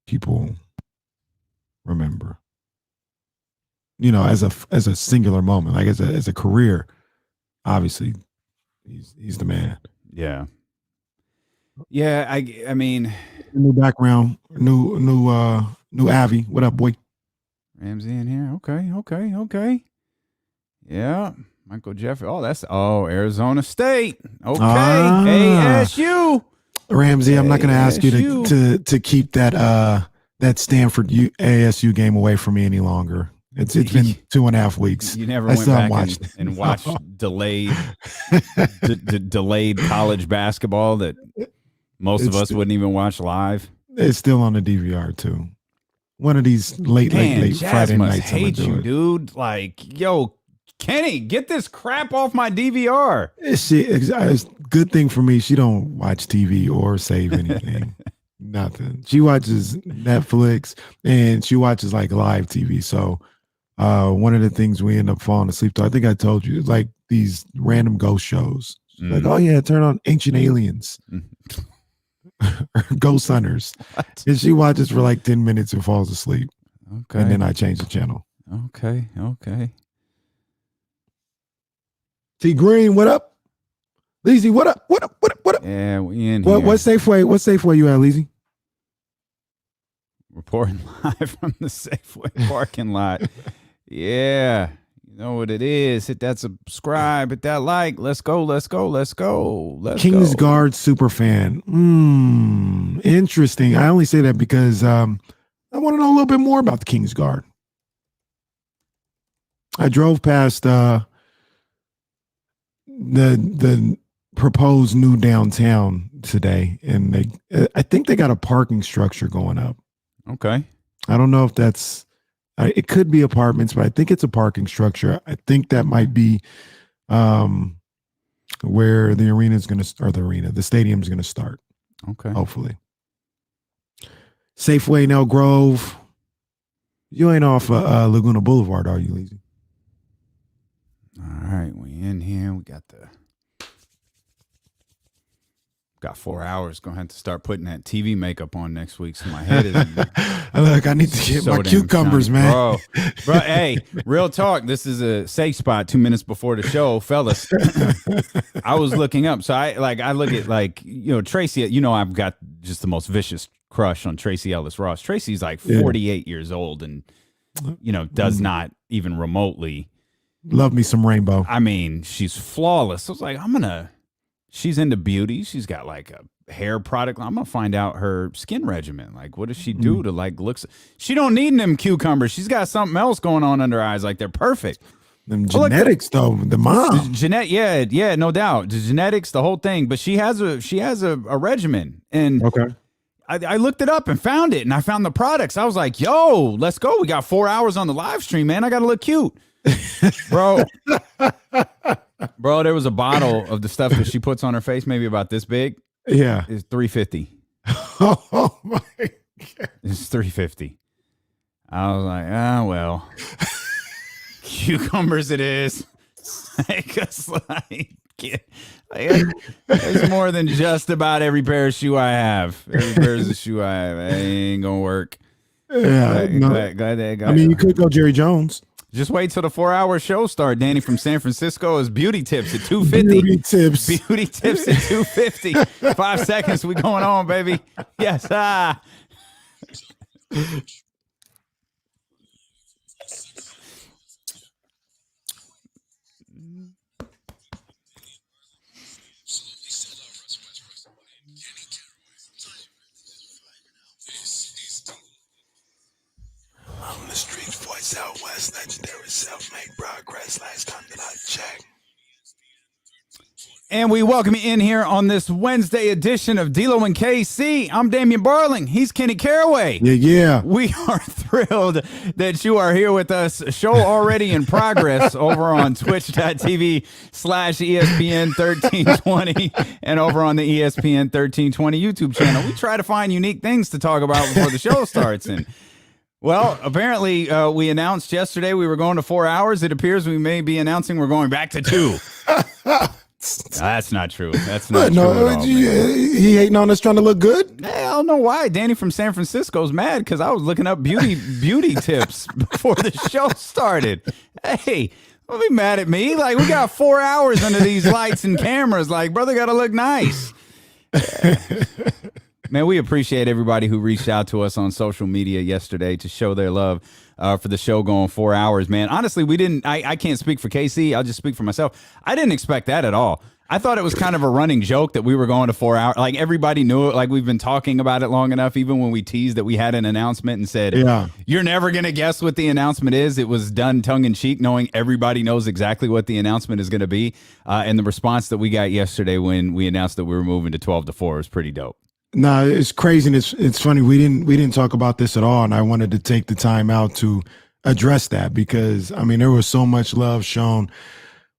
people remember. You know, as a singular moment, like as a career, obviously, he's the man. Yeah. Yeah, I mean, new background, new Avi. What up, boy? Ramsey in here. Okay. Yeah. Michael Jeffrey. Arizona State. Okay. ASU. Ramsey, I'm not going to ask you to keep that Stanford ASU game away from me any longer. It's been 2.5 weeks. You never went back and watched delayed college basketball that most of us wouldn't even watch live. It's still on the DVR too. One of these late Friday nights. Hate you, dude. Like, yo, Kenny, get this crap off my DVR. It's good thing for me. She don't watch TV or save anything. Nothing. She watches Netflix and she watches like live TV. So one of the things we end up falling asleep to, I think I told you, like these random ghost shows. Like, oh yeah, turn on Ancient Aliens. Ghost Hunters. What? And she watches for like 10 minutes and falls asleep. Okay. And then I change the channel. Okay. T Green, what up? Leezy, what up? What up? Yeah, we in here. What Safeway you at, Leezy? Reporting live from the Safeway parking lot. Yeah. You know what it is. Hit that subscribe, hit that like. Let's go. Kings Guard super fan. Interesting. I only say that because I want to know a little bit more about the Kings Guard. I drove past the proposed new downtown today, and I think they got a parking structure going up. Okay. I don't know if that's it could be apartments, but I think it's a parking structure. I think that might be where the arena is going to start. The stadium is going to start. Okay. Hopefully. Safeway in Elk Grove. You ain't off Laguna Boulevard, are you, Leezy? All right, we in here. We got 4 hours. Gonna have to start putting that TV makeup on next week, so my head is. Look, I need to get my cucumbers, shiny. Man. Bro, hey, real talk. This is a safe spot. 2 minutes before the show, fellas. I was looking up, so I look at Tracy. I've got just the most vicious crush on Tracy Ellis Ross. Tracy's like 48 years old, and does not even remotely. Love me some Rainbow. I mean, she's flawless. I was like, she's into beauty. She's got like a hair product. I'm going to find out her skin regimen. Like, what does she do to like looks? She don't need them cucumbers. She's got something else going on under her eyes. Like, they're perfect. Them genetics though, the mom. Yeah, no doubt. The genetics, the whole thing. But she has a regimen. And okay. I looked it up and found it, and I found the products. I was like, yo, let's go. We got 4 hours on the live stream, man. I got to look cute. Bro, there was a bottle of the stuff that she puts on her face, maybe about this big. Yeah. It's $3.50. Oh my God. It's $3.50. I was like, well. Cucumbers it is. There's more than just about every pair of shoe I have. Every pair of shoe I have. It ain't gonna work. Yeah. You could go Jerry Jones. Just wait till the 4-hour show start. Danny from San Francisco is beauty tips at $2.50. Beauty tips at $2.50. 5 seconds. We going on, baby. Yes. On the streets, voice out west, legendary self-made progress. Last time that I checked. And we welcome you in here on this Wednesday edition of D-Lo and KC. I'm Damian Barling. He's Kenny Caraway. Yeah. We are thrilled that you are here with us. Show already in progress over on twitch.tv/ESPN 1320 and over on the ESPN 1320 YouTube channel. We try to find unique things to talk about before the show starts. And well, apparently we announced yesterday we were going to 4 hours. It appears we may be announcing we're going back to 2. That's not true. That's But not no, true at all, man. he hating on us trying to look good. I don't know why. Danny from San Francisco's mad because I was looking up beauty tips before the show started. Hey, don't be mad at me. Like, we got 4 hours under these lights and cameras. Like, brother, got to look nice. Man, we appreciate everybody who reached out to us on social media yesterday to show their love for the show going 4 hours, man. Honestly, I can't speak for KC. I'll just speak for myself. I didn't expect that at all. I thought it was kind of a running joke that we were going to 4 hours. Like, everybody knew it. Like, we've been talking about it long enough, even when we teased that we had an announcement and said, you're never going to guess what the announcement is. It was done tongue-in-cheek, knowing everybody knows exactly what the announcement is going to be. And the response that we got yesterday when we announced that we were moving to 12 to 4 was pretty dope. No, it's crazy. And it's funny. We didn't talk about this at all. And I wanted to take the time out to address that because, I mean, there was so much love shown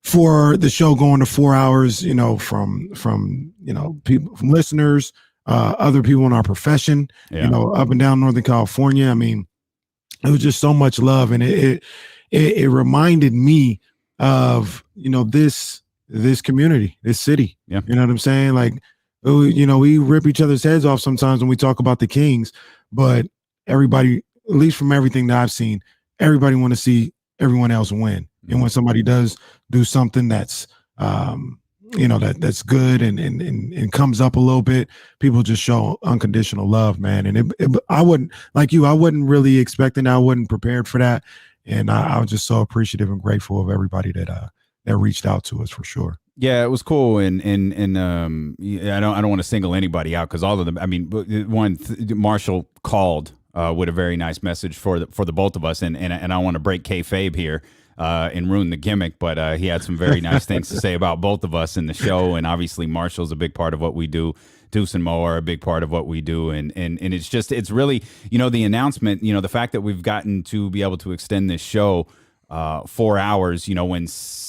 for the show going to 4 hours, you know, from people, from listeners, other people in our profession, you know, up and down Northern California. I mean, it was just so much love. And it reminded me of, you know, this community, this city. Yeah. You know what I'm saying? Like, you know, we rip each other's heads off sometimes when we talk about the Kings, but everybody, at least from everything that I've seen, everybody want to see everyone else win. And when somebody does do something that's, you know, that's good and comes up a little bit, people just show unconditional love, man. And I wouldn't, like you, I wasn't really expecting that. I wasn't prepared for that. And I was just so appreciative and grateful of everybody that reached out to us for sure. Yeah, it was cool, and I don't want to single anybody out because all of them. I mean, Marshall called with a very nice message for the both of us, and I want to break kayfabe here and ruin the gimmick, but he had some very nice things to say about both of us in the show, and obviously Marshall's a big part of what we do. Deuce and Mo are a big part of what we do, and it's really, you know, the announcement, you know, the fact that we've gotten to be able to extend this show 4 hours, you know, when,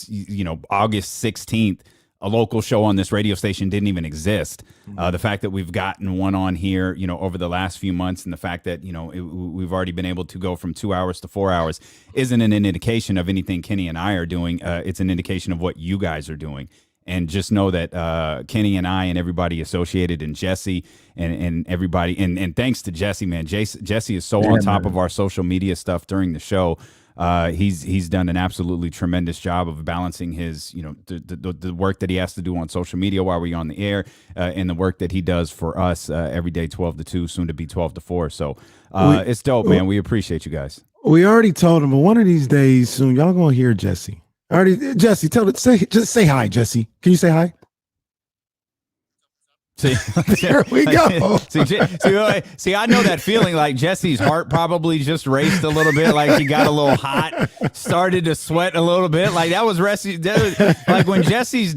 you know, August 16th, a local show on this radio station didn't even exist. The fact that we've gotten one on here, you know, over the last few months, and the fact that, you know, we've already been able to go from 2 hours to 4 hours isn't an indication of anything Kenny and I are doing. It's an indication of what you guys are doing. And just know that Kenny and I and everybody associated, and Jesse and everybody, and thanks to Jesse, man. Jesse is so on top of our social media stuff during the show. He's done an absolutely tremendous job of balancing his, you know, the work that he has to do on social media while we're on the air, and the work that he does for us every day, 12 to 2, soon to be 12 to 4. So it's dope, man. We appreciate you guys. We already told him, but one of these days soon, y'all gonna hear Jesse. Jesse, just say hi, Jesse. Can you say hi? See, there we go. See, I know that feeling. Like Jesse's heart probably just raced a little bit. Like he got a little hot, started to sweat a little bit. Like that was like when Jesse's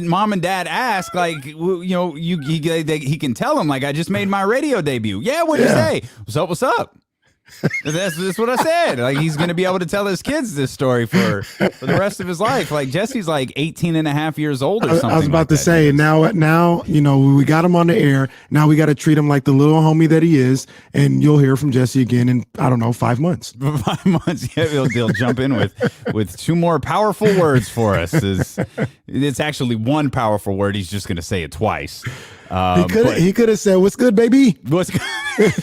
mom and dad ask, like, you know, he can tell him, like, I just made my radio debut. Yeah, what'd you say? What's up? That's what I said. Like, he's going to be able to tell his kids this story for the rest of his life. Like, Jesse's like 18 and a half years old or something. I was about to say, now, you know, we got him on the air. Now we got to treat him like the little homie that he is. And you'll hear from Jesse again in, I don't know, 5 months. 5 months. Yeah, he'll jump in with 2 more powerful words for us. It's actually one powerful word. He's just going to say it twice. He could have said, "What's good, baby?" What's good?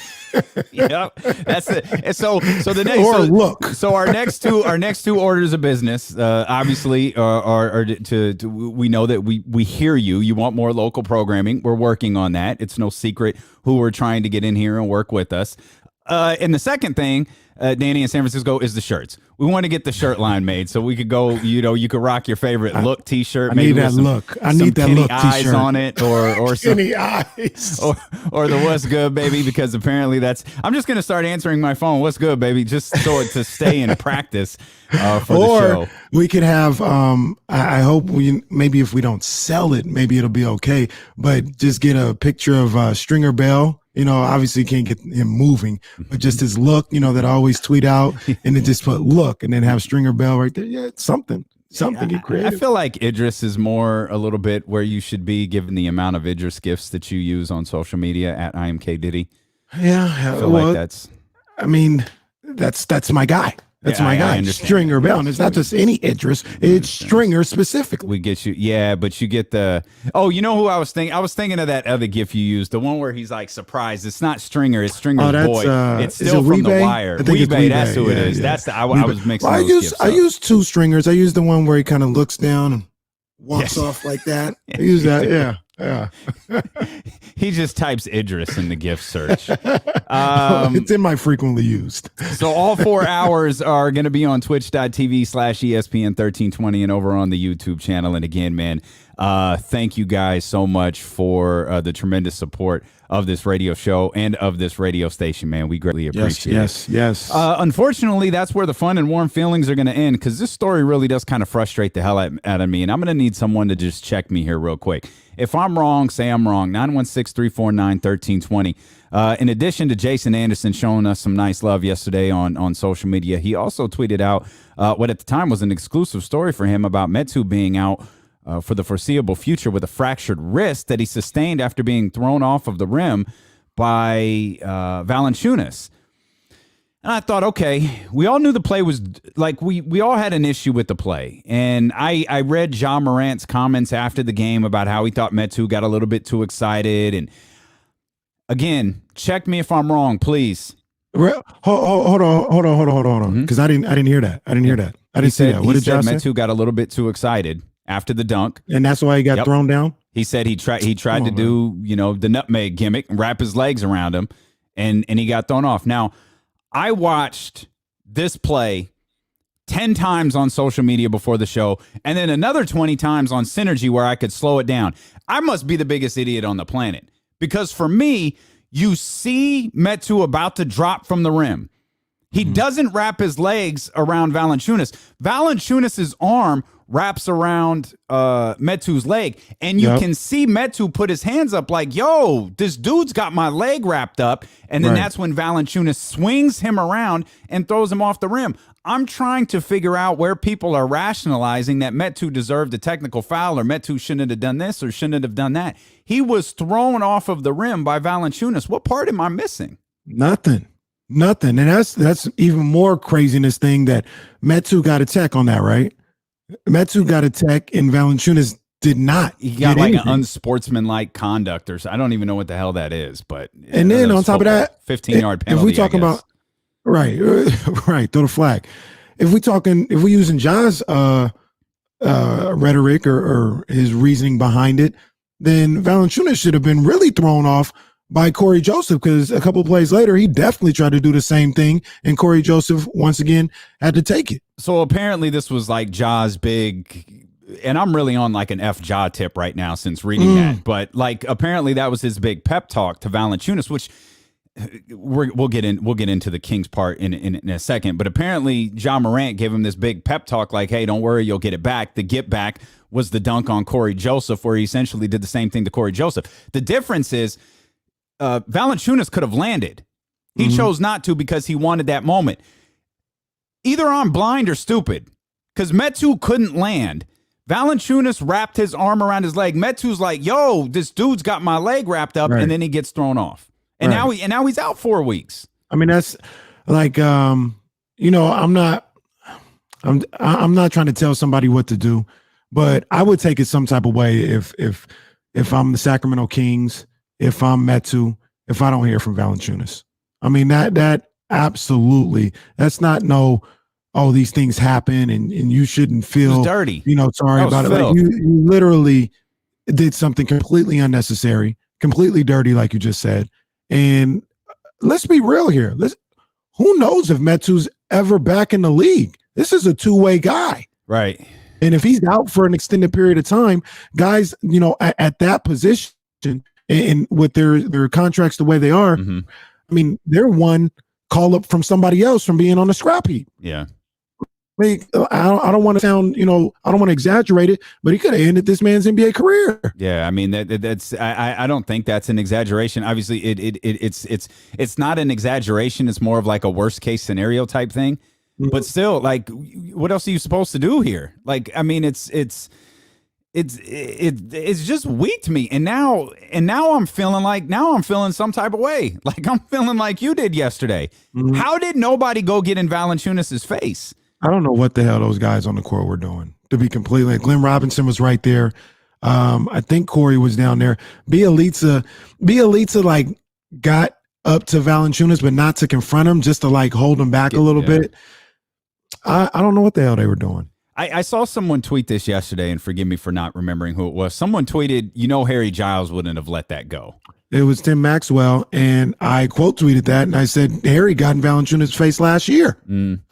Yep, that's it. And so the next look. So our next two orders of business, obviously, are to we know that we hear you. You want more local programming. We're working on that. It's no secret who we're trying to get in here and work with us. And the second thing, Danny in San Francisco, is the shirts. We want to get the shirt line made so we could go, you know, you could rock your favorite look t-shirt. I need that look. I need that look eyes t-shirt on it, or some Kenny eyes, or the what's good, baby, because apparently I'm just going to start answering my phone. What's good, baby? Just so it to stay in practice for the show. Or we could have, I hope maybe if we don't sell it, maybe it'll be okay, but just get a picture of Stringer Bell. You know, obviously can't get him moving, but just his look, you know, that I always tweet out, and then just put look and then have Stringer Bell right there. Yeah, it's something get creative. I feel like Idris is more a little bit where you should be given the amount of Idris gifts that you use on social media at IMK Diddy. Yeah. I feel like that's. I mean, that's my guy. That's Yeah, my I guy. understand. Stringer Bell. It's not just any Idris. It's Stringer specifically. We get you. Yeah, but you get the. Oh, you know who I was thinking? I was thinking of that other GIF you used, the one where he's like surprised. It's not Stringer. It's Stringer's boy. It's still from The Wire. I think it's Weebay, that's who it Yeah, is. yeah. That's the. I was mixing. Well, those GIFs I up. use two Stringers. I use the one where he kind of looks down and walks off like that. I use that. Yeah. Yeah. He just types Idris in the GIF search. It's in my frequently used. So all 4 hours are going to be on twitch.tv/ESPN 1320 and over on the YouTube channel. And again, man, thank you guys so much for the tremendous support of this radio show and of this radio station, man. We greatly appreciate it. Yes. Unfortunately, that's where the fun and warm feelings are going to end, because this story really does kind of frustrate the hell out of me. And I'm going to need someone to just check me here real quick. If I'm wrong, say I'm wrong. 916-349-1320. In addition to Jason Anderson showing us some nice love yesterday on social media, he also tweeted out what at the time was an exclusive story for him about Metu being out for the foreseeable future with a fractured wrist that he sustained after being thrown off of the rim by Valanciunas. And I thought, okay, we all knew the play was like we all had an issue with the play. And I read Ja Morant's comments after the game about how he thought Metu got a little bit too excited. And again, check me if I'm wrong, please. Hold on. Because I didn't hear that. I didn't see that. What did Ja say? Metu got a little bit too excited after the dunk. And that's why he got thrown down? He said he tried to do, the nutmeg gimmick and wrap his legs around him, and he got thrown off. Now, I watched this play 10 times on social media before the show, and then another 20 times on Synergy where I could slow it down. I must be the biggest idiot on the planet, because for me, you see Metu about to drop from the rim. He doesn't wrap his legs around Valanciunas. Valanciunas' arm wraps around Metu's leg, and you can see Metu put his hands up like, yo, this dude's got my leg wrapped up, and then that's when Valanciunas swings him around and throws him off the rim. I'm trying to figure out where people are rationalizing that Metu deserved a technical foul, or Metu shouldn't have done this or shouldn't have done that. He was thrown off of the rim by Valanciunas. What part am I missing? Nothing. And that's even more craziness thing that Metu got a tech on that, right? Metu got a tech and Valanciunas did not. He got like anything. An unsportsmanlike conduct, or I don't even know what the hell that is. But and then on top of that, 15-yard penalty. If we talking about right, throw the flag. If we using Ja's rhetoric or his reasoning behind it, then Valanciunas should have been really thrown off by Corey Joseph, because a couple of plays later, he definitely tried to do the same thing, and Corey Joseph, once again, had to take it. So apparently this was like Ja's big, and I'm really on like an Ja tip right now since reading that, but like apparently that was his big pep talk to Valanciunas, which we'll get into the Kings part in a second, but apparently Ja Morant gave him this big pep talk like, hey, don't worry, you'll get it back. The get back was the dunk on Corey Joseph, where he essentially did the same thing to Corey Joseph. The difference is Valanciunas could have landed. He chose not to because he wanted that moment. Either I'm blind or stupid, because Metu couldn't land. Valanciunas wrapped his arm around his leg. Metu's like, yo, this dude's got my leg wrapped up, and then he gets thrown off. And now he's out 4 weeks. I mean, that's like I'm not trying to tell somebody what to do, but I would take it some type of way if I'm the Sacramento Kings, if I'm Metu, if I don't hear from Valanciunas. I mean, that absolutely, that's not these things happen and you shouldn't feel dirty. Sorry about it. Like you literally did something completely unnecessary, completely dirty, like you just said. And let's be real here. Who knows if Metu's ever back in the league? This is a two-way guy. Right. And if he's out for an extended period of time, guys, at that position and with their contracts the way they are, I mean, they're one call up from somebody else from being on the scrap heap. Yeah. I mean, I don't want to sound, I don't want to exaggerate it, but he could have ended this man's NBA career. Yeah, I mean that's I don't think that's an exaggeration. Obviously, it's not an exaggeration. It's more of like a worst case scenario type thing. But still, like, what else are you supposed to do here? Like, I mean, it's it's just weak to me. And now I'm feeling some type of way. Like I'm feeling like you did yesterday. Mhm. How did nobody go get in Valanciunas' face? I don't know what the hell those guys on the court were doing. To be completely, Glenn Robinson was right there. I think Corey was down there. Bielitsa like got up to Valanciunas, but not to confront him, just to like hold him back a little bit. I don't know what the hell they were doing. I saw someone tweet this yesterday, and forgive me for not remembering who it was. Someone tweeted, Harry Giles wouldn't have let that go. It was Tim Maxwell, and I quote tweeted that, and I said, Harry got in Valanciunas' face last year.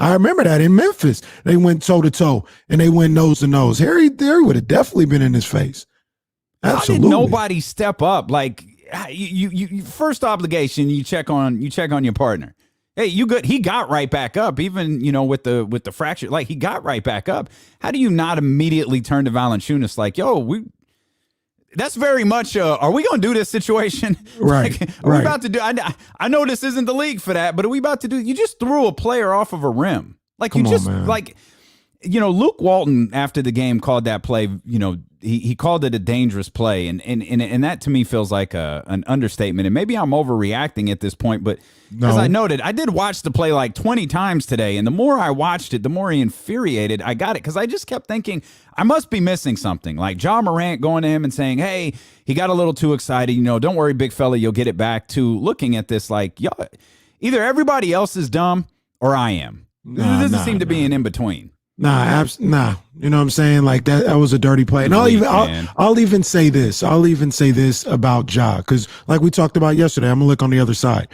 I remember that in Memphis. They went toe-to-toe, and they went nose-to-nose. Harry would have definitely been in his face. Absolutely. How did nobody step up? Like, you first obligation, you check on your partner. Hey, you good? He got right back up, even with the fracture. Like he got right back up. How do you not immediately turn to Valanciunas? Like, that's very much. Are we going to do this situation? Right. Like, are we about to do? I know this isn't the league for that, but are we about to do? You just threw a player off of a rim. Like Luke Walton after the game called that play. He called it a dangerous play, and that to me feels like an understatement. And maybe I'm overreacting at this point, but as I noted, I did watch the play like 20 times today, and the more I watched it, the more infuriated I got it, because I just kept thinking I must be missing something. Like Ja Morant going to him and saying, "Hey, he got a little too excited. Don't worry, big fella, you'll get it back." To looking at this like, either everybody else is dumb or I am. There doesn't seem to be an in between. Nah. You know what I'm saying? Like that was a dirty play. And I'll even say this. I'll even say this about Ja, because like we talked about yesterday, I'm gonna look on the other side.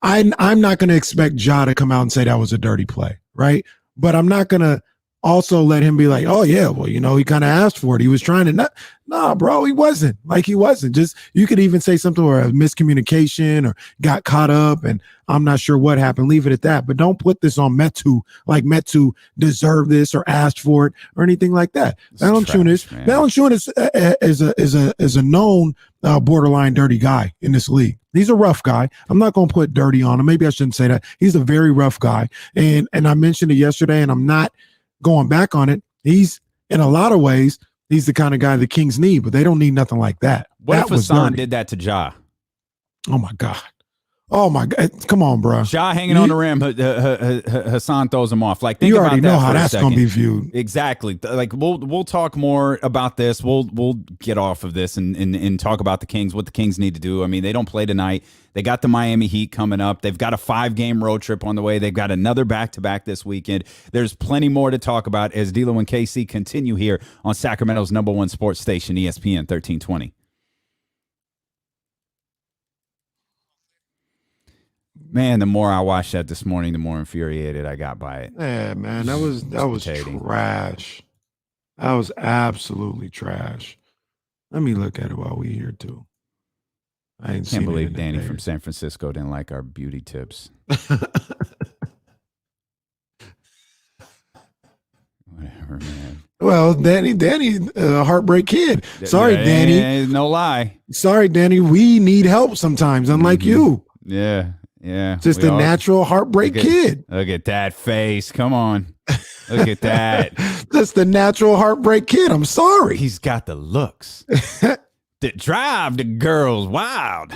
I'm not gonna expect Ja to come out and say that was a dirty play, right? But I'm not gonna also let him be like, oh yeah, well, he kind of asked for it. He was trying to nah, bro, he wasn't. Like he wasn't. Just you could even say something or a miscommunication or got caught up and I'm not sure what happened. Leave it at that. But don't put this on Metu, like Metu deserved this or asked for it or anything like that. Valanciunas is a known borderline dirty guy in this league. He's a rough guy. I'm not going to put dirty on him. Maybe I shouldn't say that. He's a very rough guy. And I mentioned it yesterday, and I'm not going back on it. He's in a lot of ways, he's the kind of guy the Kings need, but they don't need nothing like that. What if Hassan did that to Ja? Oh my God. Come on, bro. Ja hanging on the rim, Hassan throws him off. Like, think you about already that know how that's going to be viewed. Exactly. Like we'll talk more about this. We'll get off of this and talk about the Kings, what the Kings need to do. I mean, they don't play tonight. They got the Miami Heat coming up. They've got a 5-game road trip on the way. They've got another back-to-back this weekend. There's plenty more to talk about as D'Lo and KC continue here on Sacramento's #1 sports station, ESPN 1320. Man, the more I watched that this morning, the more infuriated I got by it. Yeah, man, that was trash. That was absolutely trash. Let me look at it while we here too. I can't believe Danny from San Francisco didn't like our beauty tips. Whatever, man. Well, Danny, heartbreak kid. Sorry, Danny. No lie. Sorry, Danny. We need help sometimes, unlike you. Yeah. Just a natural heartbreak kid. Look at that face. Come on. Look at that. Just the natural heartbreak kid. I'm sorry. He's got the looks that drive the girls wild.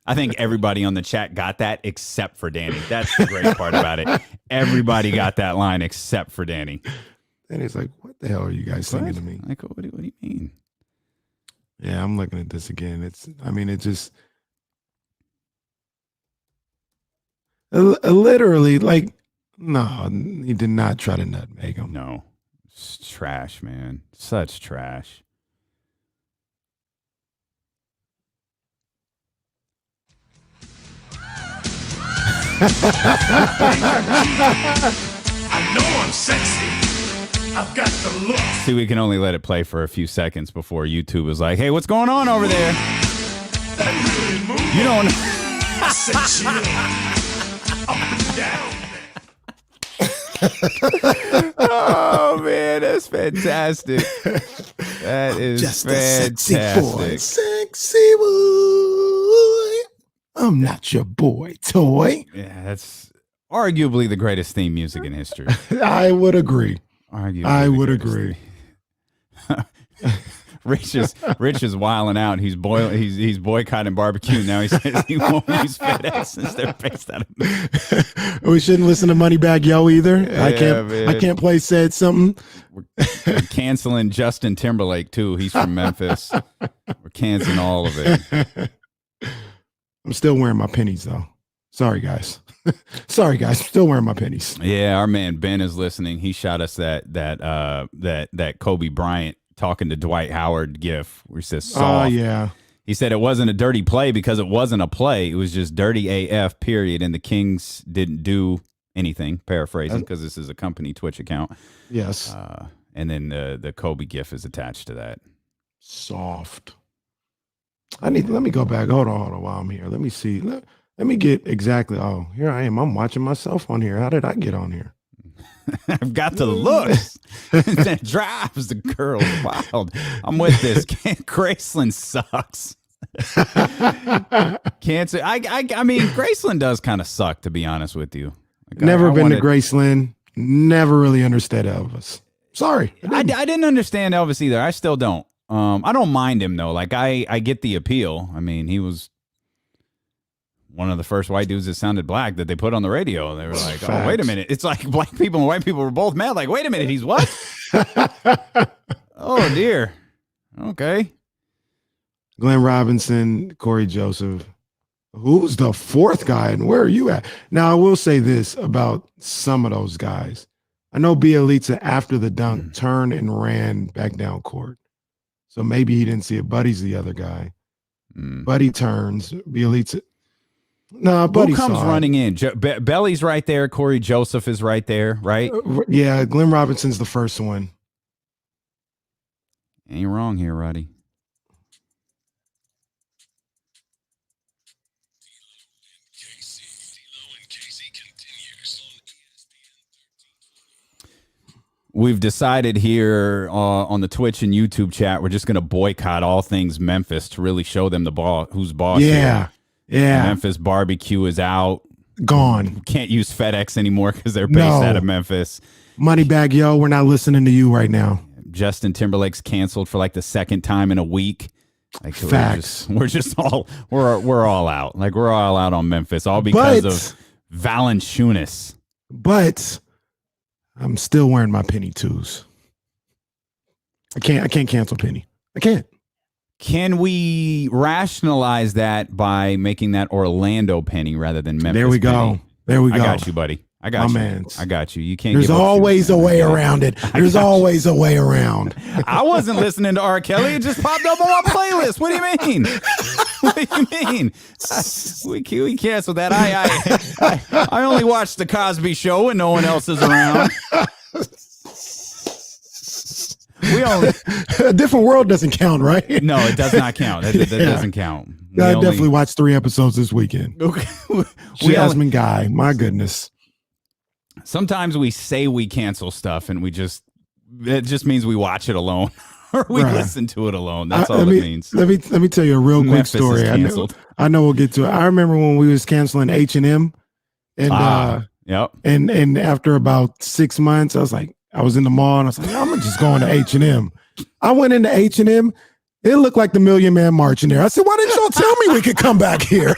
I think everybody on the chat got that except for Danny. That's the great part about it. Everybody got that line except for Danny. And he's like, what the hell are you guys singing to me? Like, what do you mean? Yeah, I'm looking at this again. It just literally like, no, he did not try to nutmeg him. No, it's trash, man. Such trash. I know I'm sexy. I've got the look. See, we can only let it play for a few seconds before YouTube was like, hey, what's going on over there? You don't know. Oh, man, that's fantastic. That is just fantastic. A sexy boy. I'm not your boy toy. Yeah, that's arguably the greatest theme music in history. I would agree. Arguably I the would greatest agree. Rich is wilding out. He's boycotting barbecue now. He says he won't use FedEx since they're based out of. We shouldn't listen to Moneybagg Yo either. I can't play Said Something. We're canceling Justin Timberlake too. He's from Memphis. We're canceling all of it. I'm still wearing my pennies though. Sorry guys. Sorry guys. Still wearing my pennies. Yeah, our man Ben is listening. He shot us that Kobe Bryant talking to Dwight Howard gif where he says soft. Oh yeah. He said it wasn't a dirty play because it wasn't a play. It was just dirty AF period. And the Kings didn't do anything, paraphrasing, because this is a company Twitch account. Yes. And then the Kobe gif is attached to that. Soft. Let me go back. Hold on while I'm here. Let me see. Let me get exactly. Oh, here I am. I'm watching myself on here. How did I get on here? I've got the looks that drives the girls wild. I'm with this. Graceland sucks. Cancer. I mean, Graceland does kind of suck, to be honest with you. Like, Never been to Graceland. Never really understood Elvis. Sorry. I didn't understand Elvis either. I still don't. I don't mind him though. Like I get the appeal. I mean, he was one of the first white dudes that sounded black that they put on the radio. They were like, "Oh, wait a minute!" It's like black people and white people were both mad. Like, wait a minute, he's what? Oh dear. Okay. Glenn Robinson, Corey Joseph. Who's the fourth guy, and where are you at? Now, I will say this about some of those guys. I know Bielitsa after the dunk turned and ran back down court. So maybe he didn't see it. Buddy's the other guy. Buddy turns. Bielitsa. No, Buddy who comes running in? Belly's right there. Corey Joseph is right there, right? Yeah, Glenn Robinson's the first one. Ain't wrong here, Roddy. We've decided here on the Twitch and YouTube chat, we're just going to boycott all things Memphis to really show them who's boss. Yeah. Here. Yeah. Memphis barbecue is out. Gone. Can't use FedEx anymore because they're based out of Memphis. Moneybagg Yo, we're not listening to you right now. Justin Timberlake's canceled for like the second time in a week. Like, Facts. We're all out. Like we're all out on Memphis, all because of Valanciunas. But I'm still wearing my penny twos. I can't cancel penny. I can't. Can we rationalize that by making that Orlando penny rather than Memphis? There we go. Penny? There we go. I got you, buddy. I got my you. Mans. I got you. You can't. There's always a way around it. There's always a way around. I wasn't listening to R. Kelly. It just popped up on my playlist. What do you mean? What do you mean? We canceled that. I only watch the Cosby Show when no one else is around. A Different World doesn't count, right? No, it does not count. That doesn't count. I definitely watched 3 episodes this weekend. Jasmine Guy, my goodness. Sometimes we say we cancel stuff, and it just means we watch it alone or we listen to it alone. That's all it means. Let me tell you a real quick Memphis story. I know we'll get to it. I remember when we was canceling H&M, and yep. And after about 6 months, I was in the mall and I was like, I'm gonna just go into H&M. I went into H&M. It looked like the Million Man March in there. I said, why didn't y'all tell me we could come back here?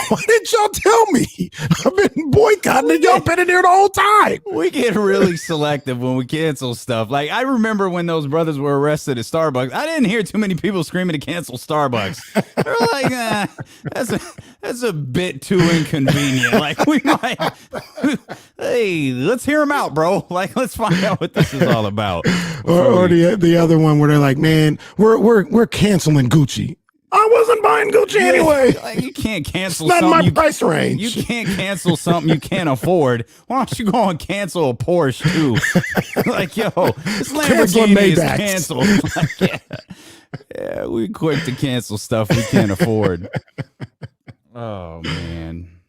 Why didn't y'all tell me? I've been boycotting and y'all been in there the whole time. We get really selective when we cancel stuff. Like, I remember when those brothers were arrested at Starbucks. I didn't hear too many people screaming to cancel Starbucks. They're like, that's a bit too inconvenient. Like, we might, hey, let's hear them out, bro. Like, let's find out what this is all about. Or the other one where they're like, man, we're canceling Gucci. I wasn't buying Gucci anyway. Like, you can't cancel it's not something. my price range. You can't cancel something you can't afford. Why don't you go and cancel a Porsche too? Like, yo, this Lamborghini is canceled. Like, yeah, we quick to cancel stuff we can't afford. Oh man.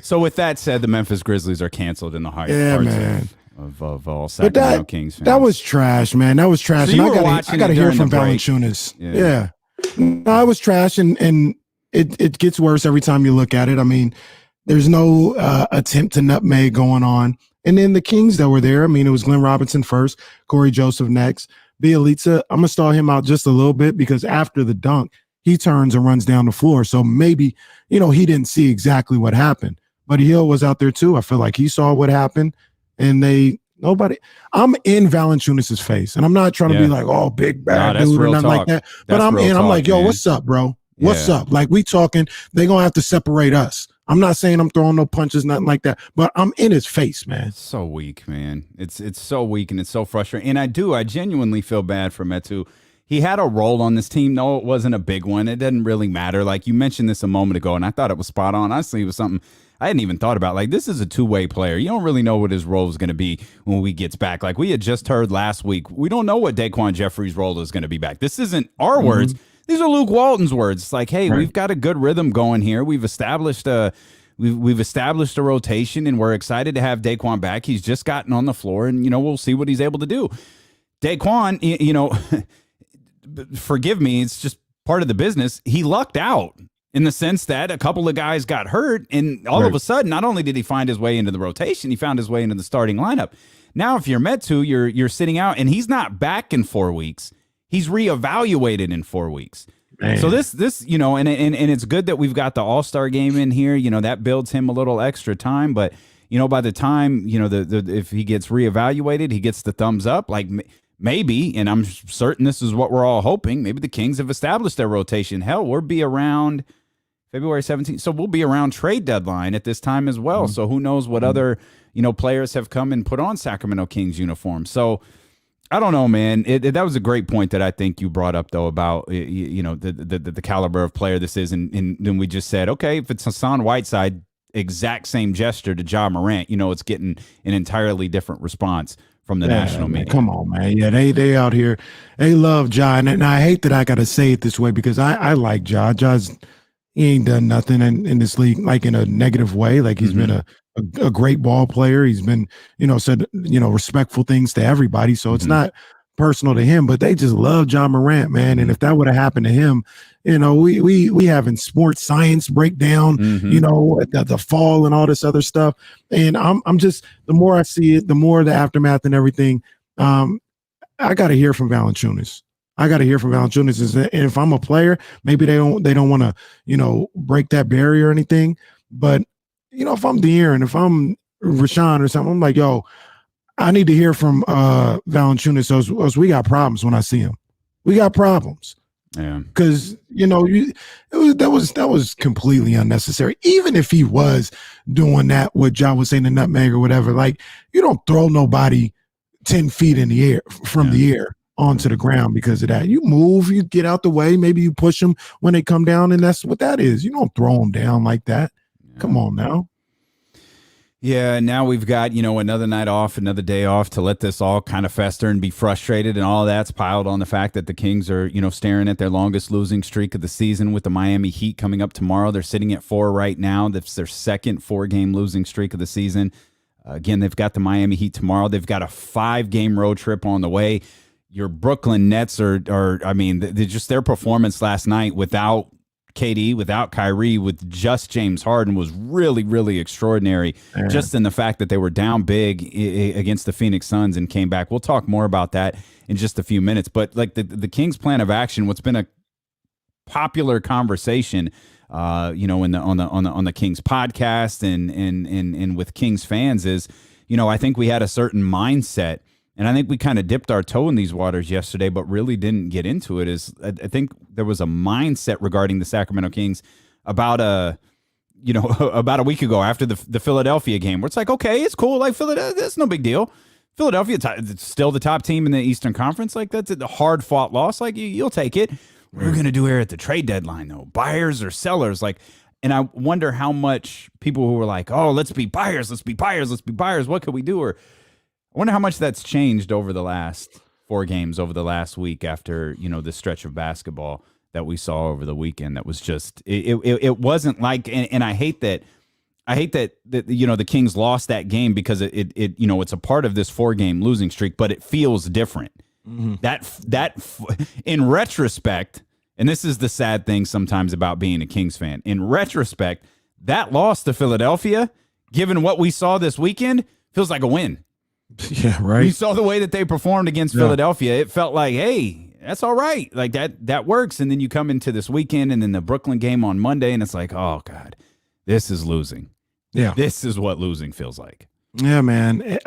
So with that said, the Memphis Grizzlies are canceled in the heart of all Sacramento Kings fans. That was trash, man. That was trash. So and I got to hear from Valanciunas. Yeah. No, it was trash, and it gets worse every time you look at it. I mean, There's no attempt to nutmeg going on. And then the Kings that were there, I mean, it was Glenn Robinson first, Corey Joseph next. Bielitsa, I'm going to stall him out just a little bit because after the dunk, he turns and runs down the floor. So maybe, he didn't see exactly what happened. Buddy Hield was out there too. I feel like he saw what happened. And I'm in Valanciunas' face. And I'm not trying to be like, oh, big bad dude or nothing like that. But I'm like, yo, what's up, bro? What's up? Like, we talking, they going to have to separate us. I'm not saying I'm throwing no punches, nothing like that, but I'm in his face, man. It's so weak, man. It's so weak and it's so frustrating. And I genuinely feel bad for Metu. He had a role on this team. No, it wasn't a big one. It didn't really matter. Like, you mentioned this a moment ago, and I thought it was spot on. Honestly, it was something I hadn't even thought about. Like, this is a two-way player. You don't really know what his role is going to be when we gets back. Like, we had just heard last week, we don't know what Daquan Jeffries' role is going to be back. This isn't our words. These are Luke Walton's words. It's like, hey, we've got a good rhythm going here. We've established we've established a rotation, and we're excited to have Daquan back. He's just gotten on the floor, and, we'll see what he's able to do. Daquan, forgive me, it's just part of the business. He lucked out in the sense that a couple of guys got hurt, and all of a sudden, not only did he find his way into the rotation, he found his way into the starting lineup. Now, if you're Metu, you're sitting out, and he's not back in 4 weeks. He's reevaluated in 4 weeks. Man. So this and it's good that we've got the All-Star game in here. That builds him a little extra time, but by the time if he gets reevaluated, he gets the thumbs up. Like, maybe, and I'm certain this is what we're all hoping, maybe the Kings have established their rotation. Hell, we'll be around February 17th, so we'll be around trade deadline at this time as well. So who knows what other players have come and put on Sacramento Kings uniforms. So I don't know, man. That was a great point that I think you brought up, though, about the caliber of player this is, and then we just said, okay, if it's Hassan Whiteside, exact same gesture to Ja Morant, it's getting an entirely different response from the national media. Come on, man. Yeah, they out here, they love Ja, and I hate that I got to say it this way because I like Ja. He ain't done nothing in this league like in a negative way. Like, he's been a great ball player. He's been, said, respectful things to everybody. So it's not personal to him, but they just love Ja Morant, man. And if that would have happened to him, we having sports science breakdown, the fall and all this other stuff. And I'm just, the more I see it, the more the aftermath and everything, I got to hear from Valanciunas. And if I'm a player, maybe they don't want to, break that barrier or anything. But, if I'm De'Aaron, if I'm Rashawn or something, I'm like, yo, I need to hear from Valanciunas. Else we got problems when I see him. We got problems. Yeah. Because, that was completely unnecessary. Even if he was doing that, what Ja was saying, the nutmeg or whatever, like, you don't throw nobody 10 feet in the air from the air onto the ground because of that. You move, you get out the way, maybe you push them when they come down, and that's what that is. You don't throw them down like that. Come on now. Yeah, now we've got, another night off, another day off to let this all kind of fester and be frustrated, and all that's piled on the fact that the Kings are, staring at their longest losing streak of the season with the Miami Heat coming up tomorrow. They're sitting at 4 right now. That's their second 4-game losing streak of the season. Again, they've got the Miami Heat tomorrow. They've got a 5-game road trip on the way. Your Brooklyn Nets are their performance last night without KD, without Kyrie, with just James Harden was really, really extraordinary. Just in the fact that they were down big against the Phoenix Suns and came back. We'll talk more about that in just a few minutes. But like the Kings' plan of action, what's been a popular conversation, on the Kings podcast and with Kings fans is, I think we had a certain mindset. And I think we kind of dipped our toe in these waters yesterday, but really didn't get into it. I think there was a mindset regarding the Sacramento Kings about a week ago after the Philadelphia game, where it's like, okay, it's cool. Like, Philadelphia, that's no big deal. Philadelphia, it's still the top team in the Eastern Conference. Like, that's a hard fought loss. Like, you'll take it. What are we going to do here at the trade deadline, though? Buyers or sellers? Like, and I wonder how much people who were like, oh, let's be buyers. What could we do? Or I wonder how much that's changed over the last 4 games, over the last week after, this stretch of basketball that we saw over the weekend. That was just, it wasn't like, and I hate that the Kings lost that game because it's a part of this 4-game losing streak, but it feels different. That in retrospect, and this is the sad thing sometimes about being a Kings fan, in retrospect, that loss to Philadelphia, given what we saw this weekend, feels like a win. Yeah, right. You saw the way that they performed against Philadelphia. It felt like, hey, that's all right. Like that works. And then you come into this weekend and then the Brooklyn game on Monday, and it's like, oh, God, this is losing. Yeah. This is what losing feels like. Yeah, man.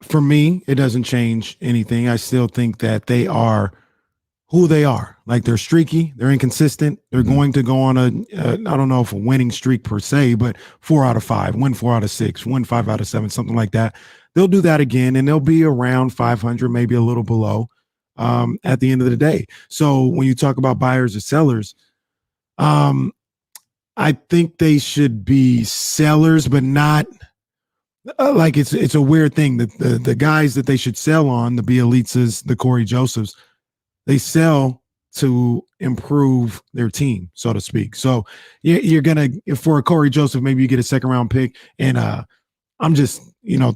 For me, it doesn't change anything. I still think that they are who they are. Like, they're streaky, they're inconsistent. They're going to go on I don't know if a winning streak per se, but 4 out of 5, win 4 out of 6, win 5 out of 7, something like that. They'll do that again, and they'll be around 500, maybe a little below at the end of the day. So when you talk about buyers or sellers, I think they should be sellers, but not like it's a weird thing that the guys that they should sell on, the Bielitsas, the Corey Josephs, they sell to improve their team, so to speak. So you're gonna, for a Corey Joseph, maybe you get a second round pick, and I'm just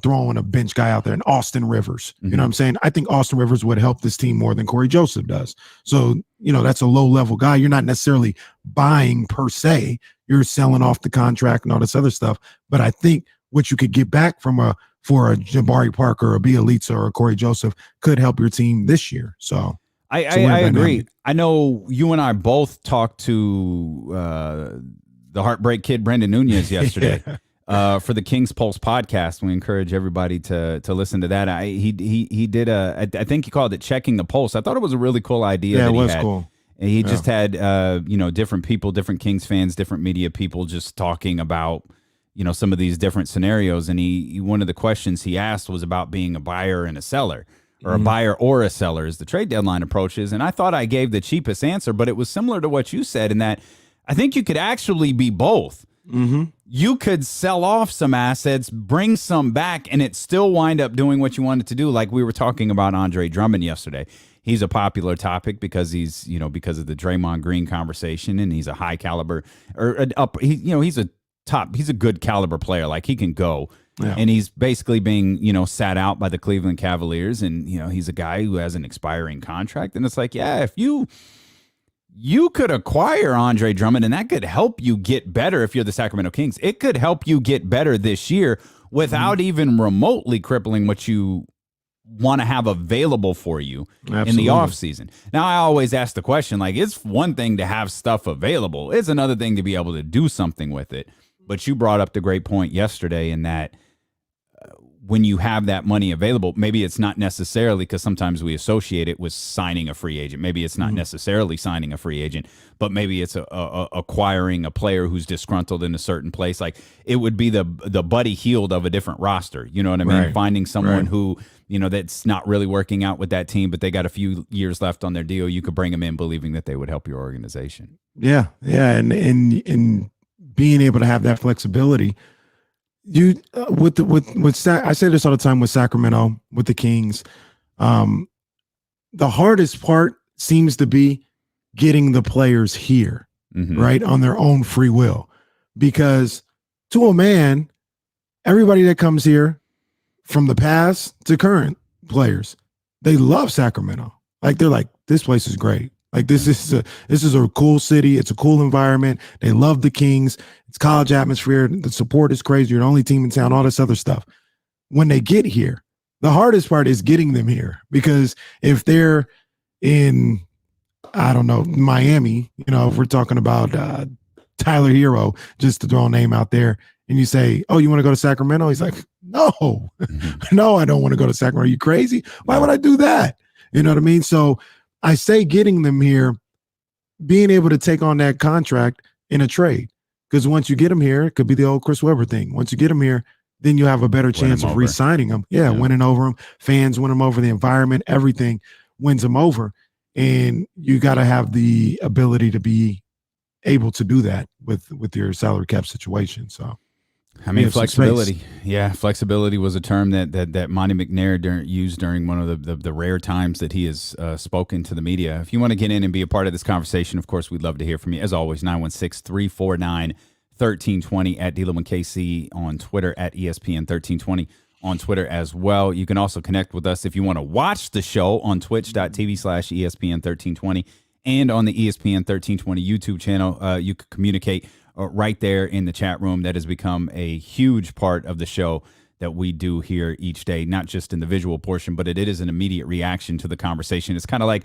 throwing a bench guy out there, and Austin Rivers. You know what I'm saying? I think Austin Rivers would help this team more than Corey Joseph does. So that's a low level guy. You're not necessarily buying per se. You're selling off the contract and all this other stuff. But I think what you could get back for a Jabari Parker, a Bielitsa, or a Corey Joseph could help your team this year. So I agree. I know you and I both talked to the Heartbreak Kid, Brendan Nunez, yesterday for the King's Pulse podcast. We encourage everybody to listen to that. He did I think he called it Checking the Pulse. I thought it was a really cool idea. Yeah, it was cool. And he just had different people, different Kings fans, different media people just talking about some of these different scenarios. And he one of the questions he asked was about being a buyer and a seller, or a buyer or a seller as the trade deadline approaches. And I thought I gave the cheapest answer, but it was similar to what you said in that I think you could actually be both. You could sell off some assets, bring some back, and it still wind up doing what you wanted to do. Like we were talking about Andre Drummond yesterday. He's a popular topic because he's, because of the Draymond Green conversation, and he's a high caliber he's a good caliber player. Like, he can go. Yeah. And he's basically being, sat out by the Cleveland Cavaliers, and he's a guy who has an expiring contract. And it's like, yeah, if you could acquire Andre Drummond, and that could help you get better if you're the Sacramento Kings. It could help you get better this year without even remotely crippling what you want to have available for you in the offseason. Now, I always ask the question, like, it's one thing to have stuff available. It's another thing to be able to do something with it. But you brought up the great point yesterday in that when you have that money available, maybe it's not necessarily, because sometimes we associate it with signing a free agent. Maybe it's not necessarily signing a free agent, but maybe it's acquiring a player who's disgruntled in a certain place. Like, it would be the Buddy Hield of a different roster. You know what I mean? Right. Finding someone who, that's not really working out with that team, but they got a few years left on their deal. You could bring them in believing that they would help your organization. Yeah. Yeah. And being able to have that flexibility, you I say this all the time with Sacramento, with the Kings. The hardest part seems to be getting the players here, right, on their own free will, because to a man, everybody that comes here, from the past to current players, they love Sacramento. Like, they're like, this place is great. Like, this is a cool city. It's a cool environment. They love the Kings. It's college atmosphere. The support is crazy. You're the only team in town, all this other stuff. When they get here, the hardest part is getting them here, because if they're in, I don't know, Miami, if we're talking about Tyler Hero, just to throw a name out there, and you say, oh, you want to go to Sacramento? He's like, no, no, I don't want to go to Sacramento. Are you crazy? Why would I do that? You know what I mean? So I say getting them here, being able to take on that contract in a trade, because once you get them here, it could be the old Chris Webber thing. Once you get them here, then you have a better chance of re-signing them. Yeah, winning over them. Fans win them over. The environment, everything wins them over. And you got to have the ability to be able to do that with your salary cap situation. So, I mean, flexibility. Yeah, flexibility was a term that Monty McNair used during one of the rare times that he has spoken to the media. If you want to get in and be a part of this conversation, of course, we'd love to hear from you. As always, 916-349-1320 at DLoWinKC on Twitter, at ESPN 1320 on Twitter as well. You can also connect with us if you want to watch the show on twitch.tv/ESPN 1320 and on the ESPN 1320 YouTube channel. You can communicate right there in the chat room. That has become a huge part of the show that we do here each day, not just in the visual portion, but it is an immediate reaction to the conversation. It's kind of like,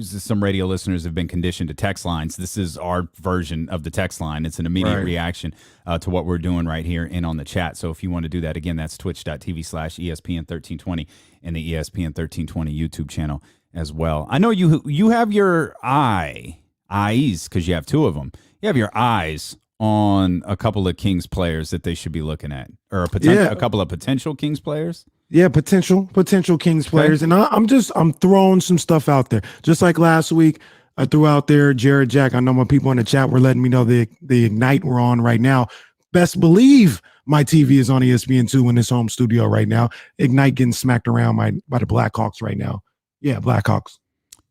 some radio listeners have been conditioned to text lines. This is our version of the text line. It's an immediate reaction to what we're doing right here and on the chat. So if you want to do that, again, that's twitch.tv/ESPN1320 and the ESPN 1320 YouTube channel as well. I know you have your eyes, because you have two of them. You have your eyes on a couple of Kings players that they should be looking at, or a couple of potential Kings players. Yeah, potential Kings players. And I'm throwing some stuff out there. Just like last week, I threw out there Jared Jack. I know my people in the chat were letting me know the Ignite we're on right now. Best believe my TV is on ESPN2 in this home studio right now. Ignite getting smacked around by the Blackhawks right now. Yeah, Blackhawks.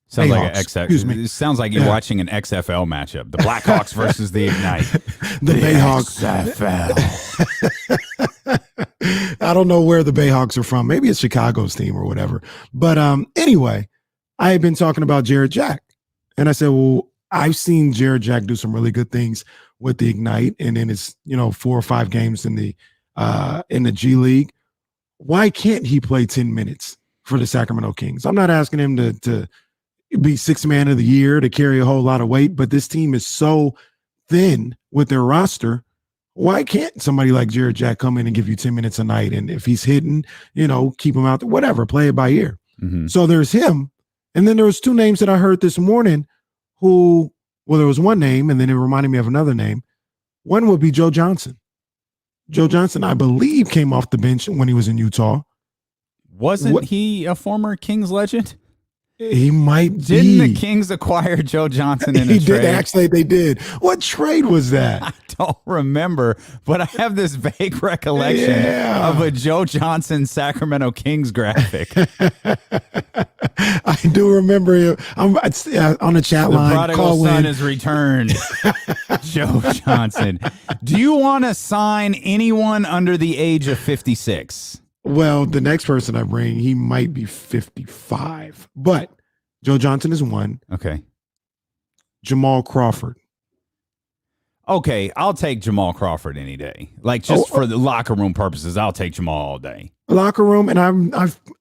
Sounds Bayhawks. like an XFL. It sounds like you're watching an XFL matchup. The Blackhawks versus the Ignite. The Bayhawks. XFL. I don't know where the Bayhawks are from. Maybe it's Chicago's team or whatever. But anyway, I had been talking about Jared Jack. And I said, well, I've seen Jared Jack do some really good things with the Ignite and in his, 4 or 5 games in the G League. Why can't he play 10 minutes for the Sacramento Kings? I'm not asking him to be 6th man of the year, to carry a whole lot of weight, but this team is so thin with their roster. Why can't somebody like Jared Jack come in and give you 10 minutes a night? And if he's hitting, keep him out there, whatever, play it by ear. Mm-hmm. So there's him. And then there was 2 names that I heard this morning there was one name, and then it reminded me of another name. One would be Joe Johnson. Joe Johnson, I believe, came off the bench when he was in Utah. Wasn't he a former Kings legend? He might be. Didn't the Kings acquire Joe Johnson in a trade? He did. Actually, they did. What trade was that? I don't remember, but I have this vague recollection of a Joe Johnson Sacramento Kings graphic. I do remember him. I'm on the chat line. The prodigal son has returned. Joe Johnson. Do you want to sign anyone under the age of 56? Well, the next person I bring, he might be 55, but Joe Johnson is one. Okay. Jamal Crawford. Okay, I'll take Jamal Crawford any day. Like, just for the locker room purposes, I'll take Jamal all day. Locker room, and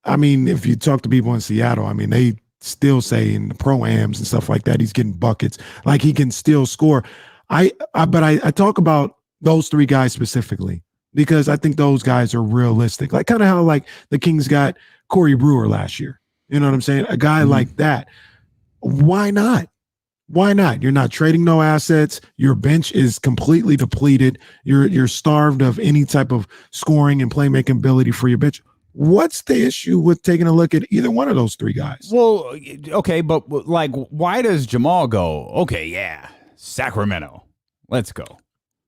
I mean, if you talk to people in Seattle, I mean, they still say in the pro-ams and stuff like that, he's getting buckets. Like, he can still score. But I talk about those 3 guys specifically, because I think those guys are realistic. Like kind of how like the Kings got Corey Brewer last year. You know what I'm saying? A guy like that. Why not? Why not? You're not trading no assets. Your bench is completely depleted. You're starved of any type of scoring and playmaking ability for your bench. What's the issue with taking a look at either one of those 3 guys? Well, okay, but like, why does Jamal go, okay, yeah, Sacramento, let's go?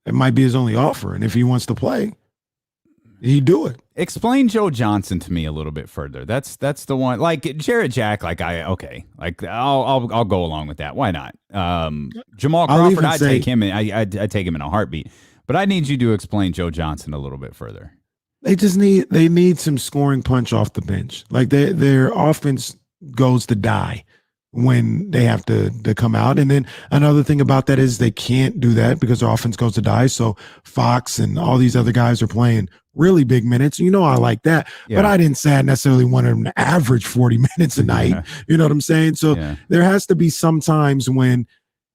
It might be his only offer, and if he wants to play, he'd do it. Explain Joe Johnson to me a little bit further. That's the one. Like Jared Jack, I'll go along with that. Why not? Jamal Crawford, I'd take him. I'd take him in a heartbeat. But I need you to explain Joe Johnson a little bit further. They need some scoring punch off the bench. Like their offense goes to die when they have to come out. And then another thing about that is they can't do that because their offense goes to die. So Fox and all these other guys are playing really big minutes. I like that. Yeah. But I didn't say I necessarily wanted them to average 40 minutes a night. Yeah. You know what I'm saying? So there has to be some times when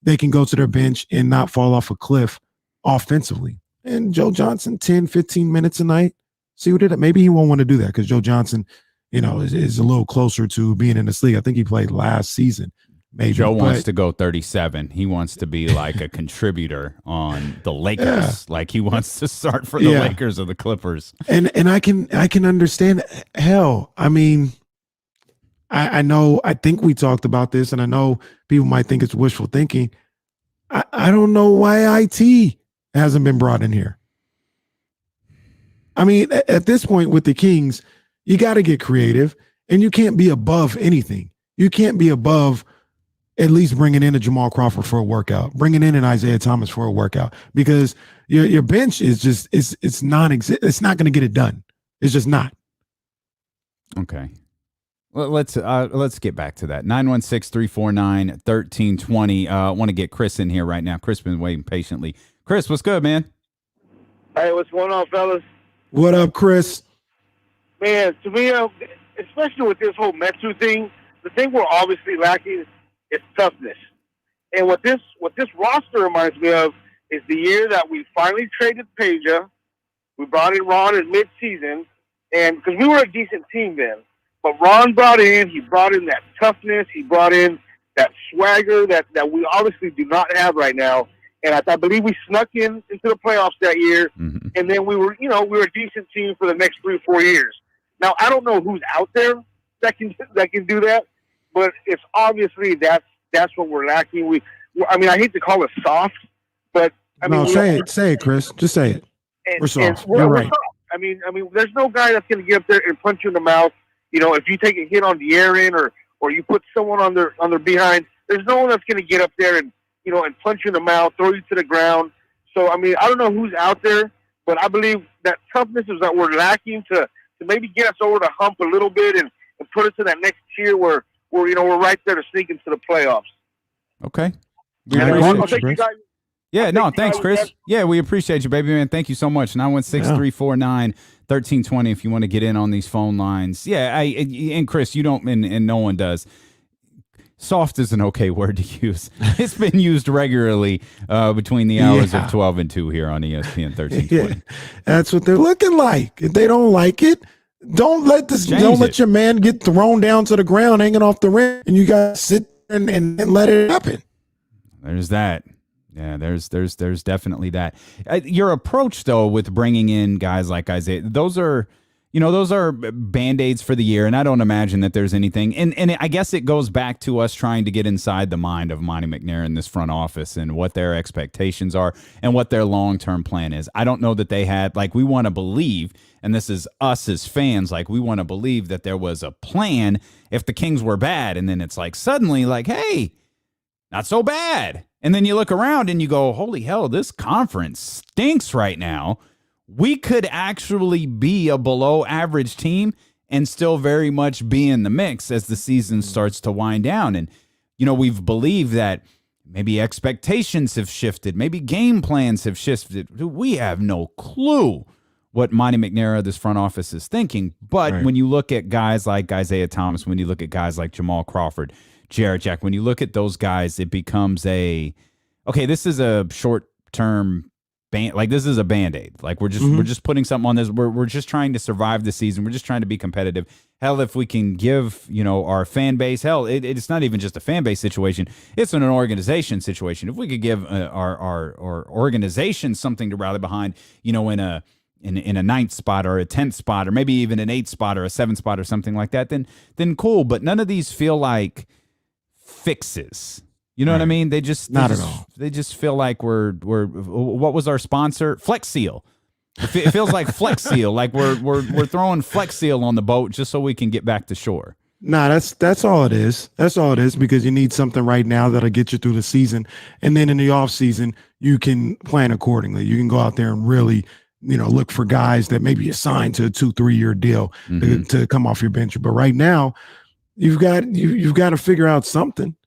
they can go to their bench and not fall off a cliff offensively. And Joe Johnson, 10, 15 minutes a night. See what maybe he won't want to do that because Joe Johnson, is a little closer to being in this league. I think he played last season. Maybe Joe wants to go 37. He wants to be like a contributor on the Lakers. Yeah. Like he wants to start for the Lakers or the Clippers. And I can understand. Hell, I mean, I know. I think we talked about this, and I know people might think it's wishful thinking. I don't know why IT hasn't been brought in here. I mean, at this point with the Kings, you got to get creative, and you can't be above anything. You can't be above at least bringing in a Jamal Crawford for a workout, bringing in an Isaiah Thomas for a workout, because your bench is just it's non-existent. It's not going to get it done. It's just not. Okay. Let's get back to that. 916-349-1320. I want to get Chris in here right now. Chris been waiting patiently. Chris, what's good, man? Hey, what's going on, fellas? What up, Chris? Man, to me, especially with this whole Metu thing, the thing we're obviously lacking is toughness. And what this roster reminds me of is the year that we finally traded Peja. We brought in Ron in mid-season, and because we were a decent team then. But Ron he brought in that toughness. He brought in that swagger that we obviously do not have right now. And I believe we snuck into the playoffs that year. Mm-hmm. And then we were a decent team for the next 3 or 4 years. Now, I don't know who's out there that can do that, but it's obviously that's what we're lacking. I hate to call it soft, but say it, Chris. Just say it. We're soft. You're right. Soft. I mean, there's no guy that's going to get up there and punch you in the mouth. If you take a hit on the air in or you put someone on their behind, there's no one that's going to get up there and punch you in the mouth, throw you to the ground. So, I don't know who's out there, but I believe that toughness is that we're lacking to maybe get us over the hump a little bit and put us in that next tier where we're right there to sneak into the playoffs. Okay. Thanks, Chris. Yeah, we appreciate you, baby man. Thank you so much. 916-349-1320 if you want to get in on these phone lines. Yeah, and Chris, you don't, and no one does. Soft is an okay word to use. It's been used regularly between the hours of 12 and 2 here on ESPN 1320. Yeah, that's what they're looking like. If they don't like it, don't let your man get thrown down to the ground hanging off the rim, and you guys sit and let it happen. There's that. Yeah, there's definitely that. Your approach though with bringing in guys like Isaiah, those are Band-Aids for the year, and I don't imagine that there's anything. And I guess it goes back to us trying to get inside the mind of Monty McNair in this front office and what their expectations are and what their long-term plan is. I don't know that they had, we want to believe, and this is us as fans, we want to believe that there was a plan if the Kings were bad, and then it's suddenly hey, not so bad. And then you look around and you go, holy hell, this conference stinks right now. We could actually be a below average team and still very much be in the mix as the season starts to wind down. And, we've believed that maybe expectations have shifted. Maybe game plans have shifted. We have no clue what Monty McNair, this front office, is thinking. But when you look at guys like Isaiah Thomas, when you look at guys like Jamal Crawford, Jarrett Jack, when you look at those guys, it becomes this is a short-term this is a Band-Aid. We're just putting something on this. We're just trying to survive the season. We're just trying to be competitive. Hell, if we can give, our fan base, it's not even just a fan base situation. It's an organization situation. If we could give our organization something to rally behind, in a 9th spot or a 10th spot or maybe even an 8th spot or a 7th spot or something like that, then cool. But none of these feel like fixes. You know what I mean? They just feel like we're what was our sponsor? Flex Seal. It feels like Flex Seal, we're throwing Flex Seal on the boat just so we can get back to shore. Nah, that's all it is. That's all it is, because you need something right now that'll get you through the season, and then in the off season you can plan accordingly. You can go out there and really look for guys that maybe you signed to a 2-3 year deal to come off your bench. But right now, you've got to figure out something.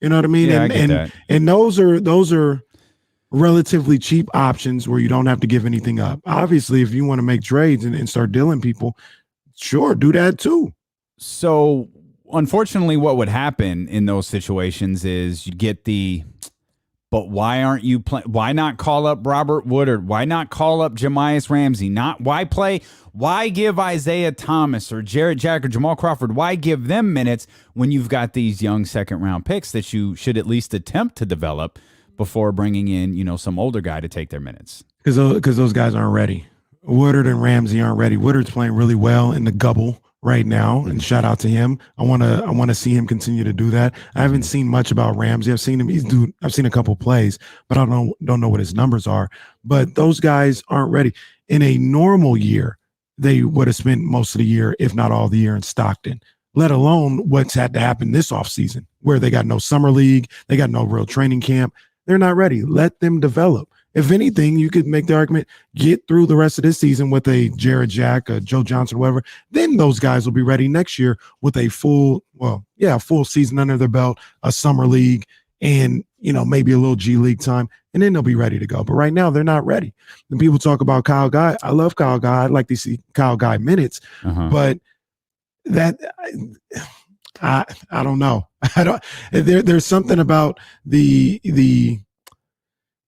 You know what I mean? Yeah, I get that. And those are relatively cheap options where you don't have to give anything up. Obviously, if you want to make trades and start dealing people, sure, do that too. So, unfortunately, what would happen in those situations is you get but why aren't you playing? Why not call up Robert Woodard? Why not call up Jemias Ramsey? Why give Isaiah Thomas or Jarrett Jack or Jamal Crawford? Why give them minutes when you've got these young second-round picks that you should at least attempt to develop before bringing in, some older guy to take their minutes? Because those guys aren't ready. Woodard and Ramsey aren't ready. Woodard's playing really well in the gubble right now, and shout out to him. I want to see him continue to do that. I haven't seen much about Ramsey. I've seen him. I've seen a couple plays, but I don't know what his numbers are. But those guys aren't ready. In a normal year, they would have spent most of the year, if not all the year, in Stockton. Let alone what's had to happen this offseason, where they got no summer league, they got no real training camp. They're not ready. Let them develop. if anything, you could make the argument, get through the rest of this season with a Jared Jack, a Joe Johnson, whatever. Then those guys will be ready next year with a full season under their belt, a summer league, and maybe a little G League time, and then they'll be ready to go. But right now, they're not ready. And people talk about Kyle Guy. I love Kyle Guy. I'd like to see Kyle Guy minutes, but that I don't know. I don't. There's something about the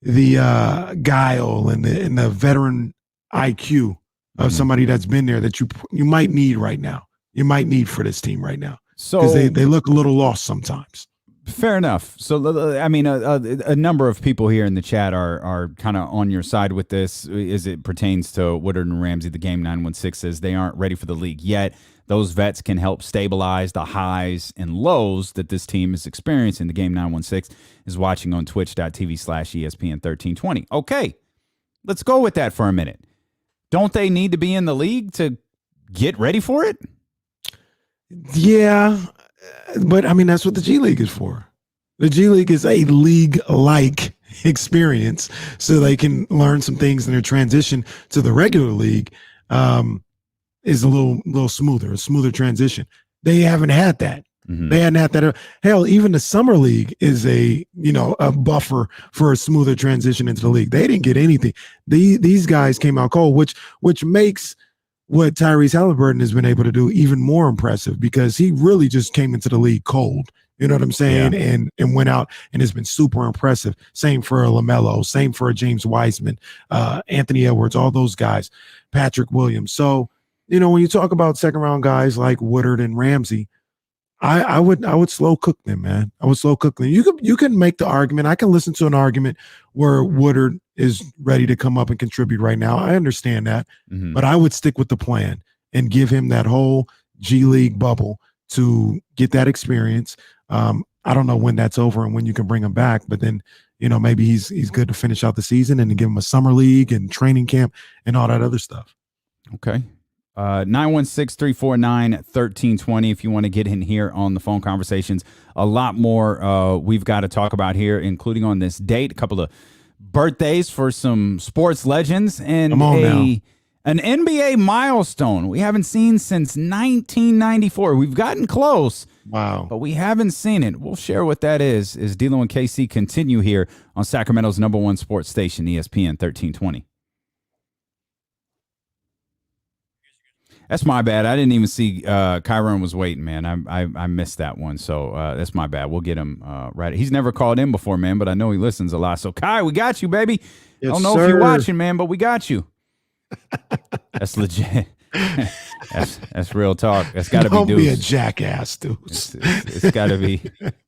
guile and the veteran IQ of somebody that's been there that you might need right now. You might need for this team right now. So because they look a little lost sometimes. Fair enough. So, I mean, a number of people here in the chat are kind of on your side with this as it pertains to Woodard and Ramsey. The Game 916 says they aren't ready for the league yet. Those vets can help stabilize the highs and lows that this team is experiencing. The Game 916 is watching on twitch.tv/ESPN1320. Okay, let's go with that for a minute. Don't they need to be in the league to get ready for it? Yeah, but I mean, that's what the G League is for. The G League is a league-like experience so they can learn some things in their transition to the regular league. Is a little smoother, a smoother transition. They haven't had that. They hadn't had that. Hell, even the summer league is a buffer for a smoother transition into the league. They didn't get anything. These guys came out cold, which makes what Tyrese Halliburton has been able to do even more impressive because he really just came into the league cold. You know what I'm saying? Yeah. And went out and has been super impressive. Same for a LaMelo, same for a James Wiseman, Anthony Edwards, all those guys, Patrick Williams. So, when you talk about second round guys like Woodard and Ramsey, I would slow cook them, man. I would slow cook them. You can make the argument. I can listen to an argument where Woodard is ready to come up and contribute right now. I understand that, but I would stick with the plan and give him that whole G League bubble to get that experience. I don't know when that's over and when you can bring him back, but then maybe he's good to finish out the season and to give him a summer league and training camp and all that other stuff. Okay. 916-349-1320 if you want to get in here on the phone conversations. A lot more we've got to talk about here, including on this date, a couple of birthdays for some sports legends and an NBA milestone we haven't seen since 1994. We've gotten close. Wow. But we haven't seen it. We'll share what that is as D'Lo and KC continue here on Sacramento's #1 sports station, ESPN 1320. That's my bad. I didn't even see Kyron was waiting, man. I missed that one, so that's my bad. We'll get him right. He's never called in before, man, but I know he listens a lot. So, Kai, we got you, baby. Yes, I don't know if you're watching, man, but we got you. That's legit. that's real talk. That's got to be Deuce. Don't be a jackass, Deuce. It's got to be.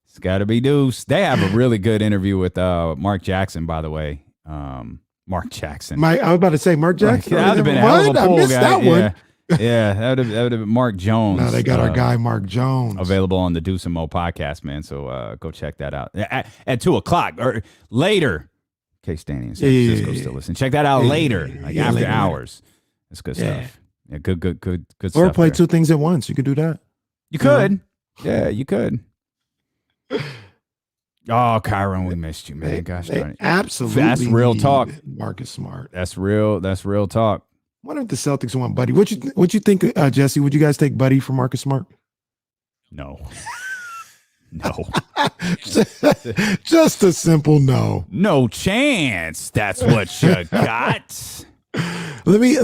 It's got to be Deuce. They have a really good interview with Mark Jackson, by the way. Mark Jackson. I was about to say Mark Jackson. That would have been a hell of a pool, I missed guy. that one. Yeah, that would have been Mark Jones. No, they got our guy Mark Jones available on the Deuce and Mo podcast, man. So go check that out at 2:00 or later. In case Danny in San Francisco still listen, check that out later, after later. Hours. That's good stuff. Yeah, good stuff. Or play there. two things at once. You could do that. You could. Yeah, you could. Oh, Kyron, we missed you, man. Gosh darn it. Absolutely. That's real talk. Marcus Smart. That's real talk. What if the Celtics want Buddy? What you think, Jesse? Would you guys take Buddy for Marcus Smart? No. No. Just a simple no. No chance. That's what you got. Let me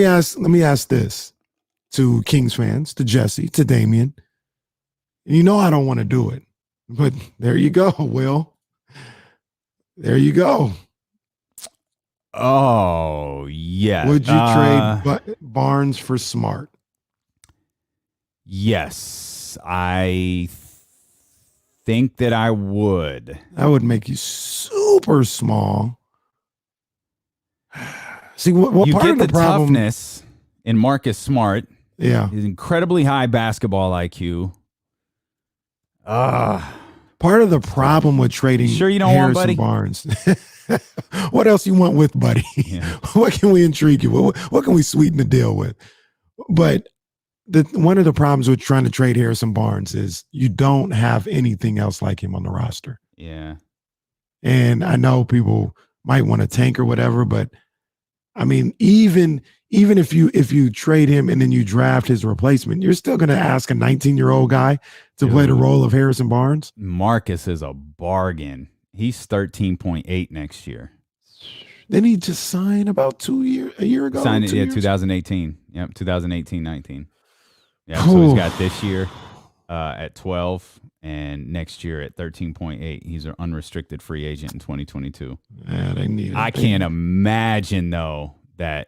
ask this to Kings fans, to Jesse, to Damian. I don't want to do it, but there you go, Will. There you go. Oh, yeah. Would you trade Barnes for Smart? Yes, I think that I would. That would make you super small. See, what you part get of the problem, toughness in Marcus Smart. Yeah. His incredibly high basketball IQ. Part of the problem with trading sure you don't Harrison want Buddy? Barnes. What else you want with Buddy? Yeah. What can we intrigue you? What can we sweeten the deal with? But one of the problems with trying to trade Harrison Barnes is you don't have anything else like him on the roster. Yeah. And I know people might want to tank or whatever. But I mean, even if you trade him and then you draft his replacement, you're still going to ask a 19-year-old guy to play the role of Harrison Barnes. Marcus is a bargain. He's 13.8 next year. Then he just signed about a year ago. Signed it, 2018. Yep, 2018-19. Yeah, so he's got this year at 12 and next year at 13.8. He's an unrestricted free agent in 2022. Yeah, they need it. I can't imagine though that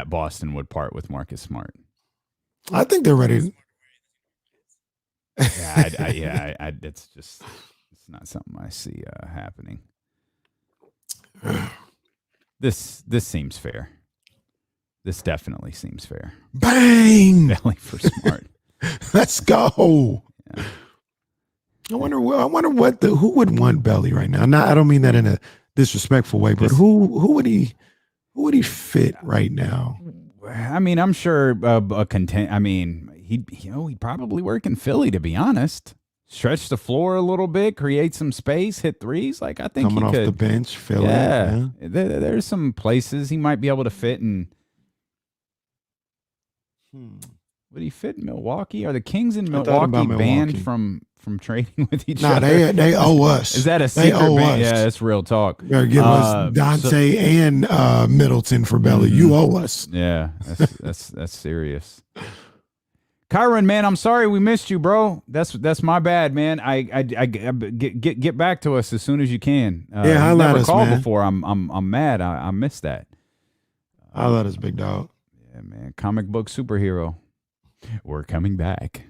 Boston would part with Marcus Smart. I think they're ready. Yeah, it's not something I see happening. This seems fair. This definitely seems fair. Bang! Belly for Smart. Let's go. Yeah. I wonder what who would want Belly right now. I don't mean that in a disrespectful way, but who would he fit right now? I mean, I'm sure I mean, he'd probably work in Philly, to be honest. Stretch the floor a little bit, create some space, hit threes. Like I think coming off the bench, Philly. Yeah. There's some places he might be able to fit in. Would he fit in Milwaukee? Are the Kings in Milwaukee banned from trading with each other? They owe us. Is that a secret ban? Yeah, that's real talk. You gotta give us Dante and Middleton for Belly. You owe us. Yeah, that's serious. Kyron, man, I'm sorry we missed you, bro. That's my bad, man. I get back to us as soon as you can. Yeah, I've never called man. before. I'm mad. I missed that. I'll let us, big dog. Yeah, man. Comic book superhero. We're coming back.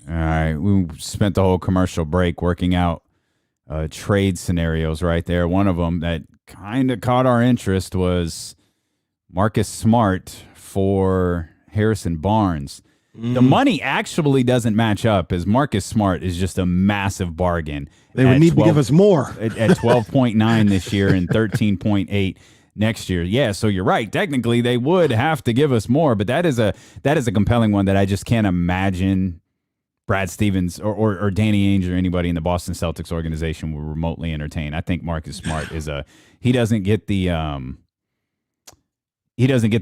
All right, we spent the whole commercial break working out trade scenarios right there. One of them that kind of caught our interest was Marcus Smart for Harrison Barnes. The money actually doesn't match up, as Marcus Smart is just a massive bargain. They would need to give us more. At 12.9 this year and 13.8 next year. Yeah, so you're right. Technically, they would have to give us more, but that is a compelling one that I just can't imagine Brad Stevens or Danny Ainge or anybody in the Boston Celtics organization will remotely entertain. I think Marcus Smart he doesn't get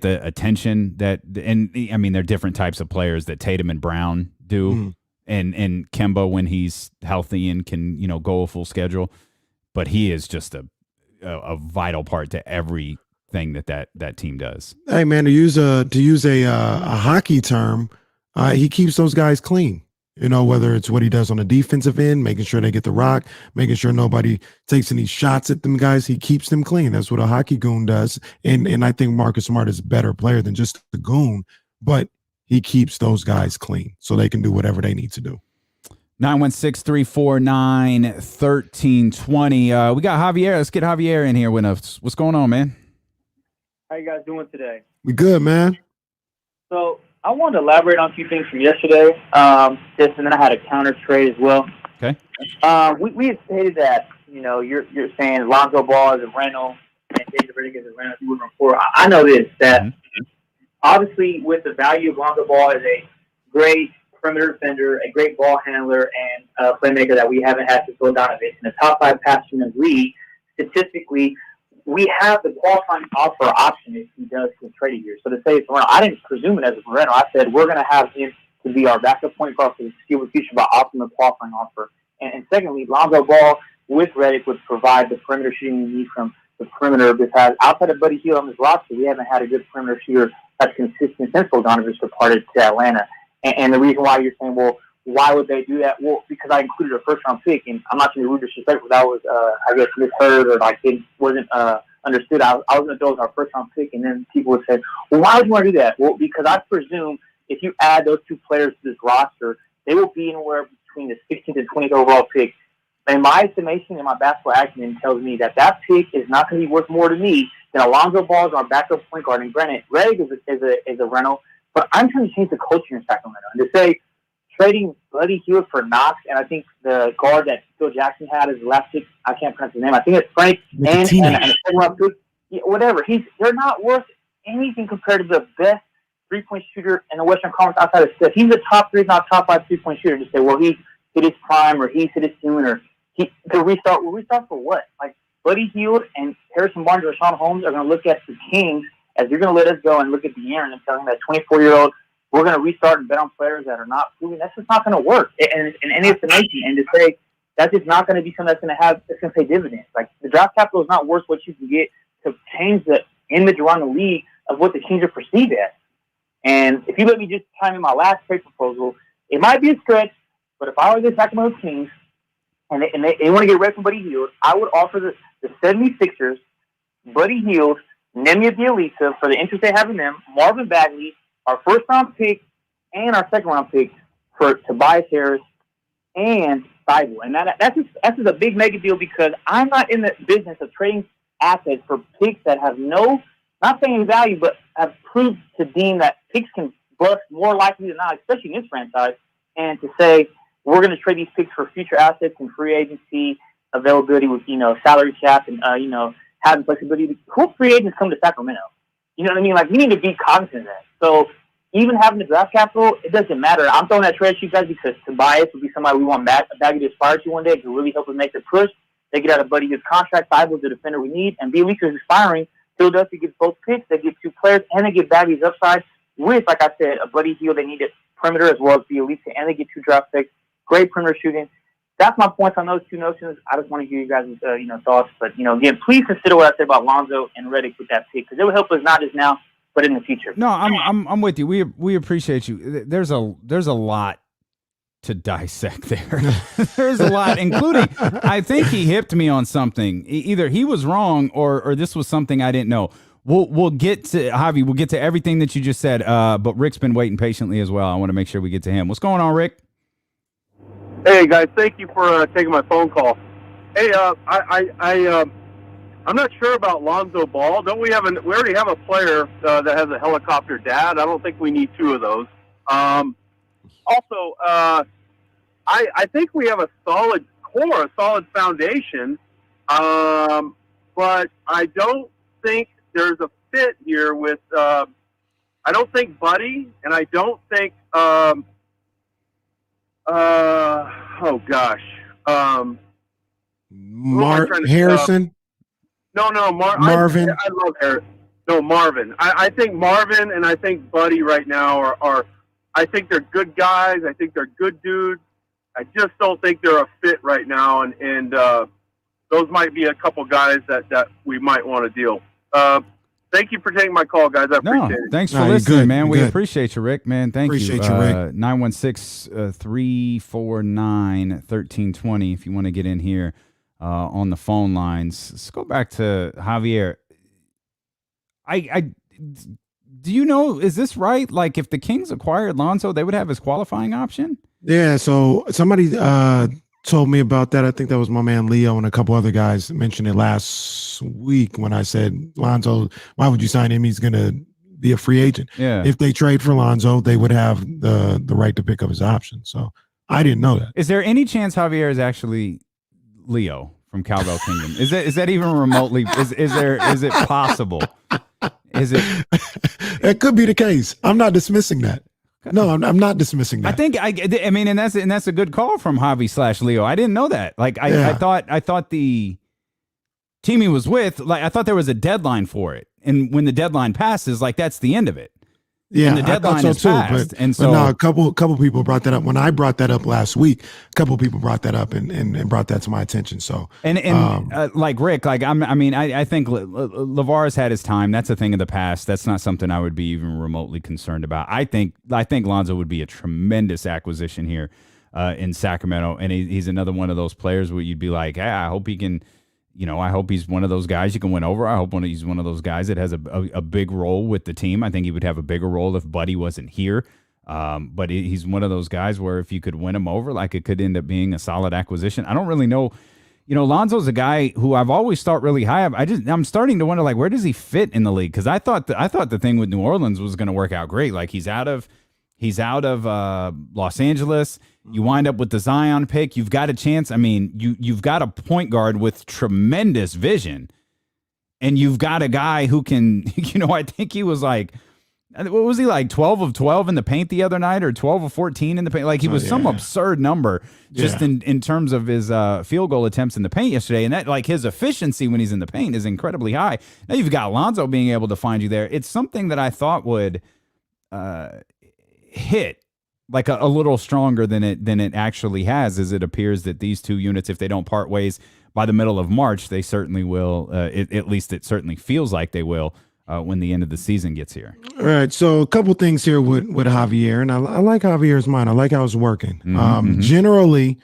the attention that, and I mean, they're different types of players that Tatum and Brown do, and Kemba when he's healthy and can go a full schedule, but he is just a vital part to everything that team does. Hey man, to use a hockey term, he keeps those guys clean. Whether it's what he does on the defensive end, making sure they get the rock, making sure nobody takes any shots at them guys, he keeps them clean. That's what a hockey goon does. And I think Marcus Smart is a better player than just the goon, but he keeps those guys clean so they can do whatever they need to do. 916-349-1320. We got Javier. Let's get Javier in here with us. What's going on, man? How you guys doing today? We good, man. So I wanted to elaborate on a few things from yesterday. And then I had a counter trade as well. Okay. We had stated that you're saying Lonzo Ball is a rental and David Riddick is a rental. You were before. I know this that obviously with the value of Lonzo Ball as a great perimeter defender, a great ball handler, and a playmaker that we haven't had since Donovan, and a top 5 passer in the league. Statistically, we have the qualifying offer option if he does get traded here. So to say it's a rental, I didn't presume it as a rental. I said we're going to have him to be our backup point guard for the foreseeable future by offering the qualifying offer. And secondly, Lonzo Ball with Redick would provide the perimeter shooting we need from the perimeter, because outside of Buddy Hield on this roster, we haven't had a good perimeter shooter that's consistent since Bogdanovich departed to Atlanta. And the reason why you're saying, well, why would they do that? Well, because I included a first-round pick, and I'm not going to be rude or disrespectful. That was, I guess, misheard or like it wasn't understood. I was going to throw as our first-round pick, and then people would say, well, why would you want to do that? Well, because I presume if you add those two players to this roster, they will be anywhere between the 16th and 20th overall pick. And my estimation and my basketball acumen tells me that pick is not going to be worth more to me than Alonzo Ball as our backup point guard. And granted, Redick is a rental, but I'm trying to change the culture in Sacramento. And to say trading Buddy Hield for Knox, and I think the guard that Phil Jackson had as the last pick, I can't pronounce his name. I think it's Frank and a second round pick. whatever. They're not worth anything compared to the best 3-point shooter in the Western Conference outside of Steph. He's a top 3, not top 5 3-point shooter. To say, well, he's hit his prime or he's hit his ceiling or to restart. Well, restart for what? Like Buddy Hield and Harrison Barnes or Rashawn Holmes are going to look at the Kings as you're going to let us go and look at De'Aaron and tell him that 24-year-old, we're going to restart and bet on players that are not proven. That's just not going to work in any estimation. And to say that's just not going to be something that's going to pay dividends. Like the draft capital is not worth what you can get to change the image around the league of what the Kings are perceived as. And if you let me just chime in my last trade proposal, it might be a stretch, but if I were the Sacramento Kings and they want to get rid from Buddy Hield, I would offer the 76ers, Buddy Hield, Nemanja Bjelica for the interest they have in them, Marvin Bagley, our first-round pick, and our second-round pick for Tobias Harris and Thibault. And that's just a big mega deal because I'm not in the business of trading assets for picks that have not saying value, but have proved to deem that picks can bust more likely than not, especially in this franchise, and to say we're going to trade these picks for future assets and free agency availability with, salary cap and, having flexibility. Cool free agents come to Sacramento. You know what I mean? Like, we need to be cognizant of that. So even having the draft capital, it doesn't matter. I'm throwing that trade sheet, guys, because Tobias would be somebody we want Baggy to aspire to one day to really help us make the push. They get out of Buddy his contract. Thibault's the defender we need. And Bjelica is expiring. Philadelphia gets both picks. They get 2 players, and they get Baggy's upside with, like I said, a Buddy Hield. They need a perimeter as well as Bjelica, and they get 2 draft picks. Great perimeter shooting. That's my points on those 2 notions. I just want to hear you guys' thoughts. But, again, please consider what I said about Lonzo and Redick with that pick because it will help us not just now, but in the future. No, I'm with you. We appreciate you. There's a lot to dissect there. There's a lot, including I think he hipped me on something. Either he was wrong or this was something I didn't know. We'll get to Javi. We'll get to everything that you just said. But Rick's been waiting patiently as well. I want to make sure we get to him. What's going on, Rick? Hey guys, thank you for taking my phone call. Hey, I'm not sure about Lonzo Ball. Don't we already have a player that has a helicopter dad? I don't think we need 2 of those. Also, I think we have a solid core, a solid foundation, but I don't think there's a fit here with. I don't think Buddy, and I don't think. Harrison. No, Marvin. I love Harrison. No, Marvin. I think Marvin and I think Buddy right now are. I think they're good guys. I think they're good dudes. I just don't think they're a fit right now, and those might be a couple guys that we might want to deal. Thank you for taking my call, guys. I appreciate it. Thanks for listening, good, man. We good. appreciate you, Rick, man. Thank Appreciate you. you, Rick. 916-349-1320 if you want to get in here on the phone lines. Let's go back to Javier. Do you know, is this right? Like, if the Kings acquired Lonzo, they would have his qualifying option? Yeah, so somebody told me about that. I think that was my man Leo and a couple other guys mentioned it last week when I said, Lonzo, why would you sign him? He's going to be a free agent. Yeah. If they trade for Lonzo, they would have the right to pick up his option. So I didn't know that. Is there any chance Javier is actually Leo from Cowbell Kingdom? Is that even remotely? Is it possible? Is it? It could be the case. I'm not dismissing that. No, I'm not dismissing that. I mean, and that's a good call from Javi / Leo. I didn't know that. Like, I thought the team he was with, like, I thought there was a deadline for it, and when the deadline passes, like, that's the end of it. Yeah, and the deadline I thought so is too. passed, But, and so no, a couple people brought that up when I brought that up last week. A couple people brought that up and brought that to my attention. So like Rick, like I think LeVar's had his time. That's a thing of the past. That's not something I would be even remotely concerned about. I think Lonzo would be a tremendous acquisition here in Sacramento, and he's another one of those players where you'd be like, hey, I hope he can. I hope he's one of those guys you can win over. I hope he's one of those guys that has a big role with the team. I think he would have a bigger role if Buddy wasn't here. But he's one of those guys where if you could win him over, like, it could end up being a solid acquisition. I don't really know. Lonzo's a guy who I've always thought really high of. I'm starting to wonder, like, where does he fit in the league? Because I thought the thing with New Orleans was going to work out great. Like, he's out of Los Angeles. You wind up with the Zion pick. You've got a chance. I mean, you've got a point guard with tremendous vision. And you've got a guy who can, I think he was like, what was he like, 12 of 12 in the paint the other night, or 12 of 14 in the paint? Like he was some absurd number just in terms of his field goal attempts in the paint yesterday. And that, like, his efficiency when he's in the paint is incredibly high. Now you've got Lonzo being able to find you there. It's something that I thought would hit like a little stronger than it actually has, as it appears that these two units, if they don't part ways by the middle of March, they certainly will. At least it certainly feels like they will. When the end of the season gets here. All right. So a couple things here with Javier, and I like Javier's mind. I like how it's working. Generally,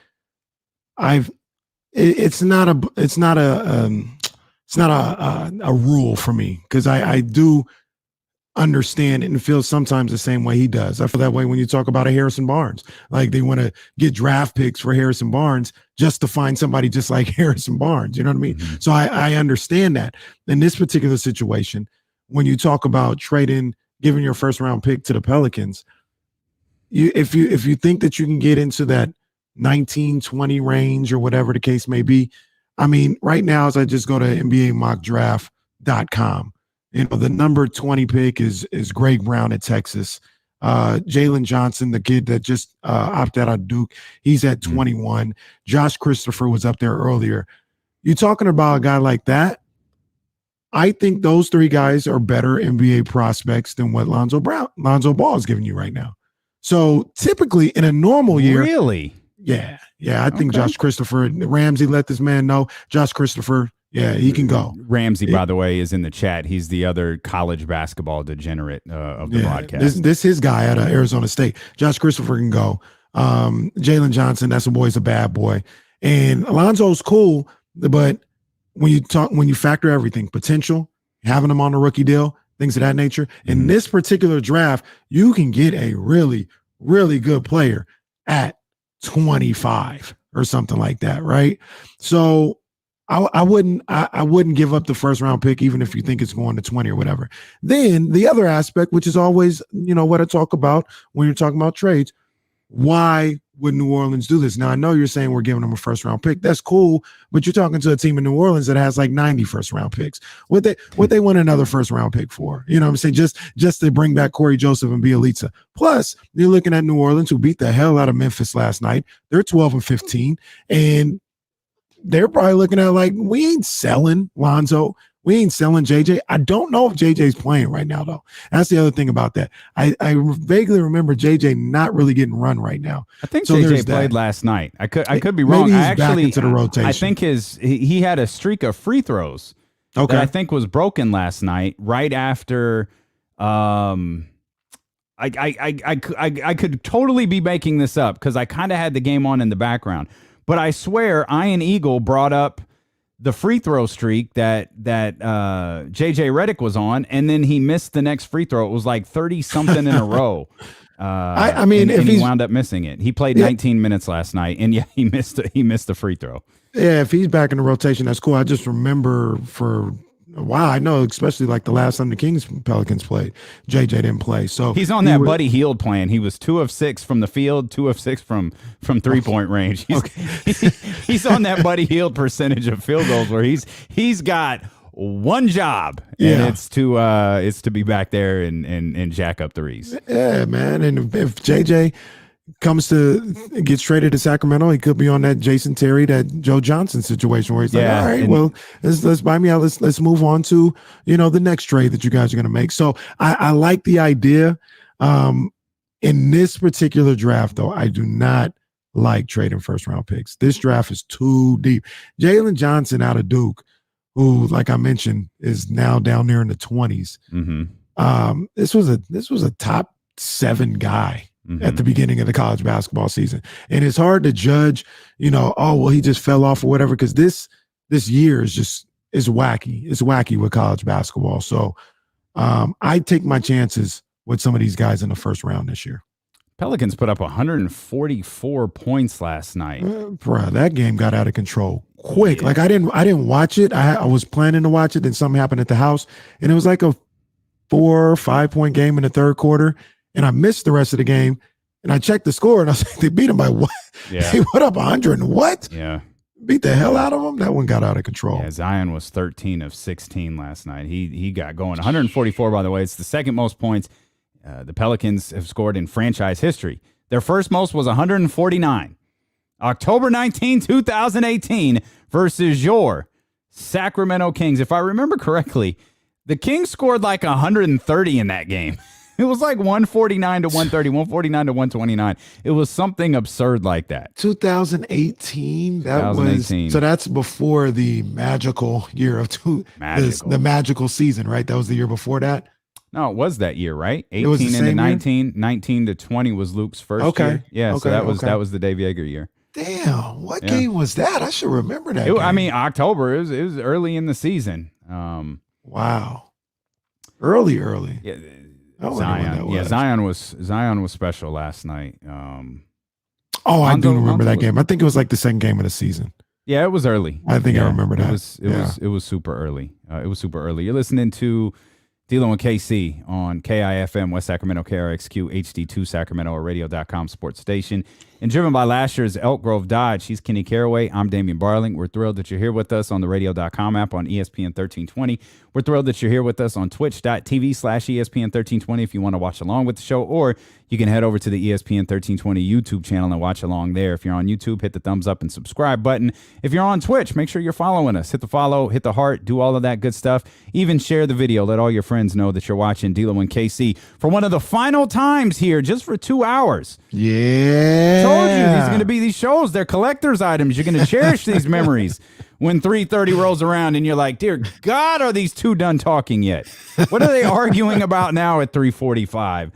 it's not a rule for me, because I do understand it and feel sometimes the same way he does. I feel that way when you talk about a Harrison Barnes. Like, they want to get draft picks for Harrison Barnes just to find somebody just like Harrison Barnes. You know what I mean? So I understand that. In this particular situation, when you talk about giving your first round pick to the Pelicans, if you think that you can get into that 19-20 range or whatever the case may be, I mean, right now, as I just go to NBAmockdraft.com, the number 20 pick is Greg Brown at Texas. Jalen Johnson, the kid that just opted out of Duke, he's at 21. Josh Christopher was up there earlier. You're talking about a guy like that. I think those three guys are better NBA prospects than what Lonzo Ball is giving you right now. So typically in a normal year, really, yeah, I think Josh Christopher, Ramsey let this man know. Josh Christopher, yeah, he can go. Ramsey, by the way, is in the chat. He's the other college basketball degenerate of the broadcast. This his guy out of Arizona State. Josh Christopher can go. Jalen Johnson, that's a boy's a bad boy, and Alonzo's cool, but when you factor everything, potential, having him on a rookie deal, things of that nature, in this particular draft, you can get a really, really good player at 25 or something like that, right? So I wouldn't give up the first round pick, even if you think it's going to 20 or whatever. Then the other aspect, which is always, what I talk about when you're talking about trades, why would New Orleans do this? Now, I know you're saying we're giving them a first round pick. That's cool, but you're talking to a team in New Orleans that has like 90 first round picks. What they want another first round pick for? You know what I'm saying? Just to bring back Corey Joseph and Bielitsa. Plus, you're looking at New Orleans, who beat the hell out of Memphis last night. They're 12-15, and they're probably looking at like, we ain't selling Lonzo. We ain't selling JJ. I don't know if JJ's playing right now, though. That's the other thing about that. I vaguely remember JJ not really getting run right now. I think so JJ played last night. I could be wrong. Maybe he's back into the rotation. I think he had a streak of free throws that I think was broken last night, right after. I could totally be making this up because I kind of had the game on in the background, but I swear Ian Eagle brought up the free throw streak that JJ Redick was on, and then he missed the next free throw. It was like 30 something in a row. I mean, if he wound up missing it. He played 19 minutes last night, and he missed the free throw. Yeah, if he's back in the rotation, that's cool. I just remember for a while, I know, especially like the last time the Kings Pelicans played, JJ didn't play. So he's on that Buddy Hield plan. He was 2 of 6 from the field, 2 of 6 from 3-point range. He's on that Buddy Hield percentage of field goals where he's got one job, and it's to be back there and jack up threes. Yeah, man. And if JJ gets traded to Sacramento, he could be on that Jason Terry, that Joe Johnson situation where he's like, all right, well, let's buy me out. Let's move on to, the next trade that you guys are going to make. So I like the idea. In this particular draft, though, I do not like trading first round picks. This draft is too deep. Jalen Johnson out of Duke, who, like I mentioned, is now down there in the 20s. This was a top 7 guy at the beginning of the college basketball season. And it's hard to judge, he just fell off or whatever, because this year is wacky. It's wacky with college basketball. So I take my chances with some of these guys in the first round this year. Pelicans put up 144 points last night. Bruh, that game got out of control quick. Yeah. Like I didn't watch it. I was planning to watch it, then something happened at the house, and it was like a 4 or 5 point game in the third quarter. And I missed the rest of the game, and I checked the score, and I was like, they beat them by what? Yeah. They put up 100 and what? Yeah. beat the hell out of them. That one got out of control. Yeah, Zion was 13 of 16 last night. He got going. 144, by the way. It's the second most points the Pelicans have scored in franchise history. Their first most was 149. October 19, 2018 versus your Sacramento Kings. If I remember correctly, the Kings scored like 130 in that game. It was like 149 to 130, 149 to 129. It was something absurd like that. 2018. That 2018. was so. That's before the magical year of the magical season, right? That was the year before that. No, it was that year, right? 18 was the into same 19, year? 19 to 20 was Luke's first year. Yeah, so that was the Dave Yeager year. Damn, what game was that? I should remember that. I mean, October. It was early in the season. Wow, early. Yeah, Zion. Yeah, Zion was special last night. I do remember that game. I think it was like the second game of the season. Yeah, it was early. I think I remember that. It was super early. You're listening to D'Lo and KC on KIFM, West Sacramento, KRXQ, HD2 Sacramento, or radio.com sports station. And driven by last year's Elk Grove Dodge. He's Kenny Caraway. I'm Damian Barling. We're thrilled that you're here with us on the radio.com app on ESPN 1320. We're thrilled that you're here with us on twitch.tv/ESPN 1320 if you want to watch along with the show, or you can head over to the ESPN 1320 YouTube channel and watch along there. If you're on YouTube, hit the thumbs up and subscribe button. If you're on Twitch, make sure you're following us. Hit the follow, hit the heart, do all of that good stuff. Even share the video. Let all your friends know that you're watching D'Lo and KC for one of the final times here, just for 2 hours. Yeah. Told you these are going to be these shows. They're collector's items. You're going to cherish these memories when 3:30 rolls around and you're like, dear God, are these two done talking yet? What are they arguing about now at 3:45?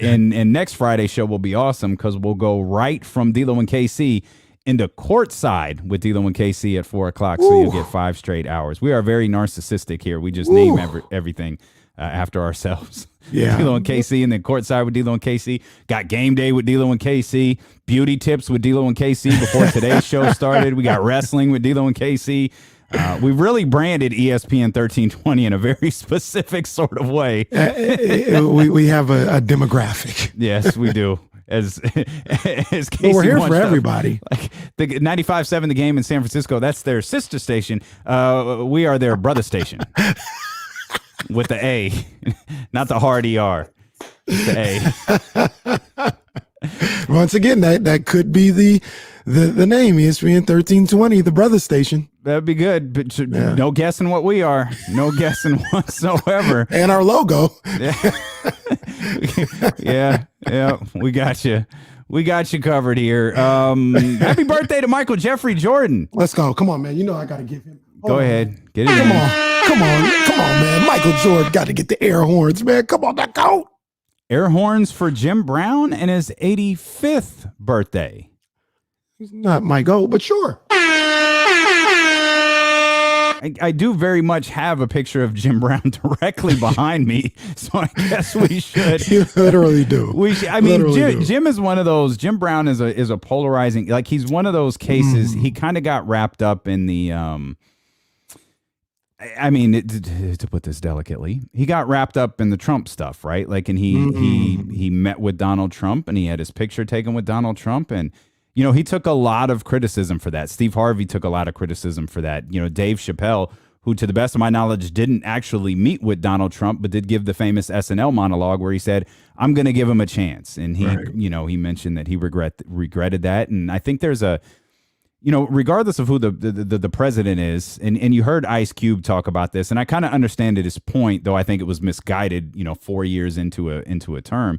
And next Friday's show will be awesome because we'll go right from D'Lo and KC into courtside with D'Lo and KC at 4 o'clock. So you'll get 5 straight hours. We are very narcissistic here. We just name everything after ourselves. Yeah. D'Lo and KC, and then courtside with D'Lo and KC. Got game day with D'Lo and KC. Beauty tips with D'Lo and KC before today's show started. We got wrestling with D'Lo and KC. We've really branded ESPN 1320 in a very specific sort of way. We have a demographic. Yes, we do. As Casey we're here for everybody. Like the 95.7 The Game in San Francisco, that's their sister station. We are their brother station. With the A, not the hard ER. It's the A. Once again, that could be the name, ESPN 1320, the brother station. That'd be good, but no guessing what we are. No guessing whatsoever. And our logo. Yeah, we got you. We got you covered here. Happy birthday to Michael Jeffrey Jordan. Let's go. Come on, man. You know I got to give him. Go ahead. Get it. Come on, man. Michael Jordan got to get the air horns, man. Come on, that go. Air horns for Jim Brown and his 85th birthday. He's not my goal, but sure. I do very much have a picture of Jim Brown directly behind me, so I guess we should. You literally do. We should. I mean, Jim is one of those. Jim Brown is a polarizing. Like he's one of those cases. He kind of got wrapped up in the. I mean, to put this delicately, he got wrapped up in the Trump stuff, right? Like, and he met with Donald Trump, and he had his picture taken with Donald Trump, and you know, he took a lot of criticism for that. Steve Harvey took a lot of criticism for that. You know, Dave Chappelle, who, to the best of my knowledge, didn't actually meet with Donald Trump, but did give the famous SNL monologue where he said, "I'm going to give him a chance," and he, you know, he mentioned that he regretted that, and I think there's a. You know, regardless of who the president is, and you heard Ice Cube talk about this, and I kind of understand his point, though I think it was misguided, you know, 4 years into a term,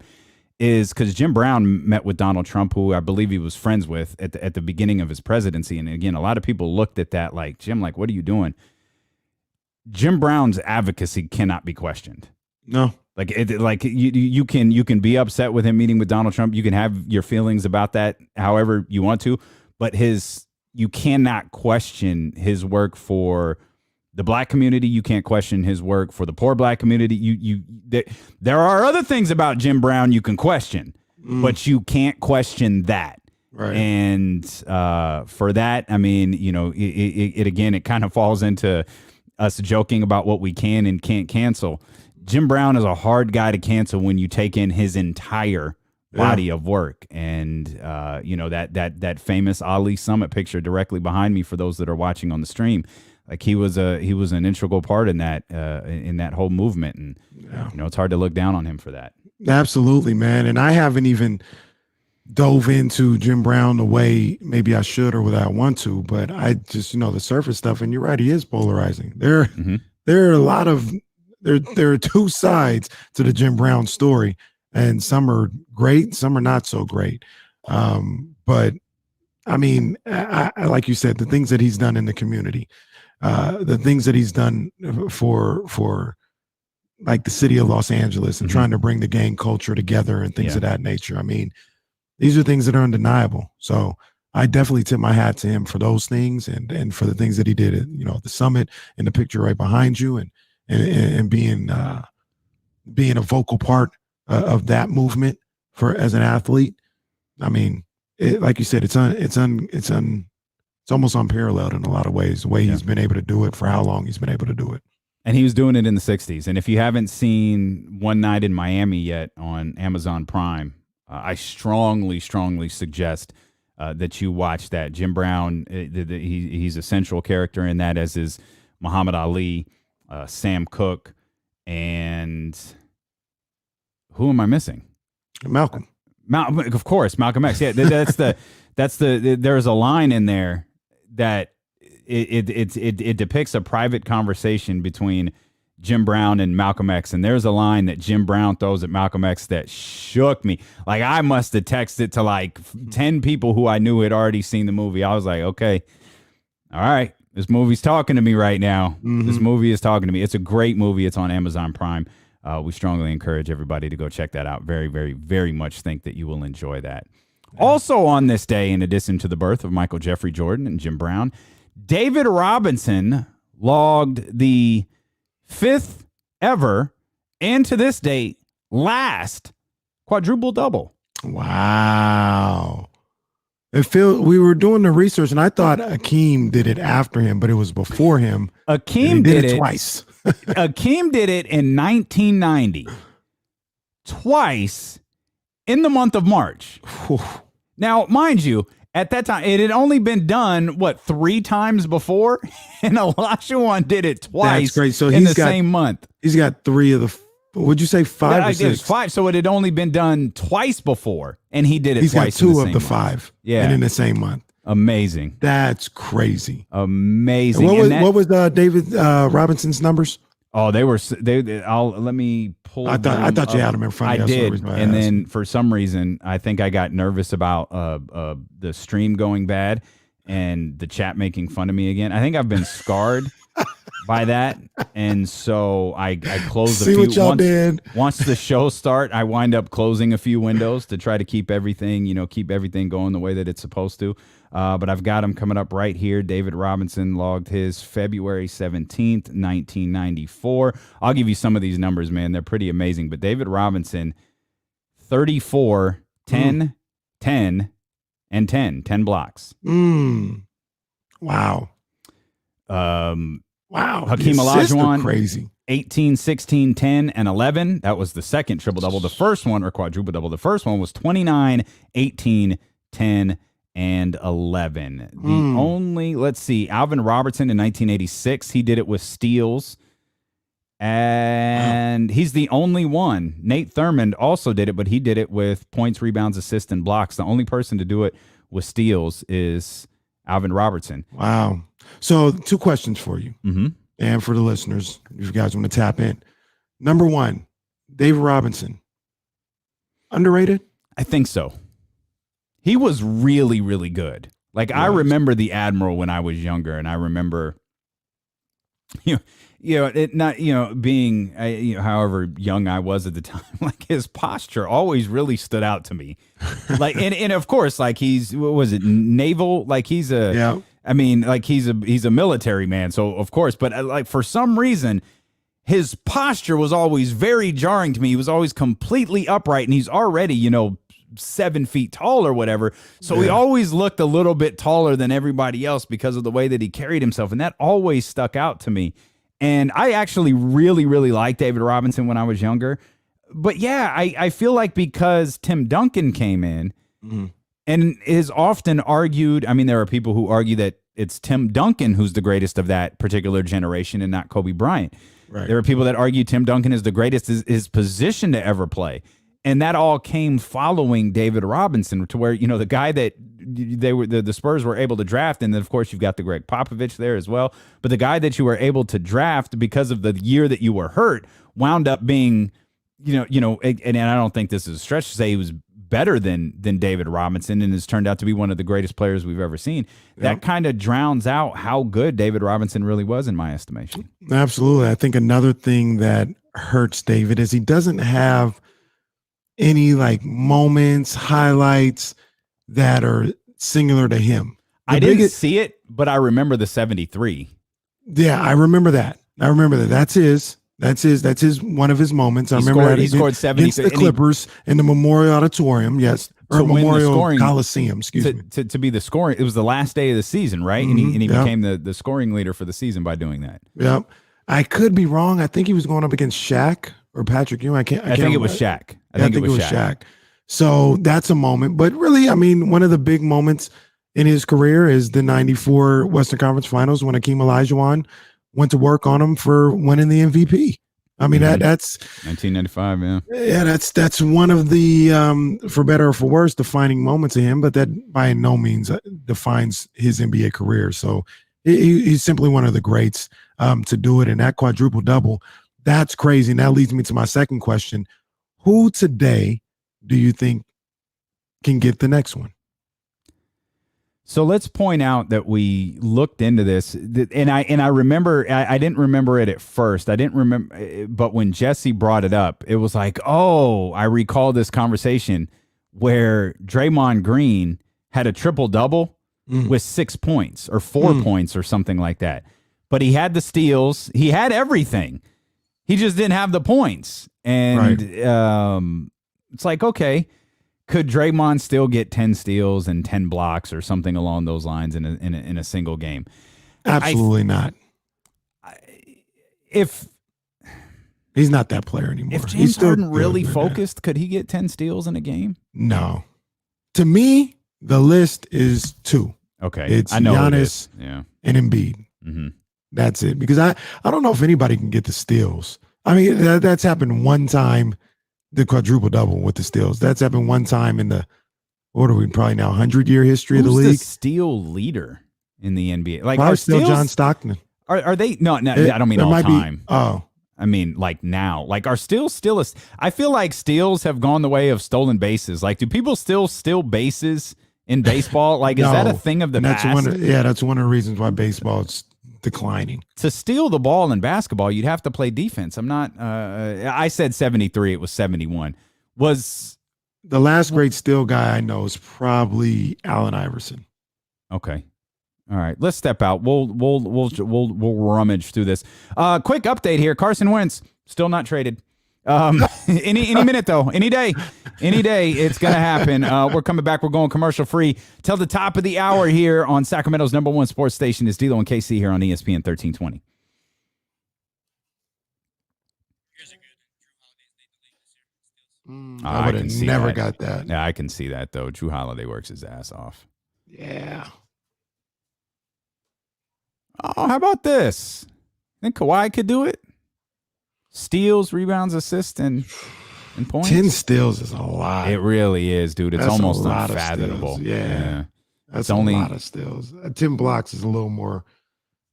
is because Jim Brown met with Donald Trump, who I believe he was friends with at the beginning of his presidency. And again, a lot of people looked at that like, Jim, like, what are you doing? Jim Brown's advocacy cannot be questioned. No. Like you can be upset with him meeting with Donald Trump. You can have your feelings about that however you want to, but you cannot question his work for the black community. You can't question his work for the poor black community. There are other things about Jim Brown you can question, but you can't question that. Right. And for that, I mean, you know, it again, it kind of falls into us joking about what we can and can't cancel. Jim Brown is a hard guy to cancel when you take in his entire body of work. And that famous Ali Summit picture directly behind me for those that are watching on the stream, like he was an integral part in that whole movement. And it's hard to look down on him for that. Absolutely, man. And I haven't even dove into Jim Brown the way maybe I should or what I want to, but I just, the surface stuff. And you're right, he is polarizing. There are a lot of there are two sides to the Jim Brown story, and some are great, some are not so great. But I mean, I like you said, the things that he's done in the community, the things that he's done for like the city of Los Angeles and trying to bring the gang culture together and things of that nature. I mean, these are things that are undeniable. So I definitely tip my hat to him for those things and for the things that he did at, the summit and the picture right behind you and being a vocal part of that movement as an athlete. I mean, like you said, it's almost unparalleled in a lot of ways, the way he's been able to do it, for how long he's been able to do it. And he was doing it in the 60s. And if you haven't seen One Night in Miami yet on Amazon Prime, I strongly suggest that you watch that. Jim Brown, he's a central character in that, as is Muhammad Ali, Sam Cooke, and who am I missing? Malcolm. Of course, Malcolm X. Yeah, there's a line in there that it depicts a private conversation between Jim Brown and Malcolm X, and there's a line that Jim Brown throws at Malcolm X that shook me. Like, I must have texted to like 10 people who I knew had already seen the movie. I was like, okay, all right, this movie's talking to me right now. This movie is talking to me. It's a great movie. It's on Amazon Prime. We strongly encourage everybody to go check that out. Very, very, very much think that you will enjoy that. Also on this day, in addition to the birth of Michael Jeffrey Jordan and Jim Brown, David Robinson logged the 5th ever, and to this date, last quadruple double. Wow. We were doing the research, and I thought Akeem did it after him, but it was before him. Akeem did it twice. Akeem did it in 1990, twice in the month of March. Now, mind you, at that time, it had only been done, 3 times before? And Olajuwon did it twice. That's great. So in the same month. He's got 3 of the, would you say 5 or 6? It was 5, so it had only been done twice before, and he did it He's twice. He's got 2 in of the month. 5 yeah. and in the same month. Amazing. That's crazy. Amazing. What was David Robinson's numbers? Oh, let me pull. I thought you had them in front of you. I did. And then for some reason, I think I got nervous about the stream going bad and the chat making fun of me again. I think I've been scarred by that. And so I closed a few. See what y'all did. Once the show start, I wind up closing a few windows to try to keep everything going the way that it's supposed to. But I've got him coming up right here. David Robinson logged his February 17th, 1994. I'll give you some of these numbers, man. They're pretty amazing. But David Robinson, 34, 10, 10, and 10 blocks. Wow. Wow. Hakeem Olajuwon, crazy. 18, 16, 10, and 11. That was the second triple-double. The first one, or quadruple-double, the first one was 29, 18, 10, and 11. The only, let's see, Alvin Robertson in 1986, he did it with steals. And he's the only one. Nate Thurmond also did it, but he did it with points, rebounds, assists, and blocks. The only person to do it with steals is Alvin Robertson. Wow. So 2 questions for you and for the listeners, if you guys want to tap in. Number 1, David Robinson. Underrated? I think so. He was really, really good. Like, I remember the Admiral when I was younger, and I remember, being, however young I was at the time, like, his posture always really stood out to me. Like, and of course, like, he's, what was it, naval? Like, he's a, I mean, like, he's a military man. So of course, but like, for some reason, his posture was always very jarring to me. He was always completely upright, and he's already, 7 feet tall or whatever. So he always looked a little bit taller than everybody else because of the way that he carried himself. And that always stuck out to me. And I actually really, really liked David Robinson when I was younger. But yeah, I feel like because Tim Duncan came in and is often argued. I mean, there are people who argue that it's Tim Duncan who's the greatest of that particular generation and not Kobe Bryant. Right. There are people that argue Tim Duncan is the greatest his position to ever play. And that all came following David Robinson, to where, the guy that the Spurs were able to draft. And then, of course, you've got the Greg Popovich there as well. But the guy that you were able to draft because of the year that you were hurt wound up being, and I don't think this is a stretch to say he was better than David Robinson and has turned out to be one of the greatest players we've ever seen. That kind of drowns out how good David Robinson really was, in my estimation. Absolutely. I think another thing that hurts David is he doesn't have any moments, highlights that are singular to him. I didn't see it, but I remember the 73. Yeah, I remember that. That's his one of his moments. I remember that he scored 70 against the Clippers in the Memorial Auditorium. Yes, or Memorial Coliseum. Excuse me. To be the scoring, it was the last day of the season, right? And he became the scoring leader for the season by doing that. Yep. I could be wrong. I think he was going up against Shaq or Patrick Ewing. I think it was Shaq. I think it was Shaq. So that's a moment. But really, I mean, one of the big moments in his career is the 94 Western Conference Finals when Hakeem Olajuwon went to work on him for winning the MVP. I mean, that's 1995. Yeah, that's one of the, for better or for worse, defining moments of him, but that by no means defines his NBA career. So he's simply one of the greats to do it. And that quadruple double, that's crazy. And that leads me to my second question. Who today do you think can get the next one? So let's point out that we looked into this, and I remember I didn't remember it at first. I didn't remember, but when Jesse brought it up, it was like, oh, I recall this conversation where Draymond Green had a triple double with 6 points or 4 points or something like that. But he had the steals, he had everything. He just didn't have the points, and it's like, okay. Could Draymond still get 10 steals and 10 blocks or something along those lines in a single game? Absolutely not. If he's not that player anymore. If James Harden really focused, could he get 10 steals in a game? No. To me, the list is two. Okay. It's I know Giannis and Embiid. Mm-hmm. That's it. Because I don't know if anybody can get the steals. I mean, that's happened one time. The quadruple double with the steals. That's happened one time in the, what are we, probably now 100-year history of the league. Who's the steal leader in the NBA? Like, probably still John Stockton. Are they? No, I don't mean all time. I mean, like now. Like, are steals still I feel like steals have gone the way of stolen bases. Like, do people still steal bases in baseball? Like, is that a thing of the past? That's one of the reasons why baseball is declining. To steal the ball in basketball, you'd have to play defense. I'm not I said 73, it was 71. Was the last great steal guy I know is probably Allen Iverson. Okay. All right, let's step out. We'll rummage through this. Quick update here. Carson Wentz still not traded. Any minute though, any day it's gonna happen. We're coming back. We're going commercial free till the top of the hour here on Sacramento's #1 sports station. Is D'Lo and KC here on ESPN 1320. I would have never got that. Yeah, I can see that though. Drew Holiday works his ass off. Yeah. Oh, how about this? Think Kawhi could do it? Steals, rebounds, assists, and points. 10 steals is a lot. It really is, dude. It's almost unfathomable. Yeah. That's only a lot of steals. 10 blocks is a little more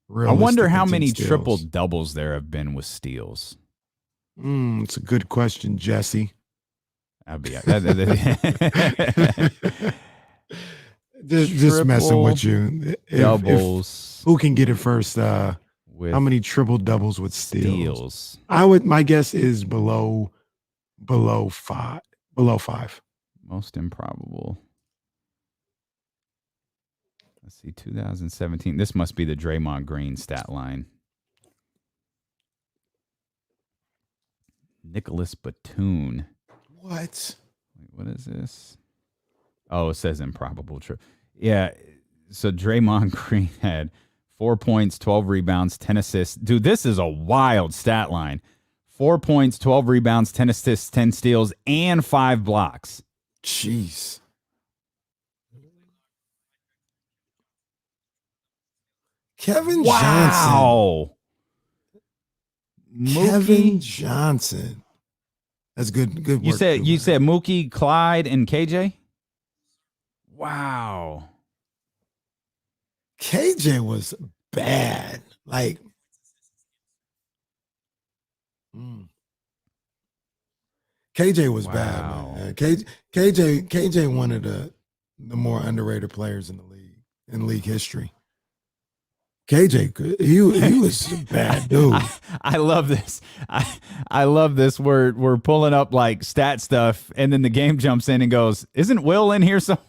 realistic. I wonder how many triple doubles there have been with steals. It's a good question, Jesse. Just messing with you. Doubles. Who can get it first? How many triple doubles with steals? My guess is below 5. Below 5. Most improbable. Let's see, 2017. This must be the Draymond Green stat line. Nicholas Batum. What? Wait, what is this? Oh, it says improbable. Yeah. So Draymond Green had 4 points, 12 rebounds, 10 assists. Dude, this is a wild stat line. 4 points, 12 rebounds, 10 assists, 10 steals, and 5 blocks. Jeez. Kevin Johnson. Wow. Kevin Mookie. Johnson. That's good. Good work. You said too, man. Mookie, Clyde, and KJ? Wow. KJ was bad. Like, KJ was bad, Wow. man. KJ one of the more underrated players in the league, in league history. KJ, he was a bad dude. I love this. I love this. We're pulling up like stat stuff, and then the game jumps in and goes, "Isn't Will in here somewhere?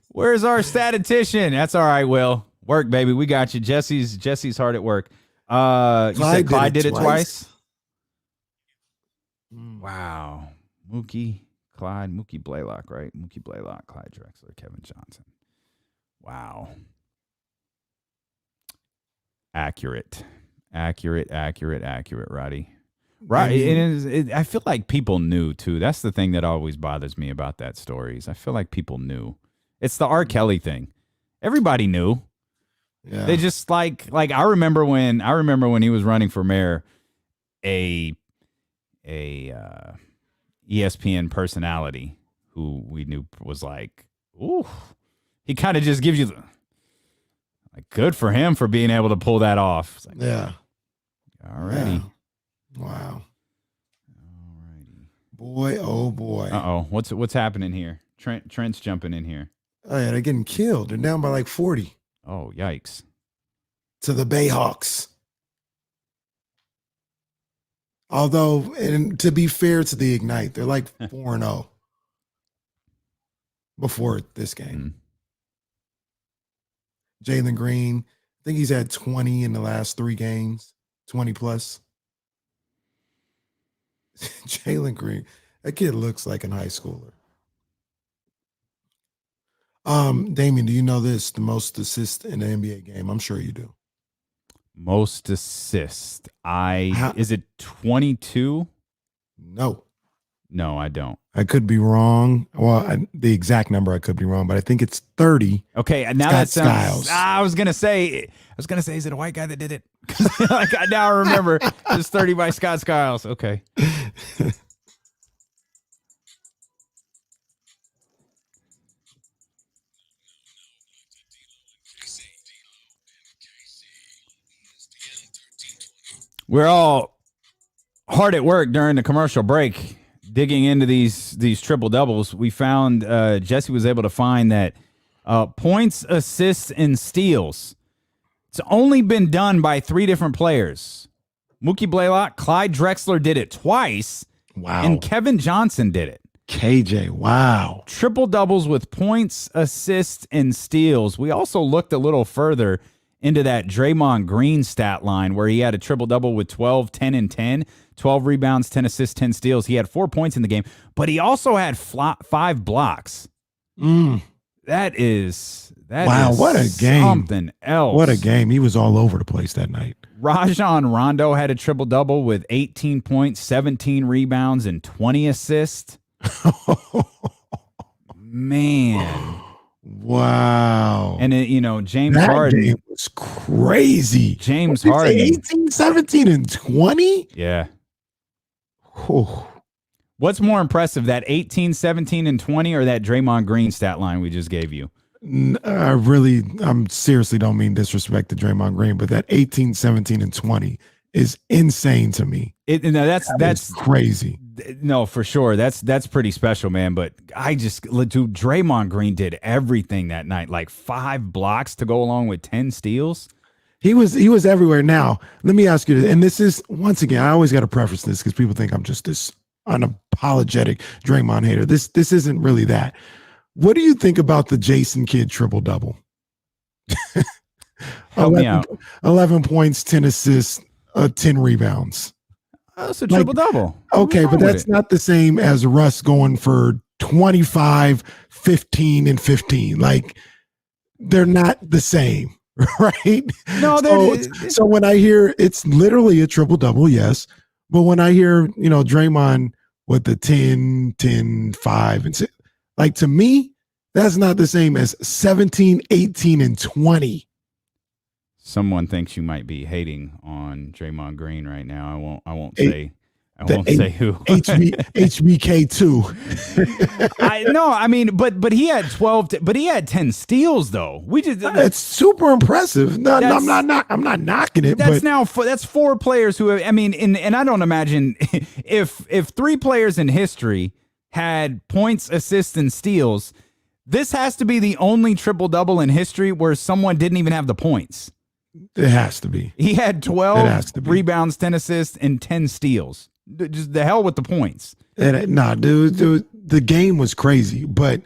Where's our statistician?" That's all right, Will. Work, baby. We got you. Jesse's hard at work. You said Clyde did it twice? Wow. Mookie, Clyde, Mookie Blaylock, right? Mookie Blaylock, Clyde Drexler, Kevin Johnson. Wow. Accurate, Roddy. Right. I feel like people knew, too. That's the thing that always bothers me about that story is I feel like people knew. It's the R. Kelly thing. Everybody knew. Yeah. They just like I remember when he was running for mayor, a ESPN personality who we knew was like, ooh, he kind of just gives you like good for him for being able to pull that off. It's like, Yeah. Alrighty. Yeah. Wow. Alrighty. Boy, oh boy. Uh-oh. What's happening here? Trent's jumping in here. Oh yeah, they're getting killed. They're down by like 40 Oh, yikes. to the Bayhawks. Although, and to be fair to the Ignite, they're like 4-0 before this game. Jalen Green, I think he's had 20 in the last 3 games, 20 plus. Jalen Green, that kid looks like a high schooler. Damien, do you know this? The most assists in an NBA game? I'm sure you do. Most assist. Is it 22? No. No, I don't. I could be wrong. Well, the exact number I could be wrong, but I think it's 30. Okay, now Scott that sounds. Skiles. I was gonna say, is it a white guy that did it? Like now I remember it's 30 by Scott Skiles. Okay. We're all hard at work during the commercial break, digging into these triple doubles. We found Jesse was able to find that points, assists, and steals. It's only been done by 3 different players. Mookie Blaylock, Clyde Drexler did it twice. Wow. And Kevin Johnson did it. KJ, wow. Triple doubles with points, assists, and steals. We also looked a little further into that Draymond Green stat line where he had a triple-double with 12, 10, and 10, 12 rebounds, 10 assists, 10 steals. He had 4 points in the game, but he also had 5 blocks. That is wow, what a game. Something else. What a game. He was all over the place that night. Rajon Rondo had a triple-double with 18 points, 17 rebounds, and 20 assists. Man. Wow. And, James that Harden. game was crazy. James What did Harden. you say, 18, 17, and 20? Yeah. Oh. What's more impressive, that 18, 17, and 20 or that Draymond Green stat line we just gave you? I'm seriously don't mean disrespect to Draymond Green, but that 18, 17, and 20 is insane to me. That's crazy. No, for sure. That's pretty special, man. But Draymond Green did everything that night, like 5 blocks to go along with 10 steals. He was everywhere. Now, let me ask you this, and this is, once again, I always got to preface this because people think I'm just this unapologetic Draymond hater. This isn't really that. What do you think about the Jason Kidd triple-double? Help me out. 11 points, 10 assists, 10 rebounds. That's a triple-double. Okay, but that's not the same as Russ going for 25, 15, and 15. Like, they're not the same. right? No, So when I hear it's literally a triple double, yes. But when I hear, Draymond with the 10, 10, 5, and 6, like to me, that's not the same as 17, 18, and 20. Someone thinks you might be hating on Draymond Green right now. I won't Hey, say who. HBK too. But he had 12. But he had 10 steals though. It's super impressive. No, I'm not knocking it. That's 4 players who have. And I don't imagine if 3 players in history had points, assists, and steals. This has to be the only triple double in history where someone didn't even have the points. It has to be. He had 12 rebounds, 10 assists, and 10 steals. Just the hell with the points. Dude, the game was crazy. But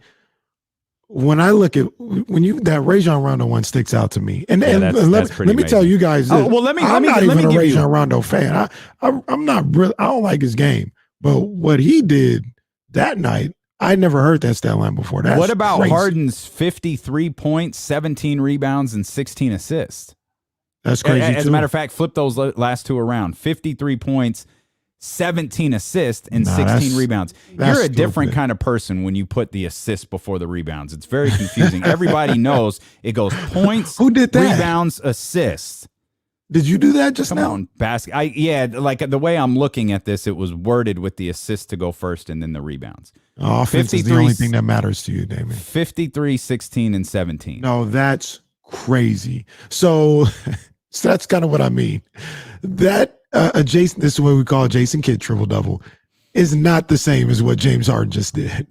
when I look at that Rajon Rondo one sticks out to me. And let me tell you guys. I'm not even a Rajon Rondo fan. I'm not really. I don't like his game. But what he did that night, I never heard that stat line before. What about crazy. Harden's 53 points, 17 rebounds, and 16 assists? That's crazy. As a matter of fact, flip those last 2 around. 53 points, 17 assists, and 16 rebounds. You're a different kind of person when you put the assists before the rebounds. It's very confusing. Everybody knows it goes points, who did that? Rebounds, assists. Did you do that just now? Come on, like the way I'm looking at this, it was worded with the assists to go first and then the rebounds. Offense is the only thing that matters to you, Damon. 53, 16, and 17. No, that's crazy. So that's kind of what I mean. That this is what we call a Jason Kidd triple double, is not the same as what James Harden just did.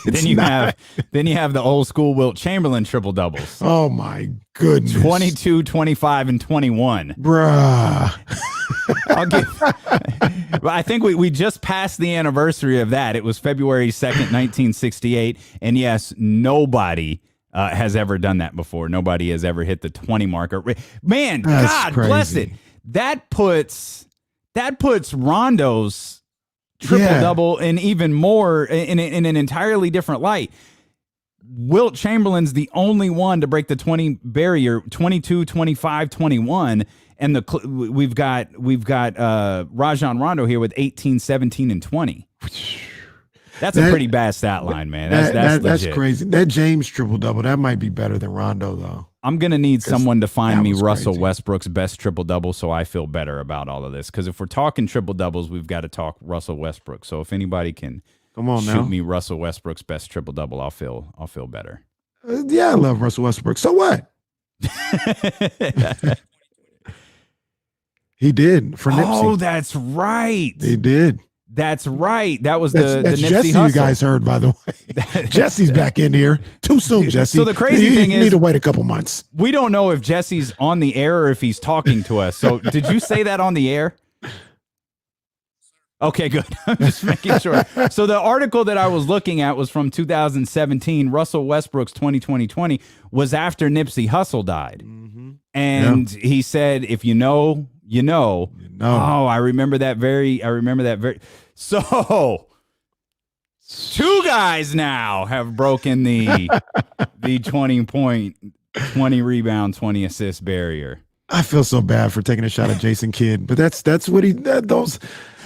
Then you have the old school Wilt Chamberlain triple doubles. Oh my goodness. 22, 25, and 21. Bruh. I think we just passed the anniversary of that. It was February 2nd, 1968. And yes, nobody has ever done that before. Nobody has ever hit the 20 marker. Man, That's God crazy. bless it. That puts Rondo's triple double in even more in an entirely different light. Wilt Chamberlain's the only one to break the 20 barrier, 22, 25, 21. And we've got Rajon Rondo here with 18, 17, and 20. That's a pretty bad stat line, man. That's crazy. That James triple double, that might be better than Rondo though. I'm gonna need someone to find me Russell Westbrook's best triple double, so I feel better about all of this. Because if we're talking triple doubles, we've got to talk Russell Westbrook. So if anybody can shoot me Russell Westbrook's best triple double, I'll feel better. Yeah, I love Russell Westbrook. So what? He did for Nipsey. Oh, that's right. He did. That's right. That was that's the Nipsey Jesse hustle. You guys heard, by the way. Jesse's back in here. Too soon, Jesse. So the crazy thing is, you need to wait a couple months. We don't know if Jesse's on the air or if he's talking to us. So did you say that on the air? Okay, good. I'm just making sure. So the article that I was looking at was from 2017. Russell Westbrook's 2020 was after Nipsey Hussle died. Mm-hmm. And he said, if you know, you know. Oh, I remember that very. So 2 guys now have broken the 20 point, 20 rebound, 20 assist barrier. I feel so bad for taking a shot at Jason Kidd, but that's what those.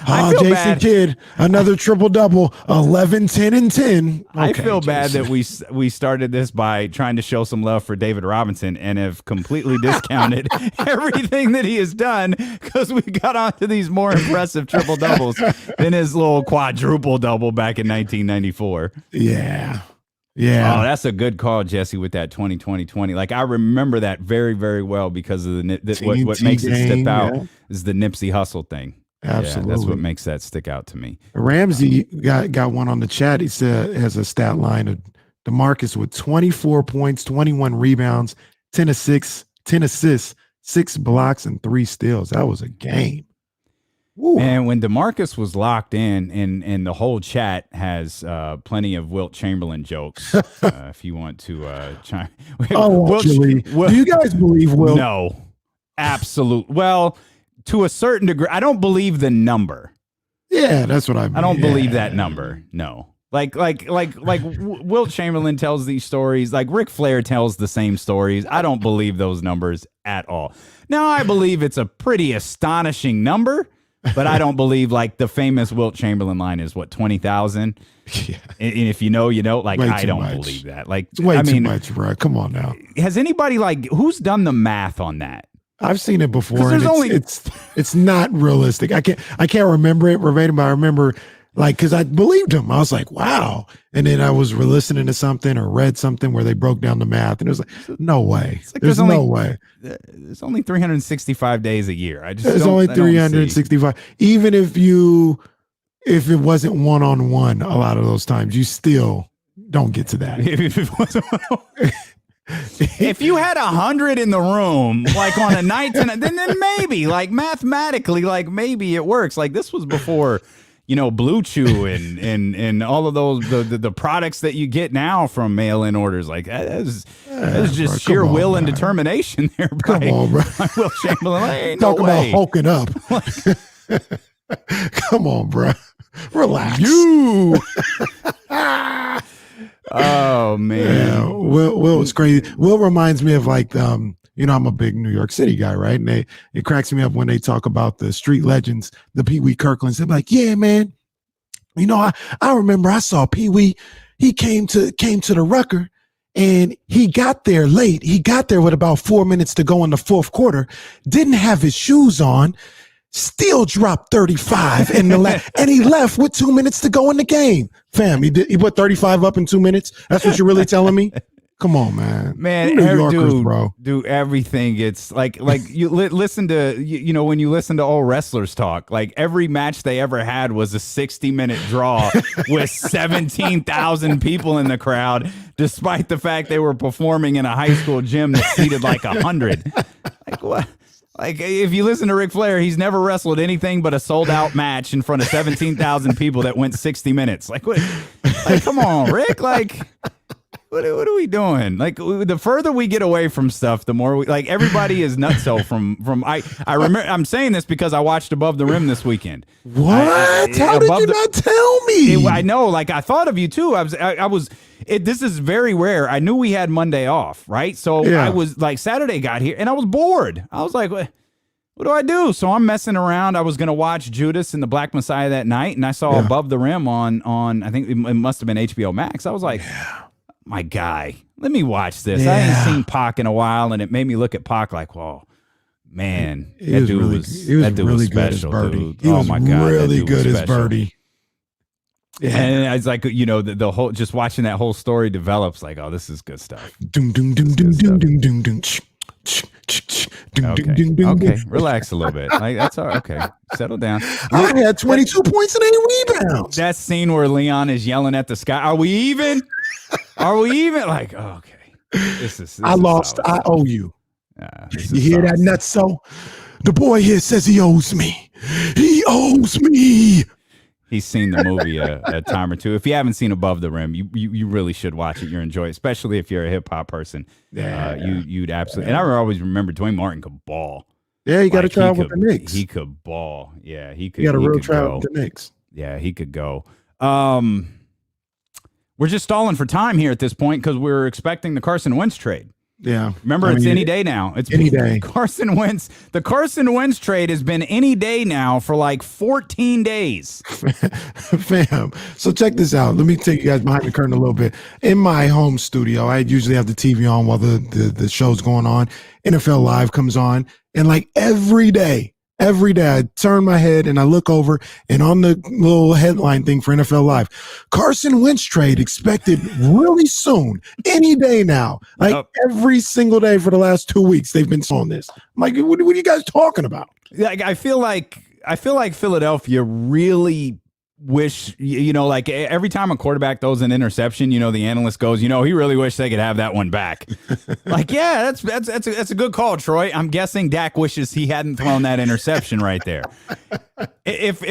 Jason bad. Kidd, another triple double, 11, 10, and 10. Okay, I feel bad Jason. that we started this by trying to show some love for David Robinson and have completely discounted everything that he has done because we got onto these more impressive triple doubles than his little quadruple double back in 1994. Yeah. Yeah. Oh, that's a good call, Jesse, with that 2020. Like, I remember that very, very well because of what makes it step out is the Nipsey Hussle thing. Absolutely. Yeah, that's what makes that stick out to me. Ramsey got one on the chat. He said has a stat line of DeMarcus with 24 points, 21 rebounds, 10 assists, 6 blocks, and 3 steals. That was a game. Ooh. And when DeMarcus was locked in, and the whole chat has plenty of Wilt Chamberlain jokes, if you want to chime. Do you guys believe Wilt? No, absolute. Well, to a certain degree, I don't believe the number. Yeah, that's what I mean. I don't believe that number. No. Like Wilt Chamberlain tells these stories. Like Ric Flair tells the same stories. I don't believe those numbers at all. Now, I believe it's a pretty astonishing number, but I don't believe like the famous Wilt Chamberlain line is what, 20,000. Yeah. And if you know, you know. Like Way I too don't much. believe that. Like It's way I too mean, much, bro. Come on now. has anybody like who's done the math on that? I've seen it before. 'Cause And there's only- it's not realistic. I can't remember it verbatim, but I remember like because I believed him. I was like, wow. And then I was listening to something or read something where they broke down the math, and it was like, no way. like There's no way. There's only 365 days a year. I just There's don't- only I don't see. 365. Even if it wasn't one-on-one a lot of those times, you still don't get to that. If you had 100 in the room, like on a night, then maybe, like mathematically, like maybe it works. Like this was before, Blue Chew and all of those the products that you get now from mail-in orders. Like that's just bro, sheer come on, will and man. determination there. Come on, bro. Will Chamberlain. Like, ain't Talk no about way. hulking up. Come on, bro. Relax. You. Oh man. Yeah, Will was crazy. Will reminds me of like I'm a big New York City guy, right? And it cracks me up when they talk about the street legends, the Pee Wee Kirklands. They're like, yeah, man. I remember I saw Pee Wee. He came to the Rucker and he got there late. He got there with about 4 minutes to go in the fourth quarter. Didn't have his shoes on. Still dropped 35 in the and he left with 2 minutes to go in the game. Fam, he put 35 up in 2 minutes. That's what you're really telling me? Come on, man. Man, New Yorkers, dude, bro. do everything. It's like you listen to when you listen to old wrestlers talk. Like every match they ever had was a 60-minute draw with 17,000 people in the crowd, despite the fact they were performing in a high school gym that seated like 100. Like what? Like, if you listen to Ric Flair, he's never wrestled anything but a sold-out match in front of 17,000 people that went 60 minutes. Like, what? Like, come on, Rick. Like, what are we doing? Like, the further we get away from stuff, the more we, like, everybody is nutso from I remember, I'm saying this because I watched Above the Rim this weekend. What? How did you not tell me? I know, like, I thought of you, too. This is very rare. I knew we had Monday off, right? So Yeah. I was like, Saturday got here and I was bored. I was like, what do I do? So I'm messing around. I was going to watch Judas and the Black Messiah that night, and I saw Above the Rim on I think it must have been HBO Max. I was like, my guy, let me watch this. I ain't seen Pac in a while, and it made me look at Pac like, whoa, man, that dude was really good as special, Birdie. dude. He Oh was my God, that really dude was good as special. Birdie. Yeah. And it's like, the whole, just watching that whole story develops like, oh, this is good stuff. Doom, doom, doom, doom, doom, doom, doom, doom. Okay, relax a little bit. Like, that's all right. Okay, settle down. I had 22 points and 8 rebounds. That scene where Leon is yelling at the sky. Are we even? Are we even? Like, oh, okay. This I is lost. solid. I owe you. This You is hear solid. that nutso? The boy here says he owes me. He owes me. He's seen the movie a time or two. If you haven't seen Above the Rim, you really should watch it. You'll enjoy it, especially if you're a hip hop person. You'd absolutely. And I always remember Dwayne Martin could ball. Yeah, you got to Like, try he out with could- the Knicks. He could ball. Yeah, he could. You got a he real could try go. out with the Knicks. Yeah, he could go. We're just stalling for time here at this point because we're expecting the Carson Wentz trade. Yeah. Remember, it's any day now. It's any been day. Carson Wentz. The Carson Wentz trade has been any day now for like 14 days. Fam. So check this out. Let me take you guys behind the curtain a little bit. In my home studio, I usually have the TV on while the show's going on. NFL Live comes on. And like every day, I turn my head and I look over, and on the little headline thing for NFL Live, Carson Wentz trade expected really soon, any day now. Like every single day for the last 2 weeks, they've been on this. I'm like, what are you guys talking about? Like, I feel like Philadelphia really wish, like every time a quarterback throws an interception, the analyst goes, he really wished they could have that one back. Like, yeah, that's a good call, Troy. I'm guessing Dak wishes he hadn't thrown that interception right there. If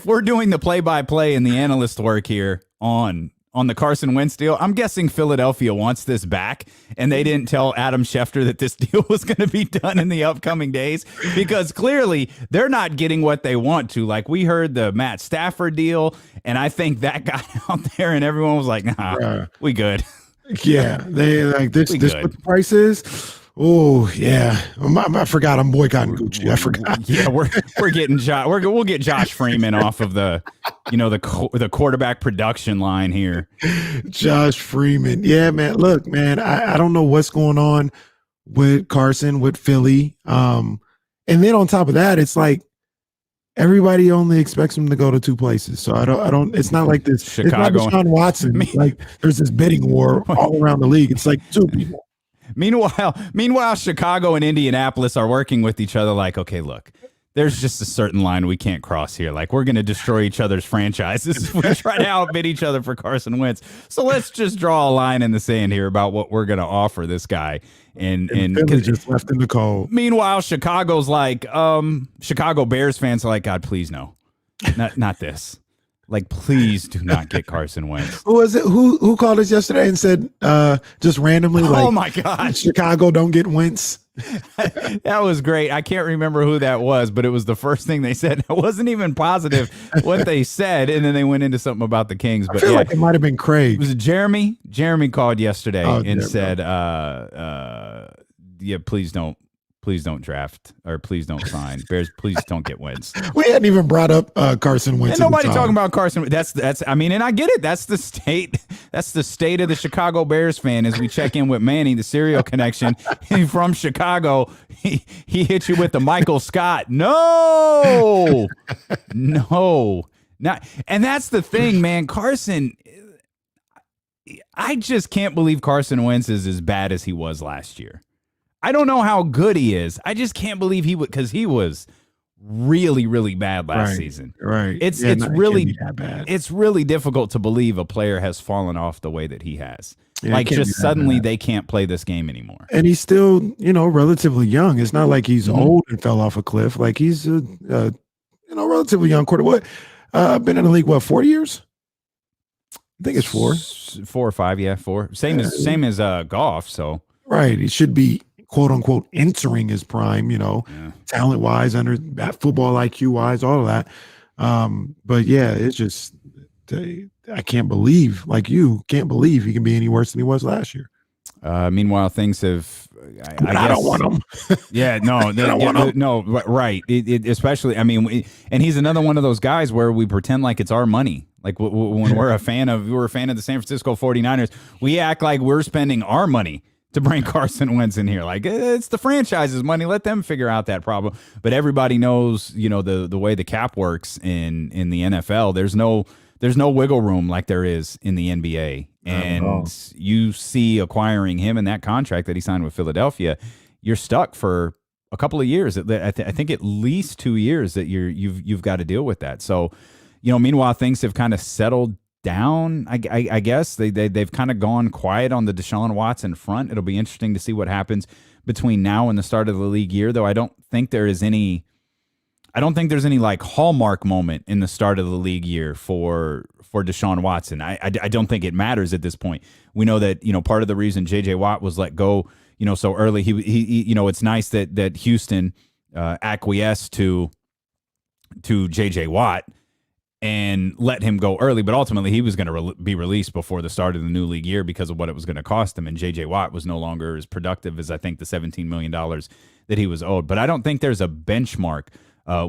we're doing the play-by-play and the analyst work here on on the Carson Wentz deal. I'm guessing Philadelphia wants this back, and they didn't tell Adam Schefter that this deal was going to be done in the upcoming days, because clearly they're not getting what they want to. Like, we heard the Matt Stafford deal, and I think that got out there, and everyone was like, nah, we good. Yeah, they like this. This what the price is. Oh yeah, I forgot I'm boycotting Gucci. I forgot. Yeah, we're getting Josh. We'll get Josh Freeman off of the quarterback production line here. Josh Freeman. Yeah, man. Look, man. I don't know what's going on with Carson, with Philly. And then on top of that, it's like everybody only expects him to go to two places. So I don't. It's not like this. Chicago. It's not Deshaun Watson. Like there's this bidding war all around the league. It's like two people. Meanwhile, Chicago and Indianapolis are working with each other like, okay, look, there's just a certain line we can't cross here. Like, we're going to destroy each other's franchises if we try to outbid each other for Carson Wentz. So let's just draw a line in the sand here about what we're going to offer this guy. And Philly just left in the cold. Meanwhile, Chicago's like, Chicago Bears fans are like, God, please no, not this. Like, please do not get Carson Wentz. Who was it? Who called us yesterday and said just randomly, like, oh my God, Chicago don't get Wentz? That was great. I can't remember who that was, but it was the first thing they said. I wasn't even positive what they said, and then they went into something about the Kings. But I feel like it might have been Craig. Was it Jeremy? Jeremy called yesterday and said, yeah, please don't draft, or please don't sign. Bears, please don't get Wentz. We hadn't even brought up Carson Wentz. And nobody talking about Carson. That's. I mean, and I get it. That's the state. That's the state of the Chicago Bears fan. As we check in with Manny, the serial connection from Chicago, he hit you with the Michael Scott. No, not. And that's the thing, man. Carson. I just can't believe Carson Wentz is as bad as he was last year. I don't know how good he is. I just can't believe he would, because he was really, really bad last season. Right. It's really that bad. It's really difficult to believe a player has fallen off the way that he has. Yeah, like, just suddenly they can't play this game anymore. And he's still, relatively young. It's not like he's old and fell off a cliff. Like, he's a relatively young quarterback. Been in the league 4 years? I think it's 4. 4 or 5, yeah, 4. Same as Goff. So right, he should be, quote unquote, entering his prime, talent wise, under football IQ wise, all of that. But yeah, it's just, I can't believe, like, you can't believe he can be any worse than he was last year. Meanwhile, things have, I guess, don't want him. Yeah, no, right. Especially, I mean, and he's another one of those guys where we pretend like it's our money. Like, when we're a fan of the San Francisco 49ers, we act like we're spending our money to bring Carson Wentz in here. Like, it's the franchise's money. Let them figure out that problem. But everybody knows, the way the cap works in the NFL. There's no wiggle room like there is in the NBA. And you see acquiring him in that contract that he signed with Philadelphia, you're stuck for a couple of years. I think at least 2 years that you've got to deal with that. So, meanwhile, things have kind of settled down. I guess they've kind of gone quiet on the Deshaun Watson front. It'll be interesting to see what happens between now and the start of the league year, though. I don't think there's any like hallmark moment in the start of the league year for Deshaun Watson. I don't think it matters at this point. We know that, part of the reason JJ Watt was let go, so early, he it's nice that Houston acquiesced to JJ Watt and let him go early, but ultimately he was going to be released before the start of the new league year because of what it was going to cost him, and J.J. Watt was no longer as productive as, I think, the $17 million that he was owed. But I don't think there's a benchmark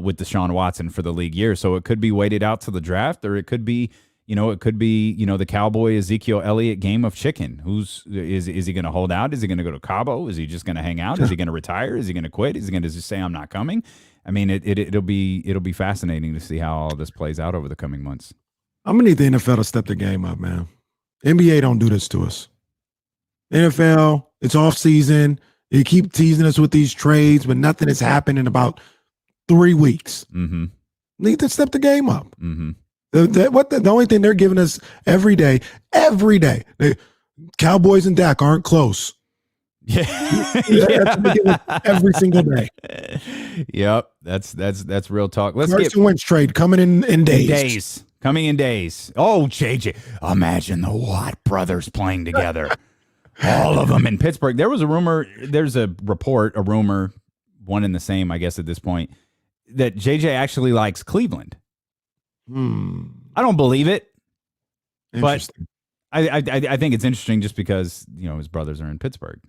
with Deshaun Watson for the league year, so it could be waited out to the draft, or it could be, the Cowboy Ezekiel Elliott game of chicken. Is he going to hold out? Is he going to go to Cabo? Is he just going to hang out? Is he going to retire? Is he going to quit? Is he going to just say, I'm not coming? I mean, it'll be fascinating to see how all this plays out over the coming months. I'm gonna need the NFL to step the game up, man. NBA don't do this to us. NFL, it's off season. They keep teasing us with these trades, but nothing has happened in about 3 weeks. Mm-hmm. Need to step the game up. Mm-hmm. The only thing they're giving us every day, Cowboys and Dak aren't close. Yeah. Every single day. Yep, that's real talk. Carson Wentz trade coming in days. Coming in days. Oh, JJ. Imagine the Watt brothers playing together. All of them in Pittsburgh. There was a rumor, there's a report, a rumor, one and the same, I guess, at this point, that JJ actually likes Cleveland. I don't believe it, but I think it's interesting just because, his brothers are in Pittsburgh.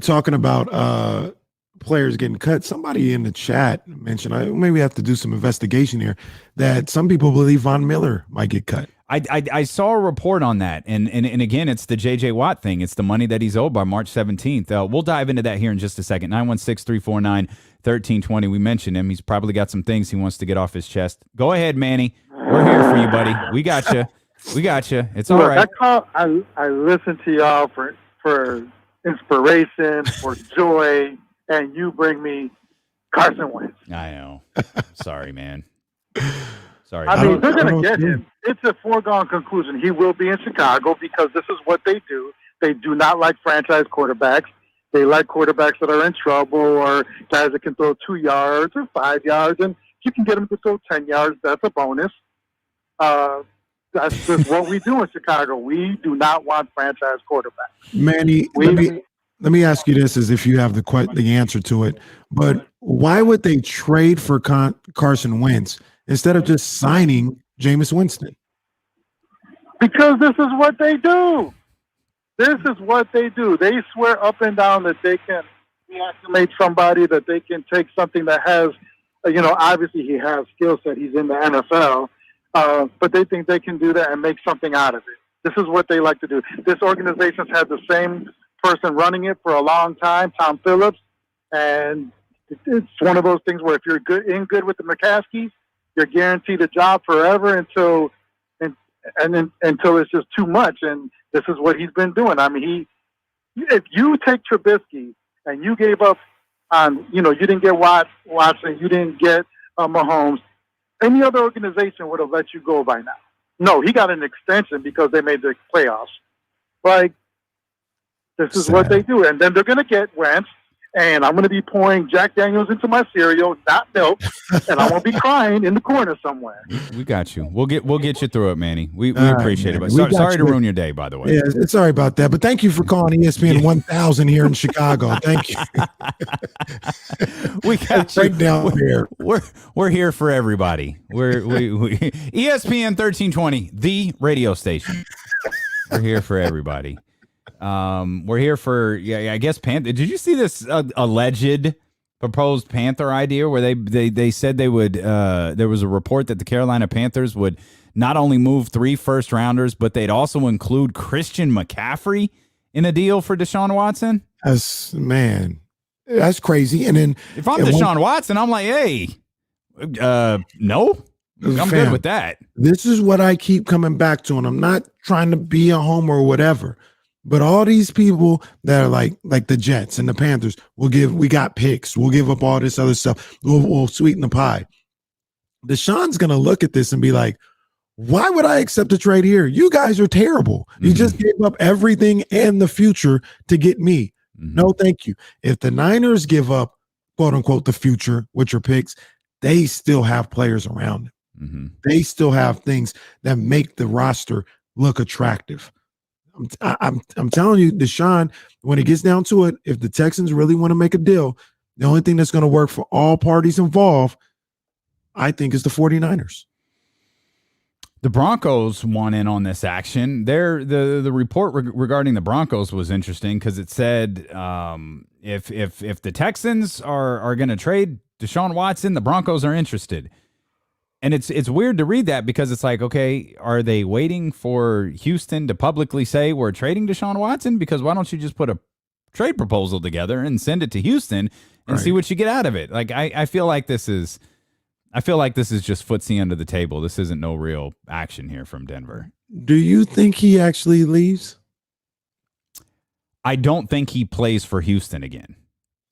Talking about players getting cut, somebody in the chat mentioned, maybe we have to do some investigation here, that some people believe Von Miller might get cut. I saw a report on that, and again, it's the J.J. Watt thing. It's the money that he's owed by March 17th. We'll dive into that here in just a second. 916-349-1320. We mentioned him. He's probably got some things he wants to get off his chest. Go ahead, Manny. We're here for you, buddy. We got you. It's all right. I listen to y'all for inspiration, for joy, and you bring me Carson Wentz. I know. Sorry, man. Sorry. I mean, they're going to get him. It's a foregone conclusion. He will be in Chicago because this is what they do. They do not like franchise quarterbacks. They like quarterbacks that are in trouble or guys that can throw 2 yards or 5 yards. And if you can get them to throw 10 yards, that's a bonus. That's just what we do in Chicago. We do not want franchise quarterbacks. Manny, let me ask you this, as if you have the answer to it. But why would they trade for Carson Wentz instead of just signing Jameis Winston? Because this is what they do. This is what they do. They swear up and down that they can reactivate somebody, that they can take something that has, obviously he has skill set. He's in the NFL. But they think they can do that and make something out of it. This is what they like to do. This organization's had the same person running it for a long time, Tom Phillips. And it's one of those things where if you're good with the McCaskies, you're guaranteed a job forever until it's just too much. And this is what he's been doing. I mean, if you take Trubisky and you gave up on, you didn't get Watson, you didn't get Mahomes, any other organization would have let you go by now. No, he got an extension because they made the playoffs. This is what they do. And then they're going to get Wentz, and I'm going to be pouring Jack Daniels into my cereal, not milk, and I'm going to be crying in the corner somewhere. We got you. We'll get you through it, Manny. We appreciate it. But sorry to ruin your day, by the way. Yeah, sorry about that. But thank you for calling ESPN 1000 here in Chicago. Thank you. We got right down here. We're here for everybody. We ESPN 1320, the radio station. We're here for everybody. We're here for I guess Panther. Did you see this alleged proposed Panther idea where they said they would? There was a report that the Carolina Panthers would not only move 3 first-rounders, but they'd also include Christian McCaffrey in a deal for Deshaun Watson. That's crazy. And then if I'm Deshaun Watson, I'm like, hey, no. I'm good with that. This is what I keep coming back to, and I'm not trying to be a homer or whatever. But all these people that are like the Jets and the Panthers, we got picks. We'll give up all this other stuff. We'll sweeten the pie. Deshaun's going to look at this and be like, why would I accept a trade here? You guys are terrible. You just gave up everything and the future to get me. No, thank you. If the Niners give up, quote unquote, the future, which are picks, they still have players around them. They still have things that make the roster look attractive. I'm telling you, Deshaun, when it gets down to it, if the Texans really want to make a deal, the only thing that's going to work for all parties involved, I think, is the 49ers. The Broncos want in on this action. The report regarding the Broncos was interesting because it said if the Texans are going to trade Deshaun Watson, the Broncos are interested. And it's weird to read that because it's like, okay, are they waiting for Houston to publicly say we're trading Deshaun Watson? Because why don't you just put a trade proposal together and send it to Houston and see what you get out of it? Like I feel like this is just footsie under the table. This isn't no real action here from Denver. Do you think he actually leaves? I don't think he plays for Houston again.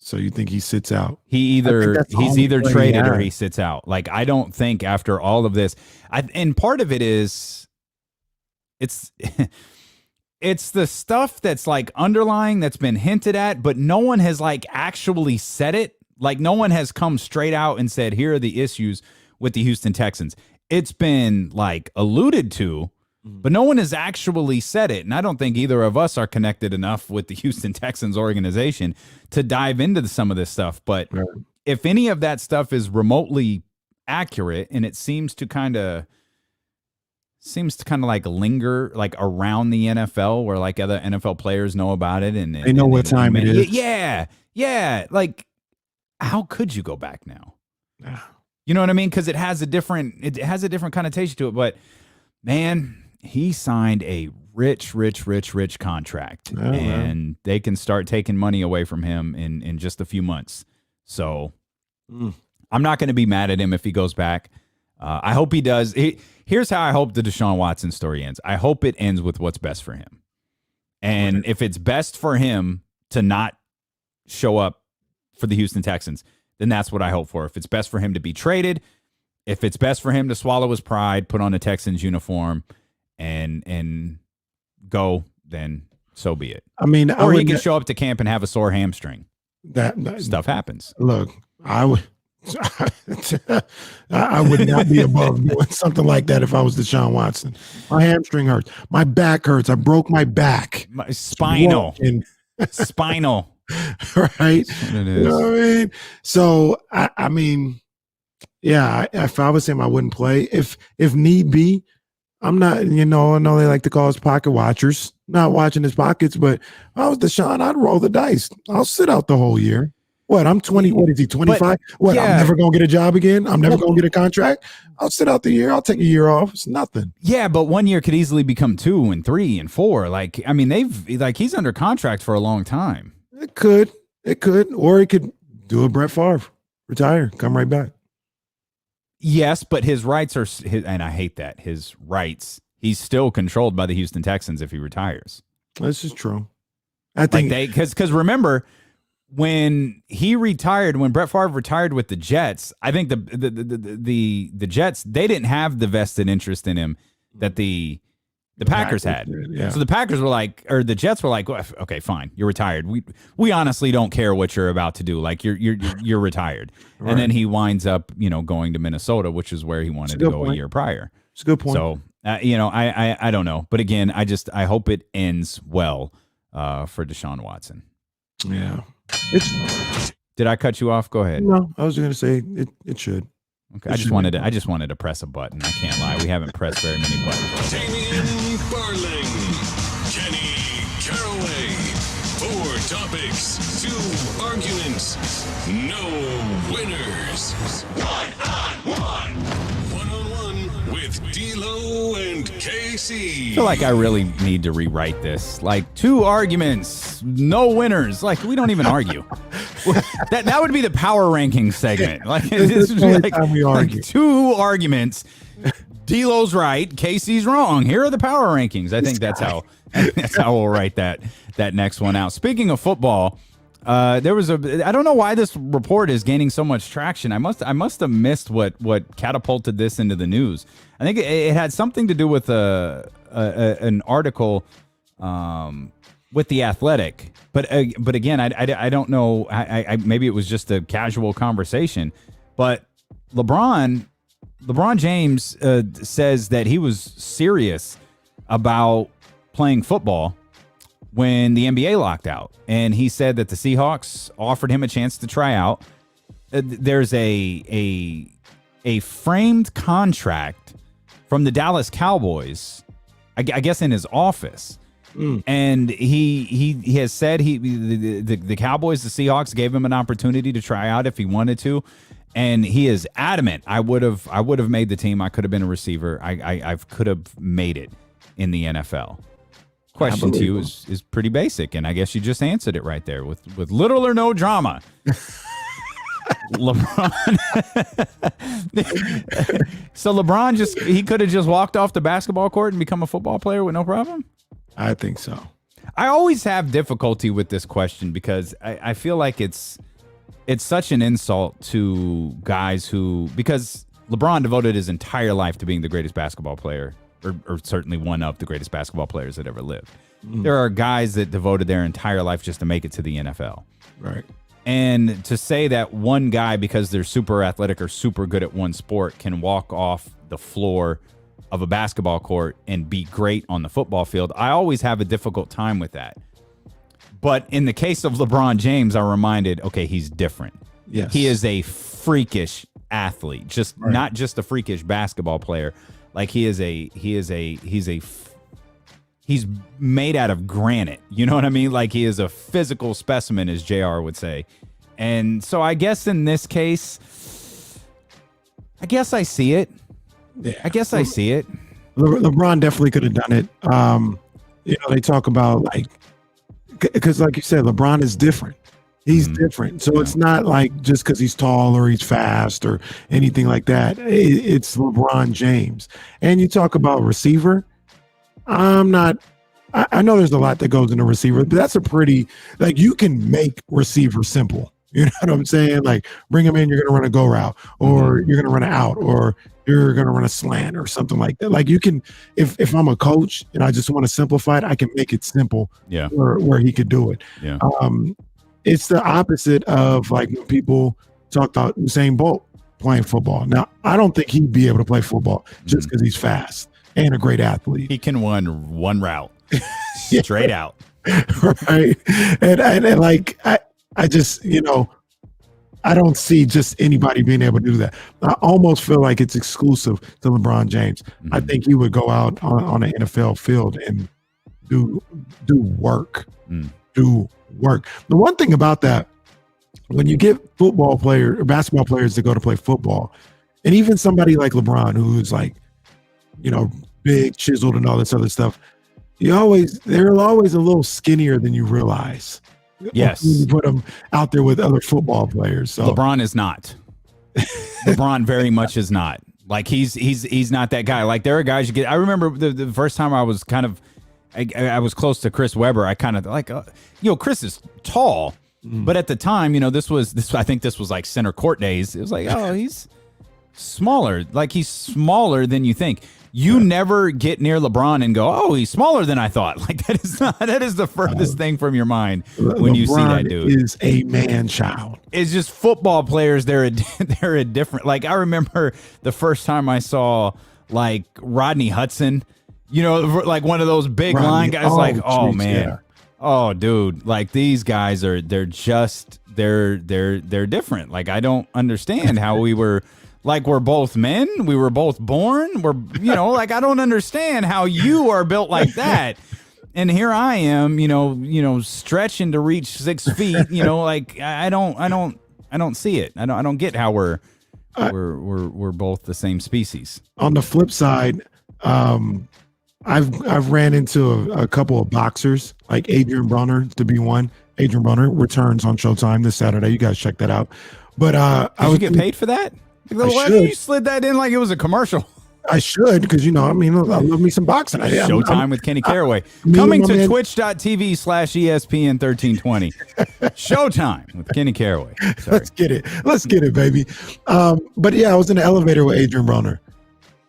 So you think he sits out? He's either traded or he sits out. Like, I don't think after all of this, and part of it is it's the stuff that's like underlying that's been hinted at, but no one has like actually said it. Like, no one has come straight out and said, here are the issues with the Houston Texans. it's been like alluded to, but no one has actually said it. And I don't think either of us are connected enough with the Houston Texans organization to dive into some of this stuff. But if any of that stuff is remotely accurate, and it seems to kind of like linger like around the NFL, where like other NFL players know about it and they know what time it is. Yeah. Like, how could you go back now? You know what I mean? Because it has a different connotation to it. But man, he signed a rich contract, and they can start taking money away from him in just a few months. So I'm not going to be mad at him if he goes back. I hope he does. Here's how I hope the Deshaun Watson story ends. I hope it ends with what's best for him. And if it's best for him to not show up for the Houston Texans, then that's what I hope for. If it's best for him to be traded, if it's best for him to swallow his pride, put on a Texans uniform, and go, then so be it. I mean, or he can show up to camp and have a sore hamstring. That stuff happens. Look, I would not be above doing something like that if I was Deshaun Watson. My hamstring hurts. My back hurts. I broke my back. My spinal. Spinal. Right? It is. You know what I mean? So, I mean, yeah, if I was him, I wouldn't play. If need be, I'm not, I know they like to call us pocket watchers. Not watching his pockets, but if I was Deshaun, I'd roll the dice. I'll sit out the whole year. What, I'm 20, what is he, 25? I'm never going to get a job again? I'm never going to get a contract? I'll sit out the year. I'll take a year off. It's nothing. Yeah, but 1 year could easily become 2 and 3 and 4. Like, I mean, he's under contract for a long time. It could. Or he could do a Brett Favre, retire, come right back. Yes, but his rights are, and I hate that, his rights, he's still controlled by the Houston Texans if he retires. This is true. I think because remember, when Brett Favre retired with the Jets, I think the Jets, they didn't have the vested interest in him that the Packers had. Yeah. So the Packers were like, or the Jets were like, well, okay, fine, you're retired. We honestly don't care what you're about to do. Like you're retired. Right. And then he winds up, going to Minnesota, which is where he wanted to go a year prior. It's a good point. So, I don't know. But again, I hope it ends well for Deshaun Watson. Yeah. Did I cut you off? Go ahead. No, I was going to say it should. Okay, I just wanted to press a button. I can't lie. We haven't pressed very many buttons. Damian Barling, Kenny Caraway. 4 topics, 2 arguments, no winners. 1-on-1. 1-on-1 with D-Lo and KC. I feel like I really need to rewrite this. Like 2 arguments, no winners. Like we don't even argue. That would be the power ranking segment. Like this would be like, time we argue. 2 arguments. D-Lo's right, Casey's wrong. Here are the power rankings. I think that's how we'll write that next one out. Speaking of football, there was I don't know why this report is gaining so much traction. I must have missed what catapulted this into the news. I think it had something to do with an article with The Athletic. But again, I don't know. I maybe it was just a casual conversation. But LeBron James says that he was serious about playing football when the NBA locked out. And he said that the Seahawks offered him a chance to try out. There's a framed contract from the Dallas Cowboys, I guess in his office. And he has said the Cowboys, the Seahawks gave him an opportunity to try out if he wanted to. And he is adamant. I would have made the team. I could have been a receiver. I could have made it in the NFL. Question to you is pretty basic, and I guess you just answered it right there with little or no drama. LeBron. So LeBron he could have just walked off the basketball court and become a football player with no problem? I think so. I always have difficulty with this question because I feel like it's such an insult to guys because LeBron devoted his entire life to being the greatest basketball player, or certainly one of the greatest basketball players that ever lived. There are guys that devoted their entire life just to make it to the NFL. Right. And to say that one guy, because they're super athletic or super good at one sport, can walk off the floor of a basketball court and be great on the football field. I always have a difficult time with that. But in the case of LeBron James, I'm reminded, okay, he's different. Yes. He is a freakish athlete, just not just a freakish basketball player. Like he's made out of granite. You know what I mean? Like he is a physical specimen, as JR would say. And so I guess in this case, I guess I see it. Yeah. I guess I see it. LeBron definitely could have done it. They talk about like, because like you said, LeBron is different. He's different. So it's not like just because he's tall or he's fast or anything like that. It's LeBron James. And you talk about receiver. I know there's a lot that goes into receiver, but that's a pretty, like you can make receiver simple. You know what I'm saying? Like bring him in, you're going to run a go route or you're going to run an out or you're going to run a slant or something like that. Like you can, if I'm a coach and I just want to simplify it, I can make it simple where he could do it. Yeah. It's the opposite of like when people talk about Usain Bolt playing football. Now, I don't think he'd be able to play football just because he's fast and a great athlete. He can run one route straight out. Right. And like, I just, I don't see just anybody being able to do that. I almost feel like it's exclusive to LeBron James. I think he would go out on an NFL field and do work. Do work. The one thing about that, when you get football player or basketball players to go to play football, and even somebody like LeBron, who's like, big, chiseled, and all this other stuff, they're always a little skinnier than you realize. Yes, when you put them out there with other football players. So LeBron is not. LeBron very much is not. Like he's not that guy. Like there are guys you get. I remember the first time I was kind of. I was close to Chris Webber. I kind of like, Chris is tall, but at the time, this. I think this was like center court days. It was like, oh, he's smaller. Like he's smaller than you think. You never get near LeBron and go, oh, he's smaller than I thought. Like that is the furthest thing from your mind when you see that dude. Is a man child. It's just football players. They're a different. Like I remember the first time I saw like Rodney Hudson. Like one of those big line guys, man. Yeah. Oh, dude. Like these guys they're different. Like I don't understand how we're both men. We were both born. Like I don't understand how you are built like that. And here I am, stretching to reach 6 feet, like I don't see it. I don't get how we're both the same species. On the flip side, I've ran into a couple of boxers, like Adrian Broner to be one. Adrian Broner returns on Showtime this Saturday. You guys check that out. But Did you get paid for that? Why did you slid that in like it was a commercial? I should, because I love me some boxing. Showtime with Kenny Caraway. Coming to twitch.tv/ESPN 1320. Showtime with Kenny Caraway. Sorry. Let's get it, baby. But yeah, I was in the elevator with Adrian Broner.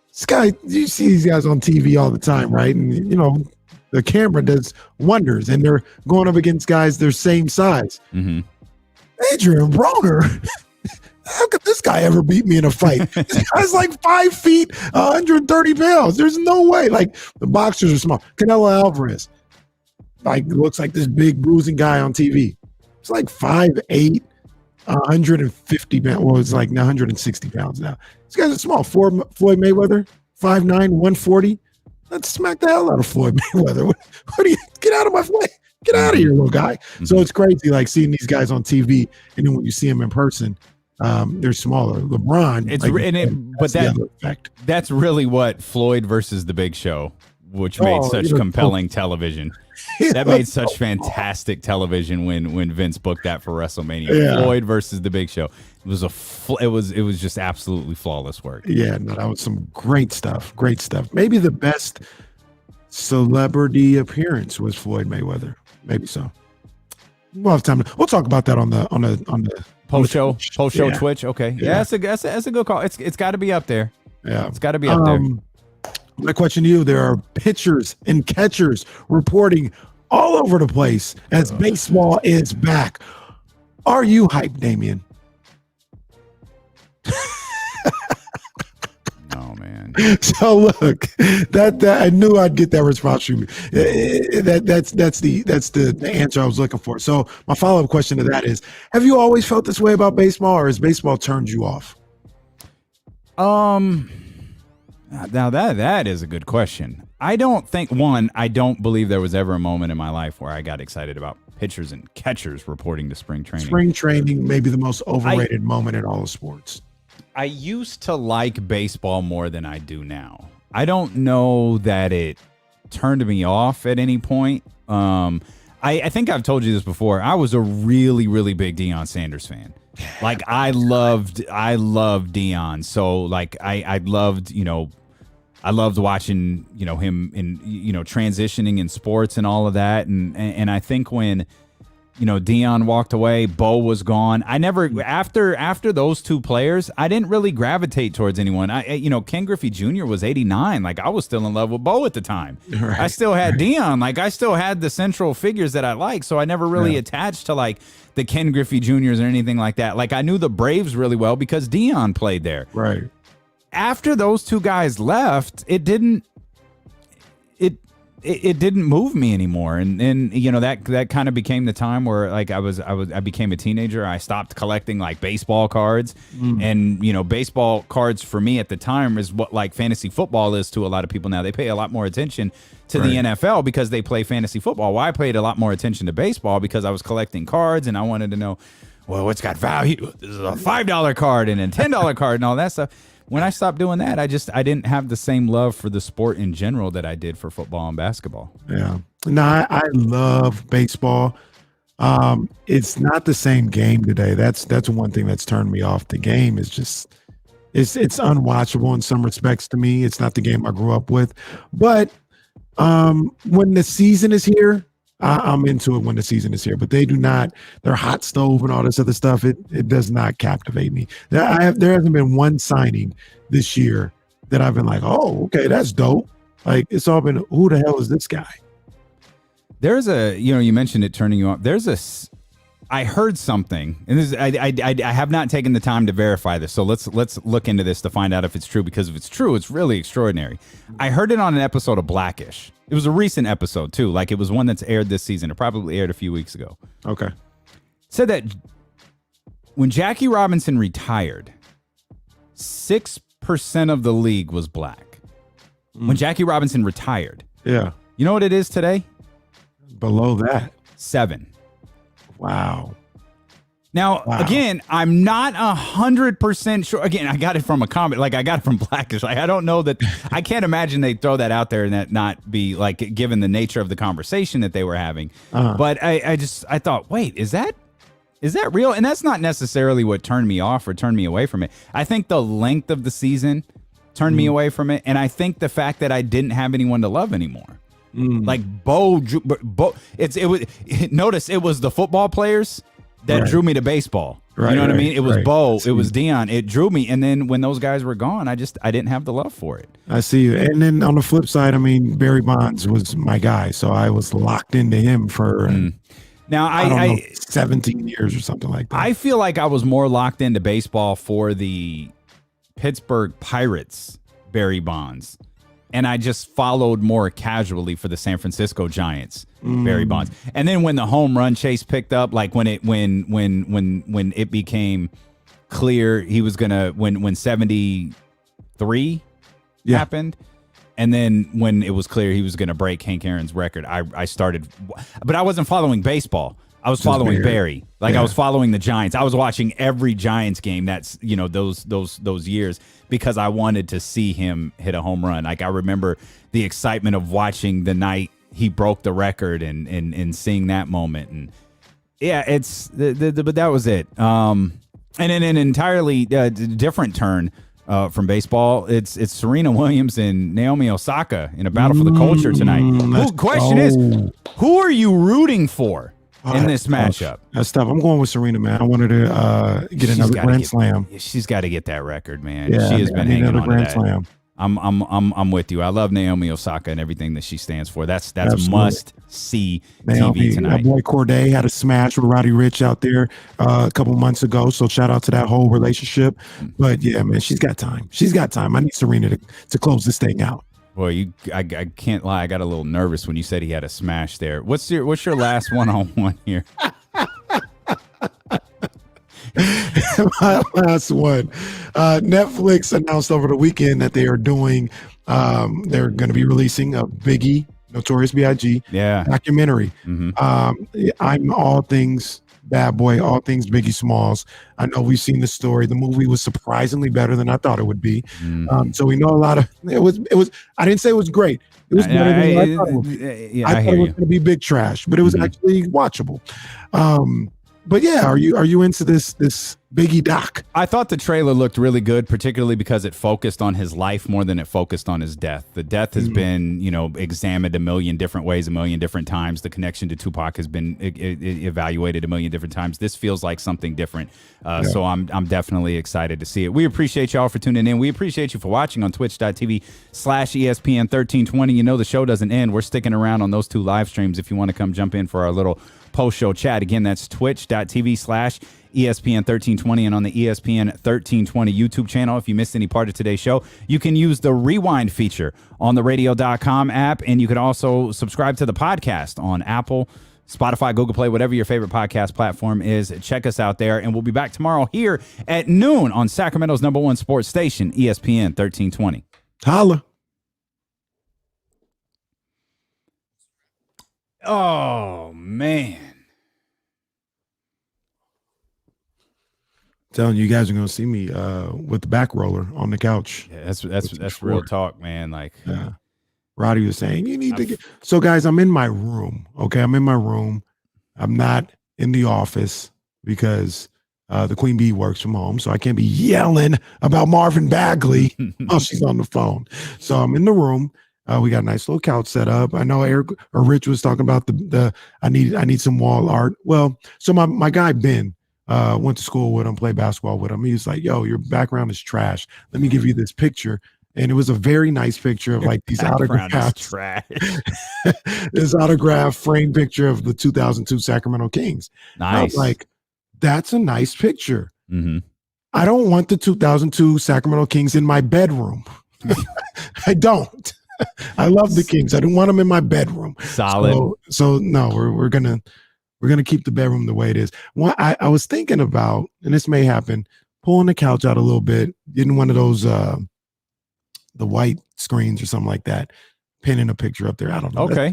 This guy, you see these guys on TV all the time, right? And the camera does wonders, and they're going up against guys their same size. Adrian Broner, how could this guy ever beat me in a fight? This guy's like 5 feet, 130 pounds. There's no way. Like the boxers are small. Canelo Alvarez, like looks like this big bruising guy on TV. It's like 5'8", 150 pounds. Well, it's like 160 pounds now. These guys are small. Floyd Mayweather, 5'9", 140. Let's smack the hell out of Floyd Mayweather. What do you get out of my way? Get out of here, little guy. So it's crazy, like seeing these guys on TV, and then when you see them in person, they're smaller. LeBron, that's really what Floyd versus The Big Show, which made such compelling television. That made such fantastic television when Vince booked that for WrestleMania. Yeah. Floyd versus The Big Show. It was just absolutely flawless work. Yeah, no, that was some great stuff. Great stuff. Maybe the best celebrity appearance was Floyd Mayweather. Maybe so. We'll have time. We'll talk about that on the post show Twitch. Okay, yeah, that's a good call. It's got to be up there. Yeah, it's got to be up there. My question to you: there are pitchers and catchers reporting all over the place as baseball is back. Are you hyped, Damien? Oh man, So look, that I knew I'd get that response from you. That's the answer I was looking for. So my follow-up question to that is: have you always felt this way about baseball, or has baseball turned you off? Now that is a good question. I don't believe there was ever a moment in my life where I got excited about pitchers and catchers reporting to spring training. Spring training may be the most overrated moment in all of sports. I used to like baseball more than I do now. I don't know that it turned me off at any point. I think I've told you this before. I was a really, really big Deion Sanders fan. Like I loved Deion. So like I loved watching, him in, transitioning in sports and all of that. And I think when, Deion walked away, Bo was gone. I never, after those two players, I didn't really gravitate towards anyone. Ken Griffey Jr. was 89. Like I was still in love with Bo at the time. Right. I still had Deion. Like I still had the central figures that I liked. So I never really attached to like the Ken Griffey Jr.'s or anything like that. Like I knew the Braves really well because Deion played there. Right. After those two guys left, it didn't move me anymore, and that kind of became the time where like I became a teenager. I stopped collecting like baseball cards, and baseball cards for me at the time is what like fantasy football is to a lot of people now. They pay a lot more attention to the NFL because they play fantasy football. Well, I paid a lot more attention to baseball because I was collecting cards and I wanted to know, well, what's got value? This is a $5 card and a $10 card and all that stuff. When I stopped doing that, I didn't have the same love for the sport in general that I did for football and basketball. Yeah. No, I love baseball. It's not the same game today. That's one thing that's turned me off. The game is just it's unwatchable in some respects to me. It's not the game I grew up with. But when the season is here, I'm into it when the season is here, but they do not. Their hot stove and all this other stuff. It does not captivate me. There hasn't been one signing this year that I've been like, oh, okay, that's dope. Like it's all been, who the hell is this guy? There's you mentioned it turning you on. I heard something, and this is, I have not taken the time to verify this. So let's look into this to find out if it's true, because if it's true, it's really extraordinary. I heard it on an episode of Blackish. It was a recent episode too. Like it was one that's aired this season. It probably aired a few weeks ago. Okay. Said that when Jackie Robinson retired, 6% of the league was black. When Jackie Robinson retired. Yeah. You know what it is today? Below that. 7. Wow. Now, again, I'm not 100% sure. Again, I got it from a comment. Like I got it from Blackish. Like I don't know that. I can't imagine they'd throw that out there and that not be like, given the nature of the conversation that they were having. But I thought, wait, is that real? And that's not necessarily what turned me off or turned me away from it. I think the length of the season turned me away from it, and I think the fact that I didn't have anyone to love anymore. Like Bo, notice it was the football players that drew me to baseball. You know what I mean? It was Bo, it was Deion. It drew me, and then when those guys were gone, I didn't have the love for it. I see you. And then on the flip side, I mean, Barry Bonds was my guy, so I was locked into him for now I don't know, 17 years or something like that. I feel like I was more locked into baseball for the Pittsburgh Pirates, Barry Bonds. And I just followed more casually for the San Francisco Giants, Barry Bonds. And then when the home run chase picked up, like when it became clear he was gonna when 73 happened, and then when it was clear he was gonna break Hank Aaron's record, I started, but I wasn't following baseball. I was following Barry. Like I was following the Giants. I was watching every Giants game. That's those years, because I wanted to see him hit a home run. Like I remember the excitement of watching the night he broke the record and seeing that moment. And yeah, but that was it. And in an entirely different turn from baseball, it's Serena Williams and Naomi Osaka in a battle for the culture tonight. The question is, who are you rooting for in this matchup? That's tough. I'm going with Serena, man. I wanted to get another Grand Slam. She's got to get that record, man. Yeah, she has been hanging on to that. Slam. I'm with you. I love Naomi Osaka and everything that she stands for. That's Absolutely. must see Naomi, TV tonight. that boy Corday had a smash with Roddy Ricch out there a couple months ago. So shout out to that whole relationship. But yeah, man, she's got time. She's got time. I need Serena to close this thing out. Boy, I can't lie. I got a little nervous when you said he had a smash there. What's your last one-on-one here? My last one. Netflix announced over the weekend that they are doing, they're going to be releasing a Biggie, Notorious B.I.G. documentary. I'm all things Bad Boy, all things Biggie Smalls. I know we've seen the story. The movie was surprisingly better than I thought it would be. So we know a lot of it was. I didn't say it was great. It was better than I thought it would be. I thought it was going to be big trash, but it was actually watchable. But yeah, are you into this Biggie doc? I thought the trailer looked really good, particularly because it focused on his life more than it focused on his death. The death has been, examined a million different ways, a million different times. The connection to Tupac has been evaluated a million different times. This feels like something different. So I'm definitely excited to see it. We appreciate y'all for tuning in. We appreciate you for watching on twitch.tv/ESPN1320. You know the show doesn't end. We're sticking around on those 2 live streams if you want to come jump in for our little post-show chat. Again, that's twitch.tv/ESPN1320 and on the ESPN 1320 YouTube channel. If you missed any part of today's show, you can use the rewind feature on the radio.com app, and you can also subscribe to the podcast on Apple, Spotify, Google Play, whatever your favorite podcast platform is. Check us out there, and we'll be back tomorrow here at noon on Sacramento's #1 sports station, ESPN 1320. Holla. Oh, man. Telling you guys are going to see me with the back roller on the couch. Yeah, that's real talk, man. Like, Roddy was saying, you need to get. So, guys, I'm in my room. Okay, I'm in my room. I'm not in the office because the Queen Bee works from home, so I can't be yelling about Marvin Bagley while she's on the phone. So I'm in the room. We got a nice little couch set up. I know Eric or Rich was talking about I need some wall art. Well, so my guy Ben went to school with him, played basketball with him. He was like, "Yo, your background is trash. Let me give you this picture." And it was a very nice picture of like these autographs. Trash. This autograph frame picture of the 2002 Sacramento Kings. Nice. I was like, that's a nice picture. Mm-hmm. I don't want the 2002 Sacramento Kings in my bedroom. I don't. I love the Kings. I don't want them in my bedroom. Solid. So no, we're gonna keep the bedroom the way it is. I was thinking about, and this may happen, pulling the couch out a little bit, getting one of those the white screens or something like that, pinning a picture up there. I don't know. Okay.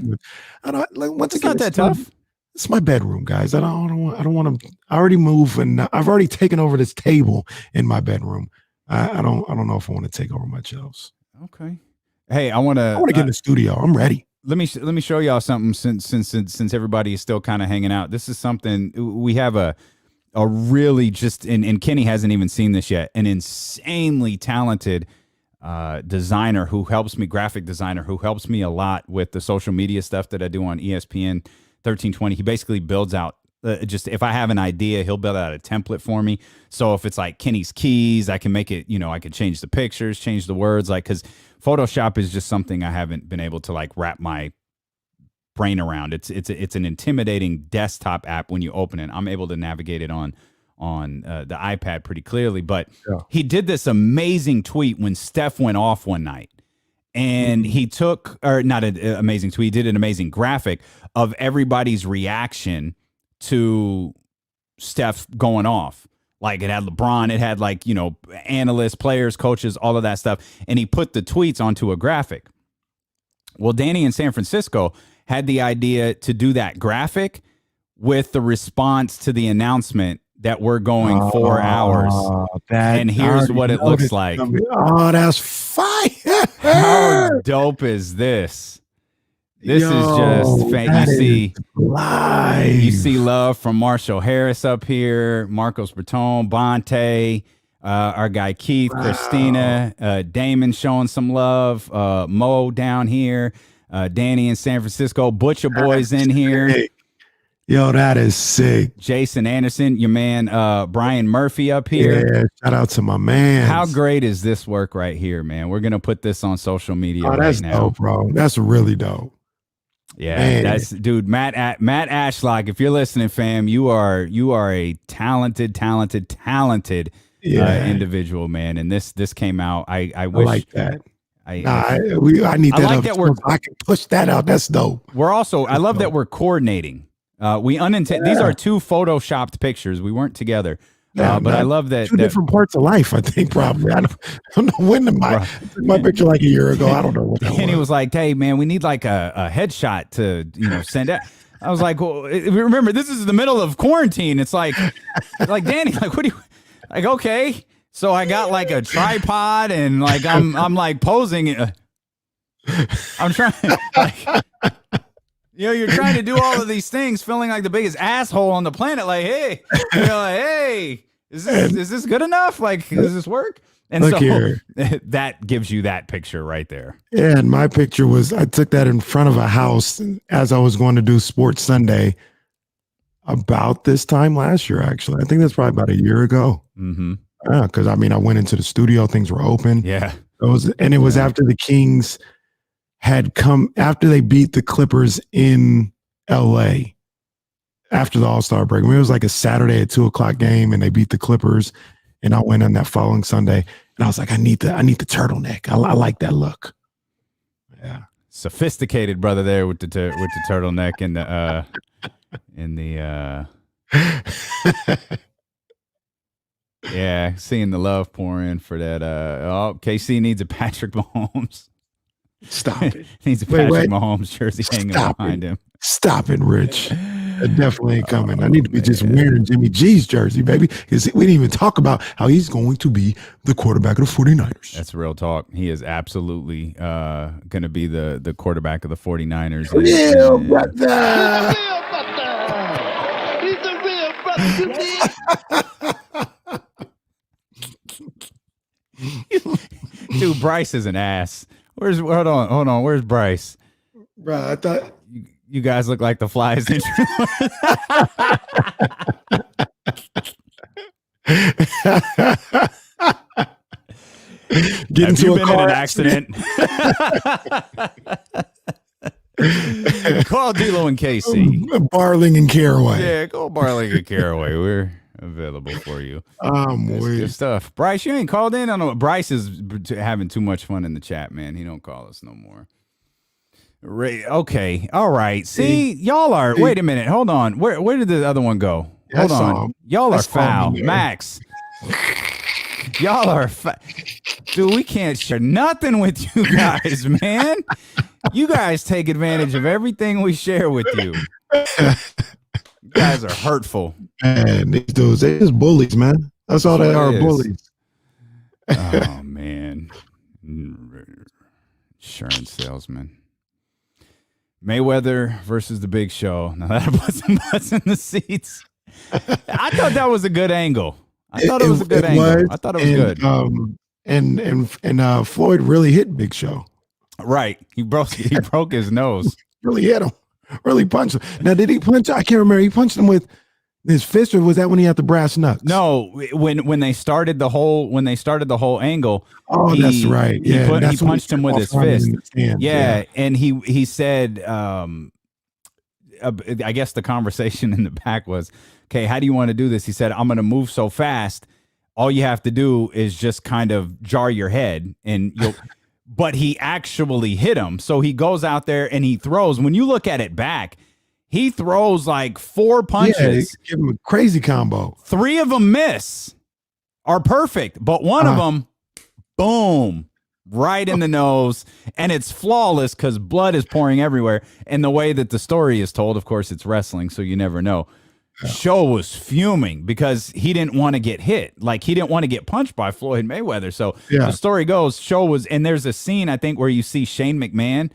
I don't like. Once It's again, not that tough. It's my bedroom, guys. I don't want to. I already moved, and I've already taken over this table in my bedroom. I don't know if I want to take over much else. Okay. Hey, I want to get in the studio. I'm ready. Let me show y'all something since everybody is still kind of hanging out. This is something we have a really just and Kenny hasn't even seen this yet. An insanely talented designer who helps me, graphic designer who helps me a lot with the social media stuff that I do on ESPN 1320. He basically builds out just if I have an idea, he'll build out a template for me. So if it's like Kenny's keys, I can make it, I can change the pictures, change the words, like, because Photoshop is just something I haven't been able to like wrap my brain around. It's an intimidating desktop app when you open it. I'm able to navigate it on the iPad pretty clearly, but he did this amazing tweet when Steph went off one night. And he took, or not an amazing tweet, he did an amazing graphic of everybody's reaction to Steph going off. Like it had LeBron, it had like, analysts, players, coaches, all of that stuff. And he put the tweets onto a graphic. Well, Danny in San Francisco had the idea to do that graphic with the response to the announcement that we're going 4 hours. And here's what it looks like. Oh, that's fire. How dope is this? This is just you see love from Marshall Harris up here, Marcos Bertone, Bonte, our guy Keith, Christina, Damon showing some love, Mo down here, Danny in San Francisco, Butcher Boys in here. Yo, that is sick. Jason Anderson, your man Brian Murphy up here. Yeah, shout out to my man. How great is this work right here, man? We're gonna put this on social media that's right now. dope, bro. That's really dope. Yeah, Man. that's dude. Matt Ashlock. If you're listening, fam, you are a talented individual, man. And this came out. I wish like that. I need that. like up that we're- I can push that out. That's dope. We're also. I love that we're coordinating. We unintended. These are two photoshopped pictures. We weren't together. But I love that. Two different parts of life, I think, probably. I don't know when my picture like a year ago. I don't know what that was. And he was like, "Hey, man, we need like a headshot to send out." I was like, "Well, remember, this is the middle of quarantine. It's like Danny, like, what do you like? Okay, so I got like a tripod and like I'm like posing. I'm trying like." You're trying to do all of these things, feeling like the biggest asshole on the planet. Like, hey, hey, is this good enough? Like, does this work? And Look so here. that gives you that picture right there. Yeah, and my picture was, I took that in front of a house as I was going to do Sports Sunday about this time last year, actually. I think that's probably about a year ago. Mm-hmm. Because, I went into the studio, things were open. Yeah. It was after the Kings had come, after they beat the Clippers in LA after the All-Star break. It was like a Saturday at 2:00 game and they beat the Clippers. And I went on that following Sunday and I was like, I need the turtleneck. I like that look. Yeah. Sophisticated brother there with the turtleneck and yeah, seeing the love pour in for that. KC needs a Patrick Mahomes. Stop it. Needs a Patrick Mahomes jersey hanging behind him. Stop it, Rich. It definitely ain't coming. I need to be just wearing Jimmy G's jersey, baby. Because we didn't even talk about how he's going to be the quarterback of the 49ers. That's real talk. He is absolutely going to be the quarterback of the 49ers. Real brother. He's the real brother. Dude, Bryce is an ass. Hold on. Where's Bryce? Bro, I thought you guys look like the flies in get Have into you a been car in an accident? Call D'Lo and Casey. Barling and Caraway. Yeah, go Barling and Caraway. We're available for you. That's Wait. good stuff. Bryce, you ain't called in. I know Bryce is having too much fun in the chat, man. He don't call us no more. Okay, all right. See, y'all are. Wait a minute. Hold on. Where did the other one go? Hold on. Y'all are foul, Max. Y'all are dude. We can't share nothing with you guys, man. You guys take advantage of everything we share with you. You guys are hurtful. Man, these dudes, they just bullies, man. That's all they are, It is. bullies. Oh man, insurance salesman. Mayweather versus the Big Show. Now that put some butts in the seats. I thought that was a good angle. I thought it was a good angle. I thought it was good. And Floyd really hit Big Show. Right. He broke his nose. Really hit him. Really punched him. Now, did he punch? I can't remember. He punched him with his fist, or was that when he had the brass knucks? No, when they started the whole angle. Oh, that's right. Yeah, he punched him with his fist. Yeah, and he said, I guess the conversation in the back was, okay, how do you want to do this? He said, I'm going to move so fast. All you have to do is just kind of jar your head, and you'll. But he actually hit him. So he goes out there and he throws. When you look at it back, he throws like 4 punches. Yeah, give him a crazy combo. 3 of them are perfect, but one of them, boom, right in the nose. And it's flawless because blood is pouring everywhere. And the way that the story is told, of course, it's wrestling, so you never know. Show was fuming because he didn't want to get hit. Like, he didn't want to get punched by Floyd Mayweather. So the story goes, Show was, and there's a scene, I think, where you see Shane McMahon.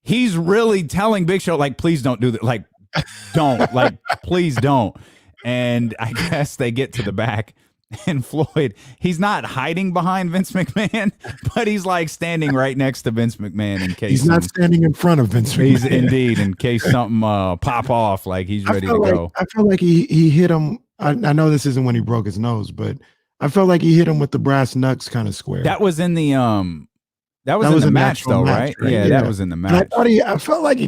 He's really telling Big Show, like, please don't do that. Like, don't. Like, please don't. And I guess they get to the back And Floyd, he's not hiding behind Vince McMahon, but he's like standing right next to Vince McMahon in case he's not standing in front of Vince McMahon. He's indeed in case something pop off, like he's ready to go. I felt like he hit him. I know this isn't when he broke his nose, but I felt like he hit him with the brass knucks kind of square. That was in the that was in the match though, right? Yeah, that was in the match. I felt like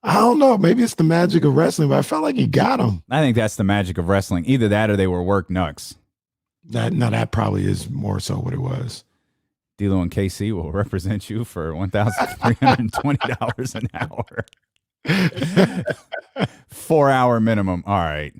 I don't know, maybe it's the magic of wrestling, but I felt like he got him. I think that's the magic of wrestling. Either that or they were work knucks. That probably is more so what it was. D'Lo and KC will represent you for $1,320 an hour. 4 hour minimum. All right.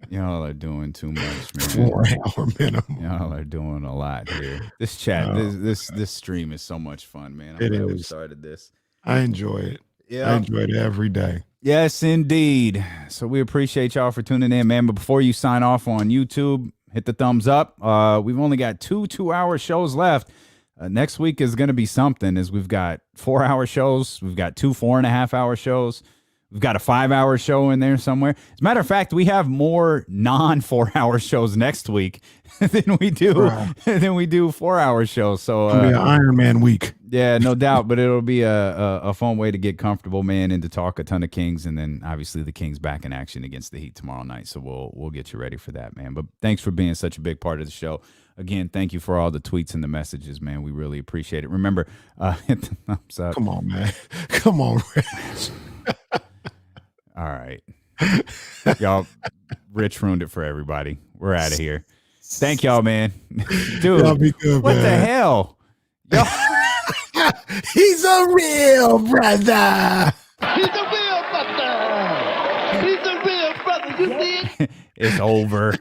Y'all are doing too much, man. 4 hour minimum. Y'all are doing a lot here. This chat, this stream is so much fun, man. I'm glad we started this. I enjoy it. Yeah, I enjoy it every day. Yes, indeed. So we appreciate y'all for tuning in, man. But before you sign off on YouTube, hit the thumbs up. We've only got 2 2-hour shows left. Next week is going to be something, as we've got 4-hour shows. We've got 2 4.5-hour shows. We've got a 5-hour show in there somewhere. As a matter of fact, we have more non-4-hour shows next week than we do 4-hour shows. So it'll be an Iron Man week. Yeah, no doubt. But it'll be a fun way to get comfortable, man, and to talk a ton of Kings, and then obviously the Kings back in action against the Heat tomorrow night. So we'll get you ready for that, man. But thanks for being such a big part of the show. Again, thank you for all the tweets and the messages, man. We really appreciate it. Remember, hit the thumbs up. Come on, man. Come on, Rich. All right. Y'all, Rich ruined it for everybody. We're out of here. Thank y'all, man. Dude, y'all be good, what man. the hell? Y'all. He's a real brother. He's a real brother. He's a real brother. You see it? It's over.